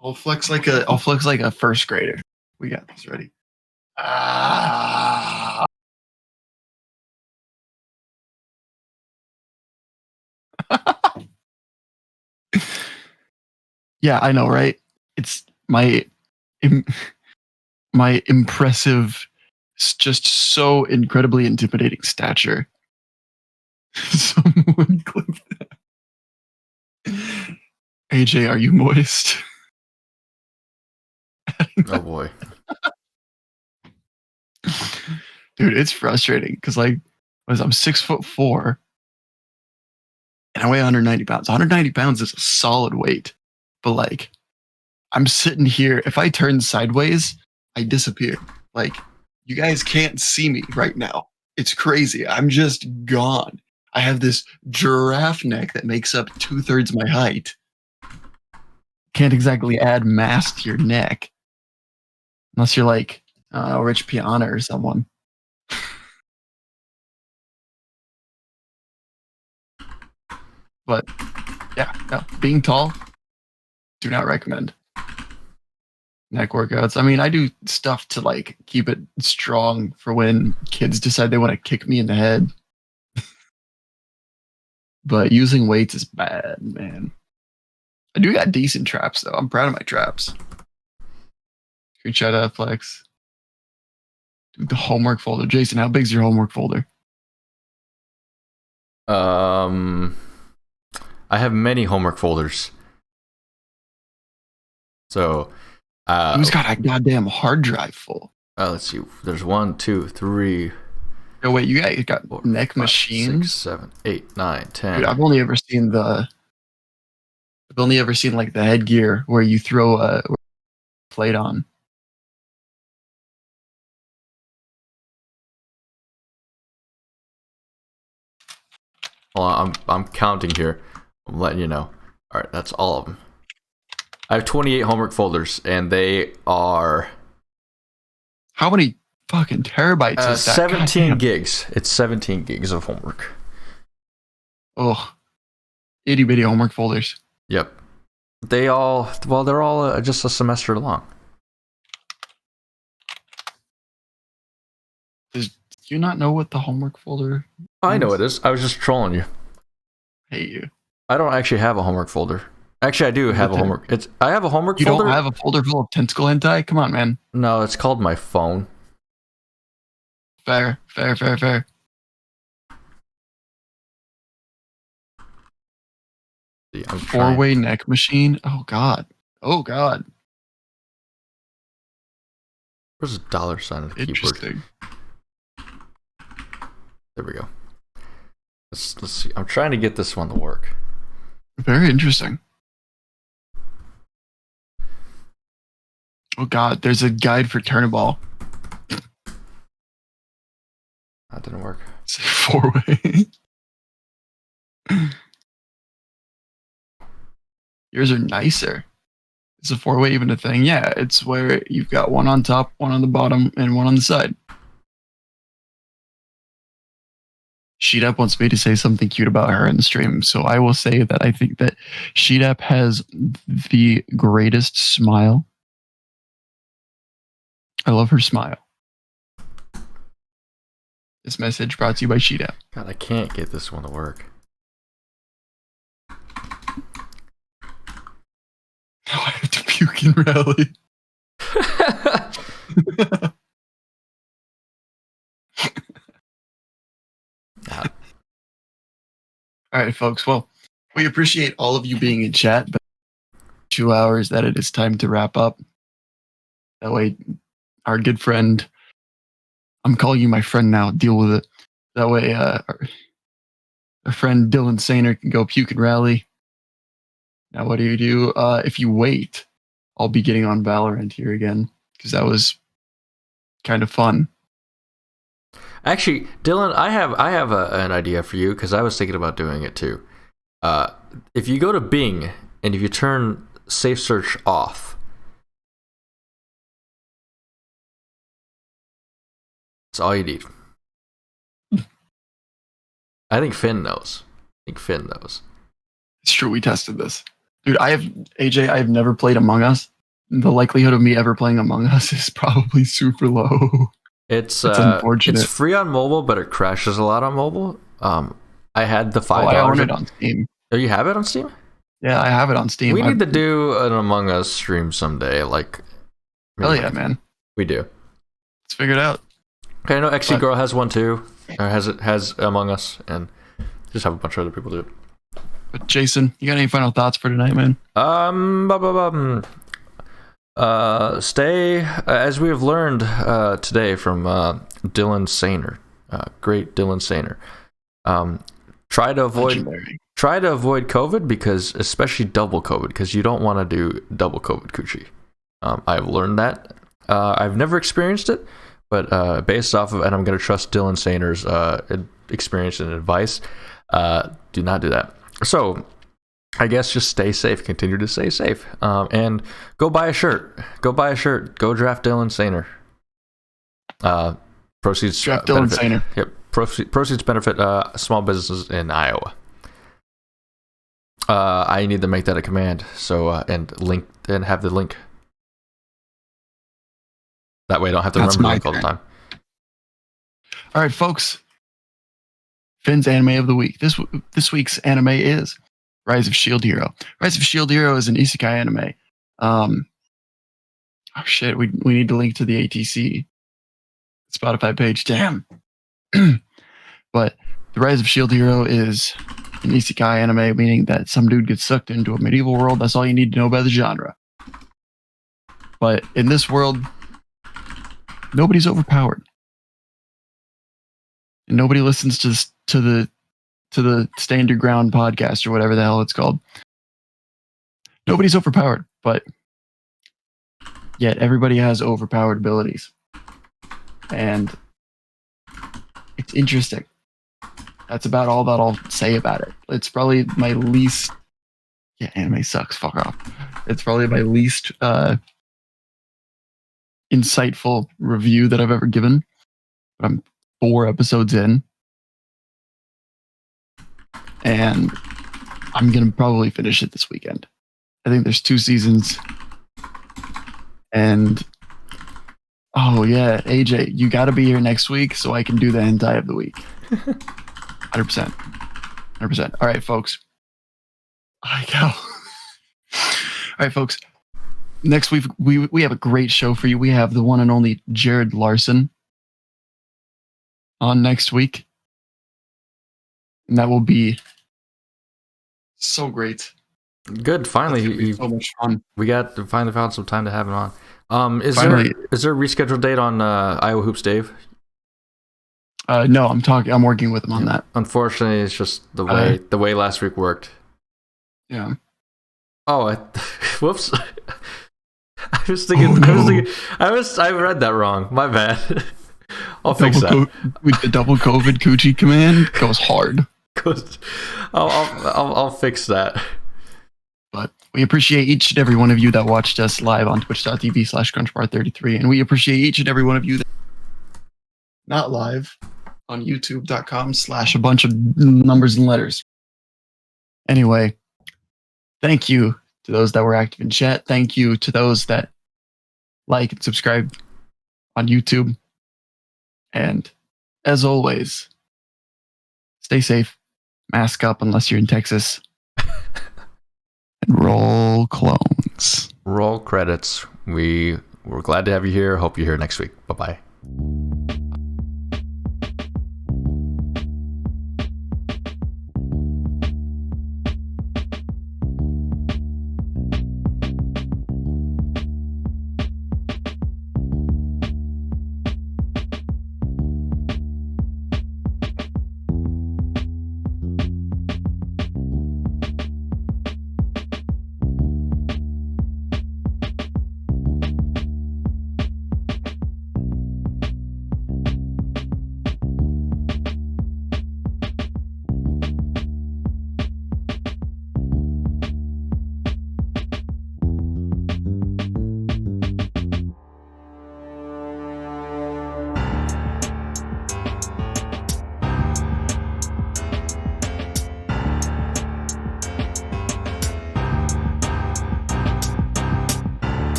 I'll flex like a first grader. We got this ready. Yeah, I know, right? It's my impressive, just so incredibly intimidating stature. Someone clip that. AJ, are you moist? Oh boy. Dude, it's frustrating because I'm 6'4" and I weigh 190 pounds. 190 pounds is a solid weight, but like, I'm sitting here. If I turn sideways, I disappear. Like, you guys can't see me right now. It's crazy. I'm just gone. I have this giraffe neck that makes up 2/3 my height. Can't exactly add mass to your neck unless you're like Rich Piana or someone. But yeah, no, being tall, do not recommend. Neck workouts. I mean, I do stuff to like keep it strong for when kids decide they want to kick me in the head. But using weights is bad, man. I do got decent traps though. I'm proud of my traps. Screenshot that flex. Dude, the homework folder. Jason, how big's your homework folder? I have many homework folders. So, who's got a goddamn hard drive full? Let's see. There's 1, 2, 3. No, wait, you got 4, neck 5, machines? 6, 7, 8, 9, 10. Dude, I've only ever seen like the headgear where you throw a plate on. Hold on, I'm counting here. I'm letting you know. All right, that's all of them. I have 28 homework folders, and they are... How many fucking terabytes is that? 17 Goddamn. gigs. It's 17 gigs of homework. Oh, itty bitty homework folders. Yep. They're all just a semester long. Do you not know what the homework folder is? I know it is. I was just trolling you. Hate you. I don't actually have a homework folder. Actually, I do have a homework. I have a homework You folder. don't have a folder full of tentacle hentai? Come on, man. No, it's called my phone. Fair. Yeah, I'm trying. 4-way neck machine. Oh god. Where's the dollar sign on the keyboard? Interesting. There we go. Let's see. I'm trying to get this one to work. Very interesting. Oh god, there's a guide for Turnaball. That didn't work. It's a 4-way. Yours are nicer. Is a 4-way even a thing? Yeah, it's where you've got one on top, one on the bottom, and one on the side. Sheet Up wants me to say something cute about her in the stream, so I will say that I think that Sheet Up has the greatest smile. I love her smile. This message brought to you by Sheet Up. God, I can't get this one to work. Now I have to puke and rally. All right, folks. Well, we appreciate all of you being in chat, but 2 hours that it is time to wrap up. That way, our good friend, I'm calling you my friend now, deal with it. That way, our friend Dylan Sainer can go puke and rally. Now, what do you do? If you wait, I'll be getting on Valorant here again, because that was kind of fun. Actually, Dylan, I have an idea for you because I was thinking about doing it too. If you go to Bing and if you turn Safe Search off, that's all you need. I think Finn knows. It's true. We tested this, dude. I have never played Among Us. The likelihood of me ever playing Among Us is probably super low. It's unfortunate. It's free on mobile, but it crashes a lot on mobile. I had the $5. I own it on Steam. Oh, you have it on Steam? Yeah, I have it on Steam. We need to do an Among Us stream someday. Hell yeah, man. We do. Let's figure it out. Okay, I know XC Girl has one too. Or has Among Us, and just have a bunch of other people do it. But Jason, you got any final thoughts for tonight, man? Stay, as we have learned today from Dylan Sainer, great Dylan Sainer. Try to avoid COVID, because especially double COVID, because you don't want to do double COVID coochie. I've learned that. I've never experienced it, but based off of, and I'm going to trust Dylan Sainer's experience and advice, do not do that. So I guess just stay safe. Continue to stay safe. And go buy a shirt. Go draft Dylan Sainer. Proceeds draft Dylan Sainer. Yep. Proceeds benefit small businesses in Iowa. I need to make that a command. So and have the link. That way I don't have to remember the link all the time. All right, folks. Finn's anime of the week. This week's anime is Rise of Shield Hero. Rise of Shield Hero is an isekai anime. Oh shit, we need to link to the ATC Spotify page. Damn. But the Rise of Shield Hero is an isekai anime, meaning that some dude gets sucked into a medieval world. That's all you need to know about the genre. But in this world, nobody's overpowered. And nobody listens to the Stand Your Ground podcast or whatever the hell it's called. Nobody's overpowered, but yet everybody has overpowered abilities. And it's interesting. That's about all that I'll say about it. It's probably my least... Yeah, anime sucks. Fuck off. It's probably my least insightful review that I've ever given. But I'm 4 episodes in. And I'm going to probably finish it this weekend. I think there's 2 seasons. And... Oh, yeah, AJ, you got to be here next week so I can do the hentai of the week. 100%. 100%. All right, folks. I go. All right, folks. Next week, we have a great show for you. We have the one and only Jared Larson on next week. And that will be so great. Good. Finally, so much fun. We finally found some time to have him on. Is there a rescheduled date on Iowa Hoops, Dave? No, I'm working with him on that. Unfortunately, it's just the way last week worked. Yeah. Oh, whoops. I was thinking. I read that wrong. My bad. I'll fix that. With the double COVID coochie command goes hard. I'll fix that. But we appreciate each and every one of you that watched us live on twitch.tv/crunchbar33. And we appreciate each and every one of you that not live on youtube.com/a bunch of numbers and letters. Anyway, thank you to those that were active in chat. Thank you to those that like and subscribe on YouTube. And as always, stay safe, mask up unless you're in Texas. And roll clones. Roll credits. We're glad to have you here. Hope you're here next week. Bye-bye.